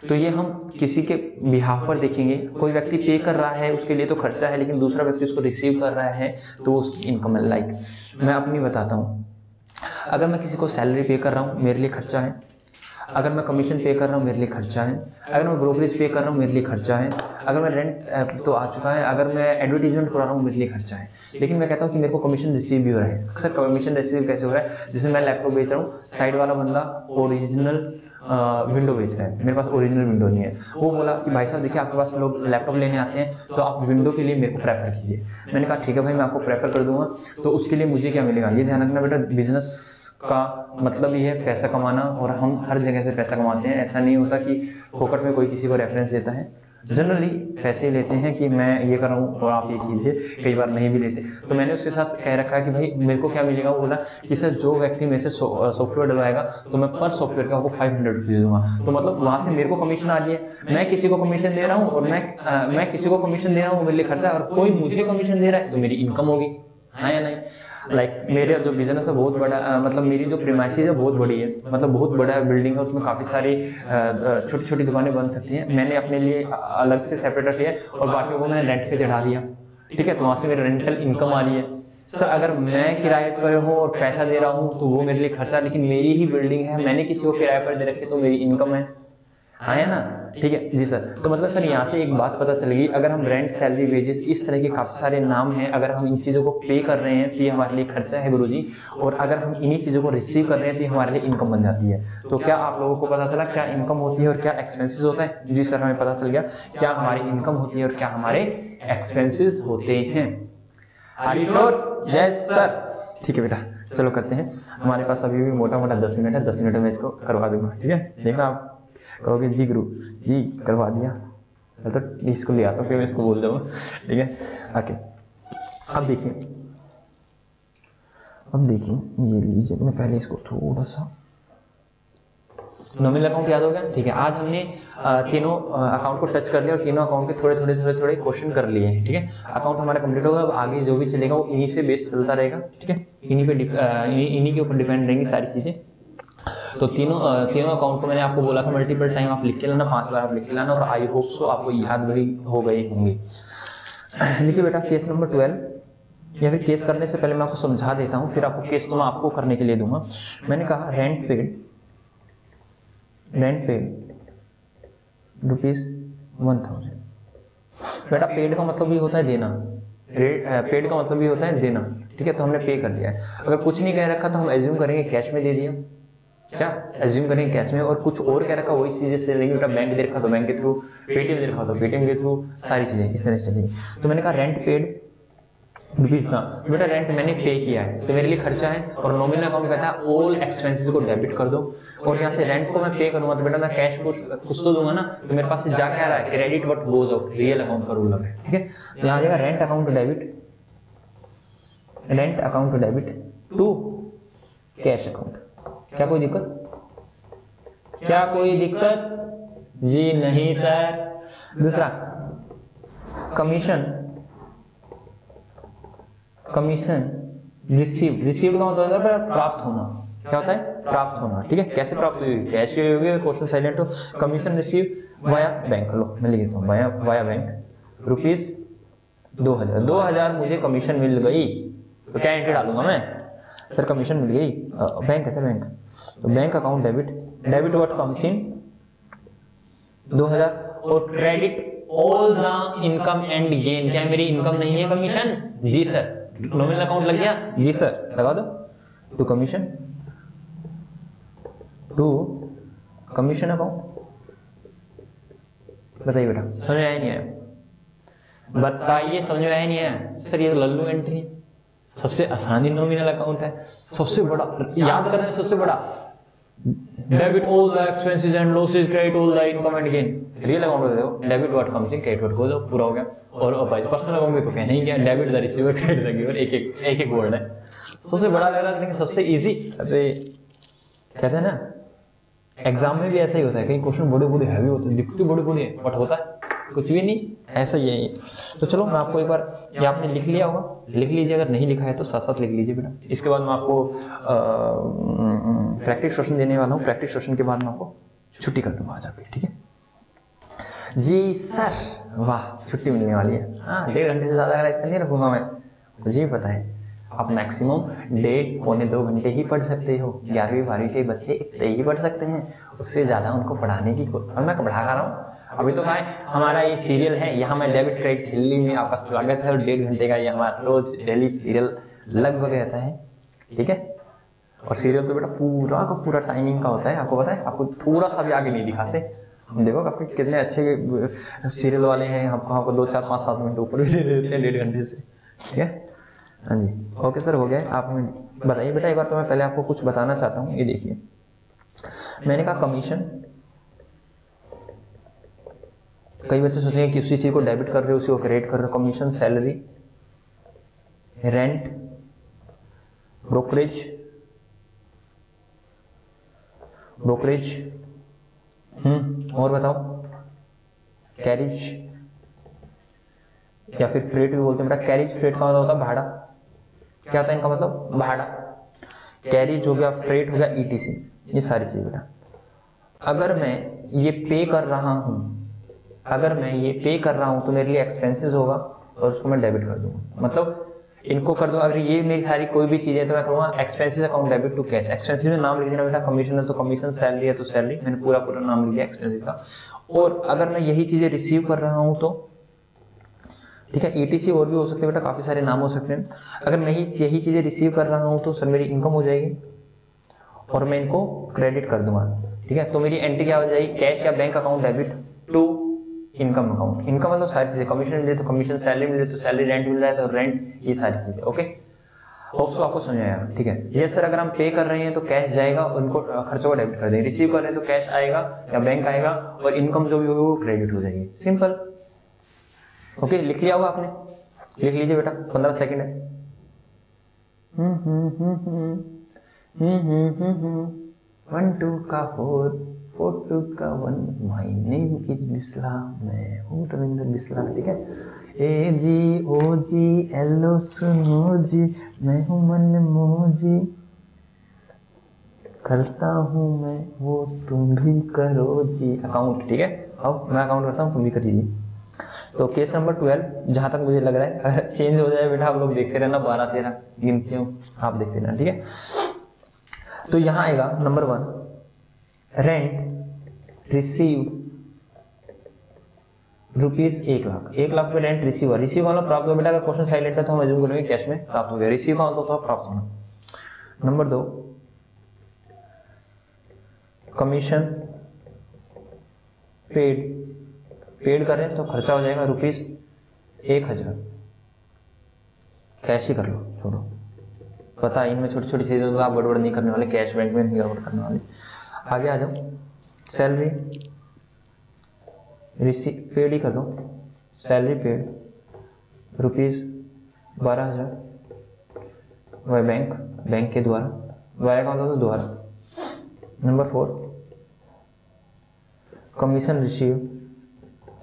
तो ये हम किसी के बिहाफ पर देखेंगे, कोई व्यक्ति पे कर रहा है उसके लिए तो खर्चा है, लेकिन दूसरा व्यक्ति उसको रिसीव कर रहा है तो उसकी इनकम है। लाइक मैं अपनी बताता हूँ, अगर मैं किसी को सैलरी पे कर रहा हूँ मेरे लिए खर्चा है, अगर मैं कमीशन पे कर रहा हूँ मेरे लिए खर्चा है, अगर मैं ब्रोकरेज पे कर रहा हूँ मेरे लिए खर्चा है, अगर मैं रेंट तो आ चुका है, अगर मैं एडवर्टीजमेंट करा रहा हूँ मेरे लिए खर्चा है। लेकिन मैं कहता हूँ कि मेरे को कमीशन रिसीव भी हो रहा है। सर कमीशन रिसीव कैसे हो रहा है? जैसे मैं लैपटॉप बेच रहा हूँ, साइड वाला बंदा ओरिजिनल विंडो बेच रहा है, मेरे पास ओरिजिनल विंडो नहीं है, वो बोला कि भाई साहब देखिए आपके पास लोग लैपटॉप लेने आते हैं तो आप विंडो के लिए मेरे को प्रेफर कीजिए। मैंने कहा ठीक है भाई मैं आपको प्रेफर कर दूंगा, तो उसके लिए मुझे क्या मिलेगा? ये ध्यान रखना बेटा, बिजनेस का मतलब ये है पैसा कमाना, और हम हर जगह से पैसा कमाते हैं। ऐसा नहीं होता कि फोकट में कोई किसी को रेफरेंस देता है, जनरली पैसे लेते हैं कि मैं ये कर रहा हूँ और आप ये कीजिए, कई बार नहीं भी लेते। तो मैंने उसके साथ कह रखा है कि भाई मेरे को क्या मिलेगा? वो बोला कि सर जो व्यक्ति मेरे से सॉफ्टवेयर डलवाएगा तो मैं पर सॉफ्टवेयर का आपको 500 रुपीज दूंगा। तो मतलब वहां से मेरे को कमीशन आ रही है, मैं किसी को कमीशन दे रहा हूँ और मैं किसी को कमीशन दे रहा हूँ, मेरे लिए खर्चा, और कोई मुझे कमीशन दे रहा है तो मेरी इनकम होगी, हाँ या नहीं? लाइक मेरे जो बिजनेस है बहुत बड़ा, मतलब मेरी जो प्रीमाइसेस है बहुत बड़ी है, मतलब बहुत बड़ा बिल्डिंग है, उसमें काफ़ी सारी छोटी छोटी दुकानें बन सकती हैं। मैंने अपने लिए अलग से सेपरेट रखी है और बाकी को मैंने रेंट पे चढ़ा दिया। ठीक है, तो वहाँ से मेरी रेंटल इनकम आ रही है। सर अगर मैं किराए पर हूँ और पैसा दे रहा हूँ तो वो मेरे लिए खर्चा, लेकिन मेरी ही बिल्डिंग है, मैंने किसी को किराए पर दे रखी तो मेरी इनकम है, हाँ है ना? ठीक है जी सर। तो मतलब सर यहाँ से एक बात पता चल गई, अगर हम रेंट, सैलरी, वेजेस, इस तरह के काफ़ी सारे नाम हैं, अगर हम इन चीज़ों को पे कर रहे हैं तो ये हमारे लिए खर्चा है गुरुजी, और अगर हम इन्हीं चीज़ों को रिसीव कर रहे हैं तो ये हमारे लिए इनकम बन जाती है। तो क्या आप लोगों को पता चला क्या इनकम होती है और क्या एक्सपेंसिस होता है? जी सर, हमें पता चल गया क्या हमारी इनकम होती है और क्या हमारे एक्सपेंसिस होते हैं। Are you sure? Yes sir. ठीक है बेटा, चलो करते हैं। हमारे पास अभी भी मोटा मोटा 10 मिनट है, 10 मिनट में इसको करवा दूंगा। ठीक है, देखना आप कहोगे जी गुरु जी करवा दिया, मैं तो इसको ले आता हूँ, फिर मैं इसको बोल दूँगा। ठीक है, ओके। अब देखिए ये लीजिए, मैं पहले इसको थोड़ा सा नॉमिनल अकाउंट याद हो गया। ठीक है, आज हमने तीनों अकाउंट को टच कर लिया और तीनों अकाउंट के थोड़े क्वेश्चन कर लिए हैं। ठीक है, अकाउंट हमारा कंप्लीट होगा। अब आगे जो भी चलेगा वो इन्हीं से बेस चलता रहेगा। ठीक है, इन्हीं के ऊपर डिपेंड रहेंगी सारी चीजें। तो तीनों अकाउंट को मैंने आपको बोला था मल्टीपल टाइम आप लिख के लाना, 5 बार आप लिख के लाना, और आई होप सो आपको याद भी हो गए होंगे। देखिए बेटा, केस नंबर 12, या फिर केस करने से पहले मैं आपको समझा देता हूँ, फिर आपको केस तो मैं आपको करने के लिए दूंगा। मैंने कहा रेंट पेड ₹1000। बेटा पेड का मतलब भी होता है देना, पेड का मतलब भी होता है देना। ठीक है, तो हमने पे कर दिया है। अगर कुछ नहीं कह रखा तो हम एज्यूम करेंगे कैश में दे दिया, क्या एज्यूम करेंगे कैश में, और कुछ और कह रखा वही चीजें चलेंगी। बेटा बैंक दे रखा तो बैंक के थ्रू, पेटीएम दे रखा तो पेटीएम के थ्रू, सारी चीजें इस तरह से चलेंगी। तो मैंने कहा रेंट पेड रुपीज ना, बेटा रेंट मैंने पे किया है तो मेरे लिए खर्चा है, और नॉमिनल अकाउंट कहता है ऑल एक्सपेंसेस को डेबिट कर दो, और यहाँ से रेंट को मैं पे करूंगा तो बेटा मैं कैश कुछ तो दूंगा ना, तो मेरे पास से जा क्या रहा है, credit what goes out, real account का रूल है। ठीक है, तो यहाँ देखा rent account debit to cash account. क्या कोई दिक्कत? जी नहीं सर। दूसरा कमीशन रिसीव का मतलब है प्राप्त होना। क्या होता है? प्राप्त होना। ठीक है, कैसे प्राप्त हुई? कैश होगी, क्वेश्चन साइलेंट हो। कमीशन रिसीव वाया बैंक, लो मैं लिख देता हूँ वाया बैंक ₹2000 मुझे कमीशन मिल गई, तो क्या एंट्री डालूंगा मैं? सर कमीशन मिल गई, बैंक कैसे बैंक, तो bank account debit what comes in 2000, और credit all the income and gain. क्या मेरी इनकम नहीं है कमीशन? जी सर। नॉमिनल अकाउंट लग गया? जी सर, लगा दो। To commission, to commission account. बताइए बेटा, समझ आया नहीं आया? बताइए, समझ में आया नहीं आया? सर ये तो लल्लू एंट्री, सबसे आसानी नॉमिनल अकाउंट है, सबसे बड़ा याद करना है, सबसे बड़ा debit all the expenses and losses, credit all the income and gain. Real account देखो, debit what comes in, credit what goes out, पूरा हो गया। और भाई पर्सनल अकाउंट में तो कहना ही क्या, debit the receiver, credit the giver, एक एक वर्ड है। सबसे बड़ा लग रहा है लेकिन सबसे इजी। अरे कहते हैं ना एग्जाम में भी ऐसा ही होता है, कई क्वेश्चन बड़े बड़े हैवी होते हैं, दिखते बड़े बड़े हैं बट होता है कुछ भी नहीं, ऐसा ही है। तो चलो मैं आपको एक बार, ये आपने लिख लिया होगा, लिख लीजिए, अगर नहीं लिखा है तो साथ साथ लिख लीजिए बेटा। इसके बाद मैं आपको प्रैक्टिस सेशन देने वाला हूँ, प्रैक्टिस सेशन के बाद मैं आपको छुट्टी कर दूंगा आज आपकी, ठीक है जी सर? वाह, छुट्टी मिलने वाली है। हाँ, 1.5 घंटे से ज्यादा अगर ऐसे नहीं रखूंगा मैं, मुझे भी पता है आप मैक्सिमम 1.5-2 घंटे ही पढ़ सकते हो। 11वीं 12वीं के बच्चे इतने ही पढ़ सकते हैं, उससे ज्यादा उनको पढ़ाने की कोशिश, और मैं पढ़ा रहा हूँ। अभी तो हमारा ये सीरियल है, यहाँ मैं डेबिट क्रेडिट खेलने में आपका स्वागत है, और 1.5 घंटे का ये हमारा रोज डेली सीरियल लगभग रहता है, ठीक है? और सीरियल तो बेटा पूरा का पूरा टाइमिंग का होता है, आपको पता है, आपको थोड़ा सा भी आगे नहीं दिखाते। हम देखो आपके कितने अच्छे सीरियल वाले हैं, आपको 2, 4, 5, 7 मिनट ऊपर भी दे देते हैं 1.5 घंटे से, ठीक है? हाँ जी, ओके सर, हो गया। आप बताइए बेटा, एक बार तो मैं पहले आपको कुछ बताना चाहता हूँ। ये देखिए, मैंने कहा कमीशन, कई बच्चे सोचेंगे कि उसी चीज को डेबिट कर रहे हो, उसी को क्रेडिट कर रहे हो। कमीशन, सैलरी, रेंट, ब्रोकरेज, और बताओ, कैरिज या फिर फ्रेट भी बोलते हैं बेटा। कैरिज फ्रेट का मतलब होता है भाड़ा। क्या होता है इनका मतलब? भाड़ा। कैरिज हो गया, फ्रेट हो गया, ईटीसी, ये सारी चीज बेटा। अगर मैं ये पे कर रहा हूं, तो मेरे लिए एक्सपेंसेस होगा और उसको मैं डेबिट कर दूंगा, मतलब इनको कर दूंगा। अगर ये मेरी सारी कोई भी चीजें, तो मैं करूंगा expenses account debit to cash. Expenses में नाम लिख देना बेटा, कमीशन है तो कमीशन, सैलरी है तो सैलरी, मैंने पूरा नाम लिख दिया एक्सपेंसेस का। और अगर मैं यही चीजें रिसीव कर रहा हूं तो ठीक है, ईटीसी और भी हो सकते हैं बेटा, काफी सारे नाम हो सकते हैं। अगर मैं यही चीजें रिसीव कर रहा हूं तो सर मेरी इनकम हो जाएगी और मैं इनको क्रेडिट कर दूंगा, ठीक है? तो मेरी एंट्री क्या हो जाएगी? कैश या bank account debit to income account. Income मतलब सारी चीजें, कमीशन मिले तो कमीशन, सैलरी मिले तो सैलरी, रेंट मिल रहा है तो रेंट, ये सारी चीजें। ओके, होप सो आपको समझ आया, ठीक है? ये सर अगर हम पे कर रहे हैं तो कैश जाएगा, उनको खर्चों को डेबिट कर देंगे। रिसीव कर रहे हैं तो कैश आएगा या बैंक आएगा, और इनकम जो भी होगी वो क्रेडिट हो जाएगी। सिंपल। ओके, लिख लिया होगा आपने? लिख लीजिए बेटा, 15 सेकेंड है। 1 2 का 4, 4 2 का 1, माय नेम इज बिस्ला, मैं हूँ रविंद्र बिस्ला, ठीक है? ए जी ओ जी एलो सुनो जी, मैं हूँ मन मोजी, करता हूँ मैं वो तुम भी करो जी। अकाउंट, ठीक है? अब मैं अकाउंट करता हूँ, तुम भी कर दीजिए। तो केस नंबर 12, जहां तक मुझे लग रहा है, अगर चेंज हो जाए बेटा आप लोग देखते रहना, 12-13 गिनती हूँ, आप देखते रहना, ठीक है? तो यहां आएगा number 1, rent receive rupees 1 lakh. 1 lakh पे रेंट रिसीव हुआ। रिसीव वाला प्राप्त हो बेटा, अगर क्वेश्चन साइलेंट है तो हम अज्यूम करेंगे कैश में प्राप्त हो गया। रिसीव का मतलब तो प्राप्त होना। नंबर 2, कमीशन पेड कर रहे हैं तो खर्चा हो जाएगा रुपीज 1000। कैश ही कर लो, छोड़ो, पता है इनमें छोटी छोटी चीजें तो आप गड़बड़ नहीं करने वाले, कैश बैंक में नहीं गड़बड़ करने वाले। आगे आ जाओ, सैलरी रिसीव पेड ही कर दो, सैलरी पेड रुपीज 12,000 वह बैंक के द्वारा, वाया का मतलब तो द्वारा। Number 4, commission receive.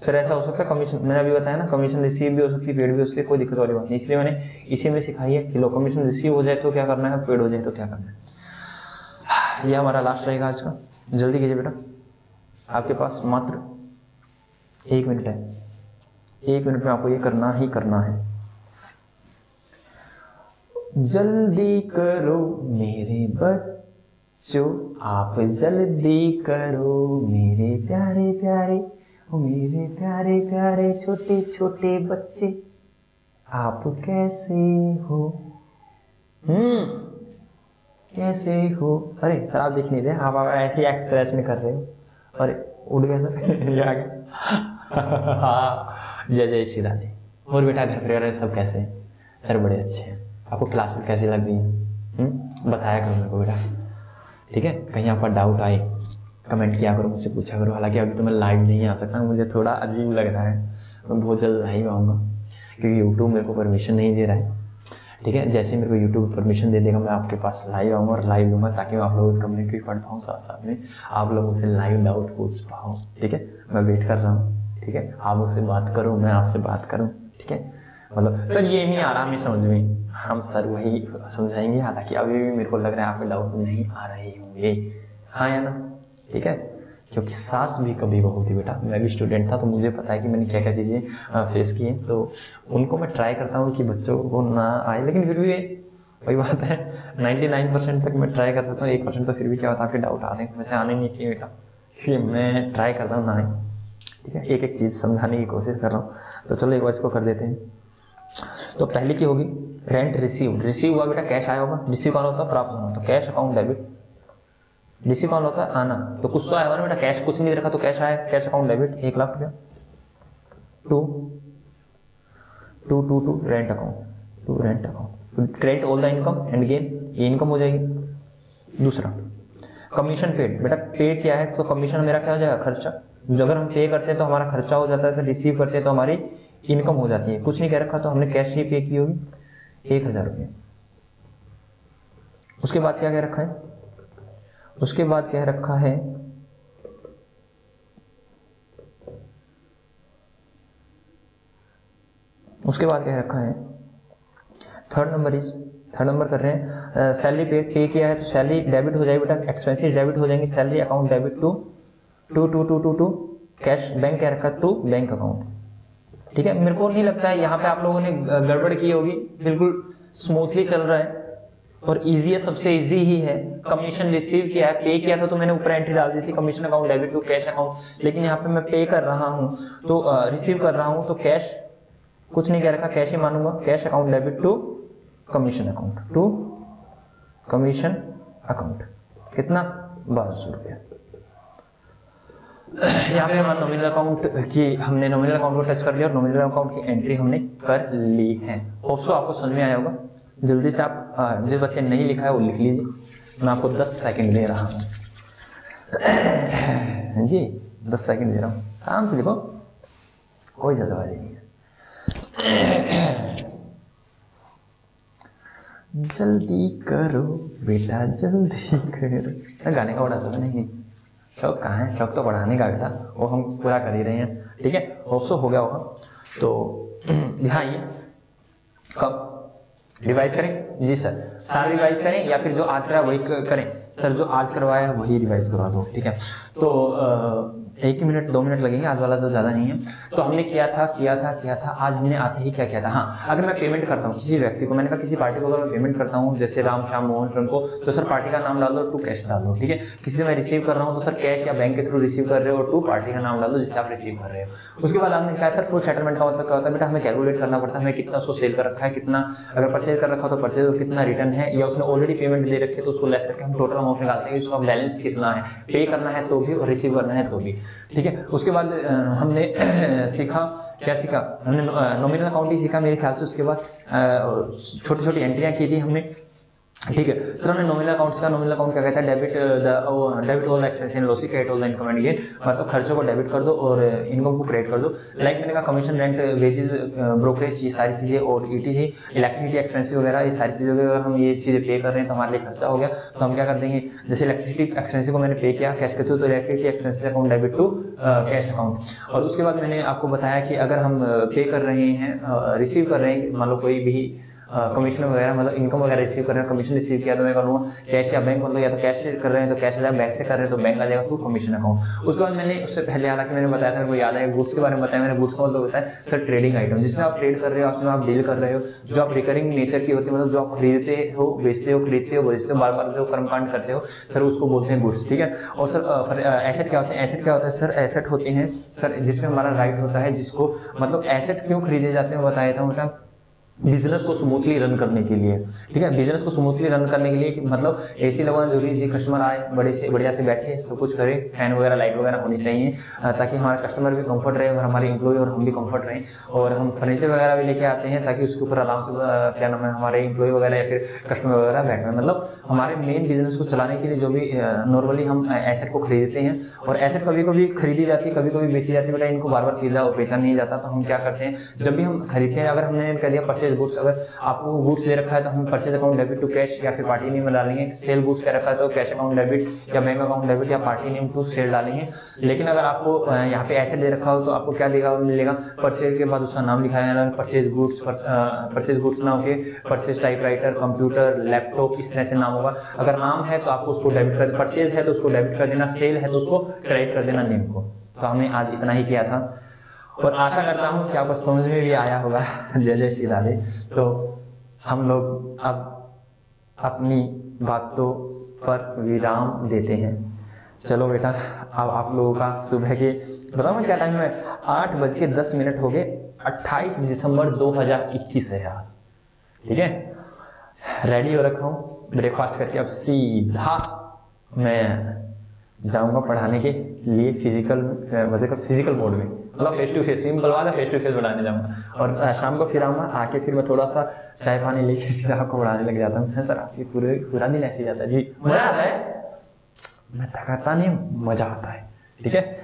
फिर ऐसा हो सकता है कमीशन, मैंने अभी बताया ना, कमीशन रिसीव भी हो सकती है, पेड भी हो सकती है, कोई दिक्कत वाली बात नहीं। इसलिए मैंने इसी में सिखाई है कि लो कमीशन रिसीव हो जाए तो क्या करना है, पेड हो जाए तो क्या करना है। यह हमारा लास्ट रहेगा आज का। जल्दी कीजिए बेटा, आपके पास मात्र 1 मिनट है। 1 मिनट में आपको ये करना ही करना है। जल्दी करो मेरे बच्चों, आप जल्दी करो मेरे प्यारे प्यारे ओ मेरे प्यारे प्यारे छोटे छोटे बच्चे आप कैसे हो, कैसे हो। अरे सर आप दिख नहीं रहे, आप ऐसे एक्सप्रेशन कर रहे हो। अरे उड़ गया सर ये आ गया। हाँ जय जय श्री राधे। और बेटा घर परिवार सब कैसे हैं? सर बड़े अच्छे हैं। आपको क्लासेस कैसी लग रही हैं? बताया करो मेरे को बेटा, ठीक है। कहीं आपका डाउट आए कमेंट किया करो, मुझसे पूछा करो। हालांकि अभी तो मैं लाइव नहीं आ सकता, मुझे थोड़ा अजीब लग रहा है। मैं बहुत जल्द लाइव आऊँगा क्योंकि यूट्यूब मेरे को परमिशन नहीं दे रहा है, ठीक है। जैसे मेरे को यूट्यूब परमिशन दे देगा मैं आपके पास लाइव आऊँगा और लाइव लूँगा, ताकि मैं आप लोगों की कम्युनिटी पढ़ पाऊँ, साथ साथ में आप लोगों से लाइव डाउट पूछ पाऊँ, ठीक है। मैं वेट कर रहा हूँ, ठीक है। आप मुझसे बात करो, मैं आपसे बात करूँ, ठीक है। मतलब सर ये नहीं आ रहा हमें समझ में, हम सर वही समझाएंगे। हालांकि अभी भी मेरे को लग रहा है आपके डाउट नहीं आ रहे होंगे, हाँ या ना, ठीक है। क्योंकि सास भी कभी बहू थी बेटा, मैं भी स्टूडेंट था तो मुझे पता है कि मैंने क्या क्या चीज़ें फेस की हैं। तो उनको मैं ट्राई करता हूँ कि बच्चों को ना आए, लेकिन फिर भी वही बात है 99% तक मैं ट्राई कर सकता हूँ, 1% तो फिर भी क्या होता है आपके डाउट आने, वैसे आने नहीं चाहिए बेटा, फिर मैं ट्राई करता हूँ ना आए, ठीक है। एक एक चीज़ समझाने की कोशिश कर रहा हूँ। तो चलो एक बार इसको कर देते हैं। तो पहली की होगी रेंट रिसीव। रिसीव हुआ बेटा कैश आया होगा, रिसीव कौन होता है? प्राप्त होना। तो कैश अकाउंट डेबिट, रिसीव कौन होता है? आना। तो कुछ तो आया होगा ना बेटा, कैश कुछ नहीं रखा तो कैश आया, कैश अकाउंट डेबिट 1 लाख रुपया। To to to to rent account, to rent account, credit all the income and gain, ये इनकम हो जाएगी। दूसरा कमीशन पेड, बेटा पेड क्या है? तो कमीशन मेरा क्या हो जाएगा? खर्चा। अगर हम पे करते हैं तो हमारा खर्चा हो जाता है, तो रिसीव करते हैं तो हमारी इनकम हो जाती है। कुछ नहीं कह रखा तो हमने कैश ही पे की होगी 1000 रुपये। उसके बाद क्या कह रखा है? उसके बाद कह रखा है थर्ड नंबर कर रहे हैं सैलरी पे किया है तो सैलरी डेबिट हो जाएगी बेटा, एक्सपेंसिस डेबिट हो जाएंगे, salary account debit to to to to to to cash bank कह रखा टू बैंक अकाउंट, ठीक है। मेरे को नहीं लगता है यहाँ पे आप लोगों ने गड़बड़ की होगी, बिल्कुल स्मूथली चल रहा है और इजी है, सबसे इजी ही है। कमीशन रिसीव किया है, पे किया था तो मैंने ऊपर एंट्री डाल दी थी commission account debit to cash account, लेकिन यहाँ पे मैं पे कर रहा हूँ तो रिसीव कर रहा हूँ तो कैश कुछ नहीं कह रखा, कैश ही मानूंगा। Cash account debit to commission account, to commission account, कितना? 1200 रुपया। यहाँ पे हमारा नॉमिनल अकाउंट की, हमने नॉमिनल अकाउंट को टच कर लिया और नॉमिनल अकाउंट की एंट्री हमने कर ली है। होप सो आपको समझ में आया होगा। जल्दी से आप जिस बच्चे ने नहीं लिखा है वो लिख लीजिए, मैं आपको 10 सेकंड दे रहा हूँ जी, 10 सेकंड दे रहा हूँ, आराम से लिखो, कोई जल्दबाजी नहीं है। जल्दी करो बेटा जल्दी करो। गाने का बड़ा शौक नहीं, शौक कहाँ है? शौक तो पढ़ाने का बेटा, वो हम पूरा कर ही रहे हैं, ठीक है। होप सो हो गया होगा। तो ध्यान ये कब रिवाइज करें? जी सर, सारा रिवाइज करें या फिर जो आज करा वही करें? सर जो आज करवाया है वही रिवाइज करवा दो, ठीक है। तो 1 मिनट 2 मिनट लगेंगे, आज वाला तो ज़्यादा नहीं है। तो हमने किया था आज हमने आते ही क्या किया था? हाँ, अगर मैं पेमेंट करता हूँ किसी व्यक्ति को, मैंने कहा किसी पार्टी को अगर मैं पेमेंट करता हूँ जैसे राम श्याम मोहन श्रम को, तो सर पार्टी का नाम डाल दो, टू कैश डाल दो, ठीक है। किसी से मैं रिसीव कर रहा हूँ तो सर कैश या बैंक के थ्रू रिसीव कर रहे हो, टू पार्टी का नाम डाल दो जिससे आप रिसीव कर रहे हो। उसके बाद आपने कहा सर फुल सेटलमेंट का मतलब क्या होता है? बेटा हमें कैलकुलेट करना पड़ता है, हमें कितना उसको सेल कर रखा है, कितना अगर परचेज कर रखा हो तो परचेज कितना रिटर्न है, या उसने ऑलरेडी पेमेंट दे रखी है तो उसको लेस करके हम टोटल अमाउंट निकालते हैं, उसका बैलेंस कितना है, पे करना है तो भी और रिसीव करना है तो भी, ठीक है। उसके बाद हमने सीखा, क्या सीखा? हमने नॉमिनल अकाउंट ही सीखा मेरे ख्याल से। उसके बाद छोटी छोटी एंट्रियां की थी हमने, ठीक है। सर हमने नॉमिनल अकाउंट का, नॉमिनल अकाउंट क्या कहता है? Debit all expense and loss, credit all the income and gain, मतलब खर्चों को डेबिट कर दो और इनकम को क्रेडिट कर दो। लाइक मैंने कहा कमीशन, रेंट, वेजेस, ब्रोकरेज, ये सारी चीजें और ईटीसी, इलेक्ट्रिसिटी एक्सपेंसिव वगैरह, ये सारी चीजें अगर हम ये चीजें पे कर रहे हैं तो हमारे लिए खर्चा हो गया। तो हम क्या कर देंगे? जैसे इलेक्ट्रिसिटी एक्सपेंसिव को मैंने पे किया कैश के थ्रू, तो electricity expensive account debit to cash account. और उसके बाद मैंने आपको बताया कि अगर हम पे कर रहे हैं, रिसीव कर रहे हैं, मान लो कोई भी कमीशन वगैरह मतलब इनकम वगैरह रिसीव कर रहे हैं, कमीशन रिसीव किया तो मैं करूँगा कैश या बैंक, मतलब या तो कैश कर रहे हैं तो कैश, या बैंक से कर रहे हैं तो बैंक आ जाएगा थ्रू कमीशन अकाउंट। उसके बाद मैंने उससे पहले हालांकि मैंने बताया था, वो याद है, गुड्स के बारे में बताया मैंने। गुड्स का मतलब होता है सर ट्रेडिंग आइटम, जिसमें आप ट्रेड कर रहे हो, जिसमें आप डील कर रहे हो, जो आप रिकरिंग नेचर की होती है, मतलब जो आप खरीदते हो बेचते हो, खरीदते हो बेचते हो, बार बार जो कर्मकांड करते हो सर, उसको बोलते हैं गुड्स, ठीक है। और सर एसेट क्या होते हैं? एसेट क्या होता है सर? एसेट होते हैं सर जिसमें हमारा राइट होता है, जिसको मतलब एसेट क्यों खरीदे जाते हैं मैं बताया था, मतलब बिजनेस को स्मूथली रन करने के लिए, ठीक है। बिजनेस को स्मूथली रन करने के लिए कि मतलब एसी लगवाना जरूरी है जी, कस्टमर आए बड़े से बढ़िया से बैठे सब कुछ करे, फैन वगैरह लाइट वगैरह होनी चाहिए ताकि हमारा कस्टमर भी कंफर्ट रहे और हमारे एम्प्लॉय और हम भी कंफर्ट रहें। और हम फर्नीचर वगैरह भी लेके आते हैं ताकि उसके ऊपर आराम से क्या नाम है हमारे एम्प्लॉय वगैरह या फिर कस्टमर वगैरह बैठे। मतलब हमारे मेन बिजनेस को चलाने के लिए जो भी नॉर्मली हम एसेट को खरीदते हैं, और एसेट कभी कभी खरीदी जाती है, कभी कभी बेची जाती है, बेटा इनको बार बार खरीदा और बेचा नहीं जाता। तो हम क्या करते हैं, जब भी हम खरीदते हैं, अगर हमने कह दिया परचेज गुड्स, अगर आपको गुड्स दे रखा है तो हम purchase account debit to cash या फिर पार्टी नेम में डालेंगे। सेल गुड्स कह रखा है तो कैश अकाउंट डेबिट या बैंक अकाउंट डेबिट या पार्टी नेम टू सेल डालेंगे। लेकिन अगर आपको यहाँ पे एसेट दे रखा हो तो आपको क्या देगा मिलेगा, परचेज के बाद उसका नाम लिखाया जाएगा, परचेज गुड्स ना होके परचेज टाइपराइटर, कंप्यूटर, लैपटॉप, इस तरह से नाम होगा। अगर नाम है तो आपको उसको डेबिट कर, परचेज है तो उसको डेबिट कर देना, सेल है तो उसको क्रेडिट कर देना नेम को। तो हमने आज इतना ही किया था और आशा करता हूँ कि आपको समझ में भी आया होगा। जय जय श्री राधे। तो हम लोग अब अपनी बातों पर विराम देते हैं। चलो बेटा, अब आप लोगों का सुबह के बताओ मैं क्या टाइम है, 8:10 हो गए। 28 दिसंबर 2021 है आज, ठीक है। रेडी हो रखा हूँ ब्रेकफास्ट करके, अब सीधा मैं जाऊंगा पढ़ाने के लिए फिजिकल मोड में, मतलब फेस टू फेस, सिंपल बात है, फेस टू फेस पढ़ाने जाऊंगा। और शाम को फिर आऊंगा, आके फिर मैं थोड़ा सा चाय पानी लेके फिर आपको पढ़ाने लग जाता हूँ। सर आपकी पूरा दिन ऐसे ही जाता है जी, मजा आता है, मैं थकाता नहीं, मजा आता है, ठीक है।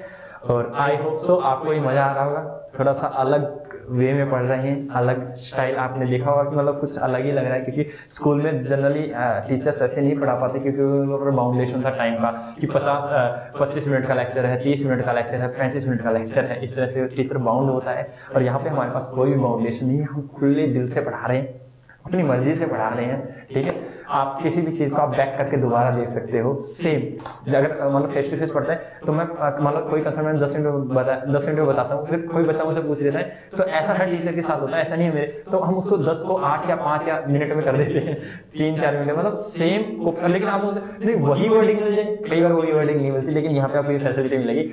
और आई होप सो आपको ये मजा आ रहा होगा। थोड़ा सा अलग वे में पढ़ रहे हैं, अलग स्टाइल आपने देखा होगा कि मतलब कुछ अलग ही लग रहा है, क्योंकि स्कूल में जनरली टीचर्स ऐसे नहीं पढ़ा पाते, क्योंकि उन लोगों पर बाउंडेशन था टाइम का कि 25 मिनट का लेक्चर है, 30 मिनट का लेक्चर है, 35 मिनट का लेक्चर है, इस तरह से टीचर बाउंड होता है। और यहाँ पे हमारे पास कोई भी बाउंडेशन नहीं है, हम खुले दिल से पढ़ा रहे हैं, अपनी मर्जी से पढ़ा रहे हैं, ठीक है। आप किसी भी चीज को आप बैक करके दोबारा देख सकते हो। सेम अगर मतलब फेस टू फेस पढ़ता है तो मैं मतलब कोई कंसर्न में 10 मिनट में बताता हूँ, फिर कोई बच्चा मुझसे पूछ लेता है, तो ऐसा हर टीचर के साथ होता है, ऐसा नहीं है मेरे। तो हम उसको 10 को 8 या 5 या मिनट में कर देते हैं, 3-4 मिनट, मतलब सेम। लेकिन आप नहीं वही वर्डिंग मिल जाए, कई बार वही वर्डिंग नहीं मिलती, लेकिन यहाँ पे आपको ये फैसिलिटी मिलेगी,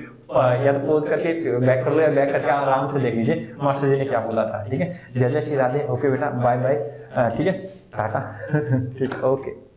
या तो पोज करके बैक कर लो, या बैक करके आराम से देख लीजिए मास्टर जी ने क्या बोला था, ठीक है। जय जय श्री राधे। ओके बेटा, बाय बाय, ठीक है, टाटा। ठीक, ओके।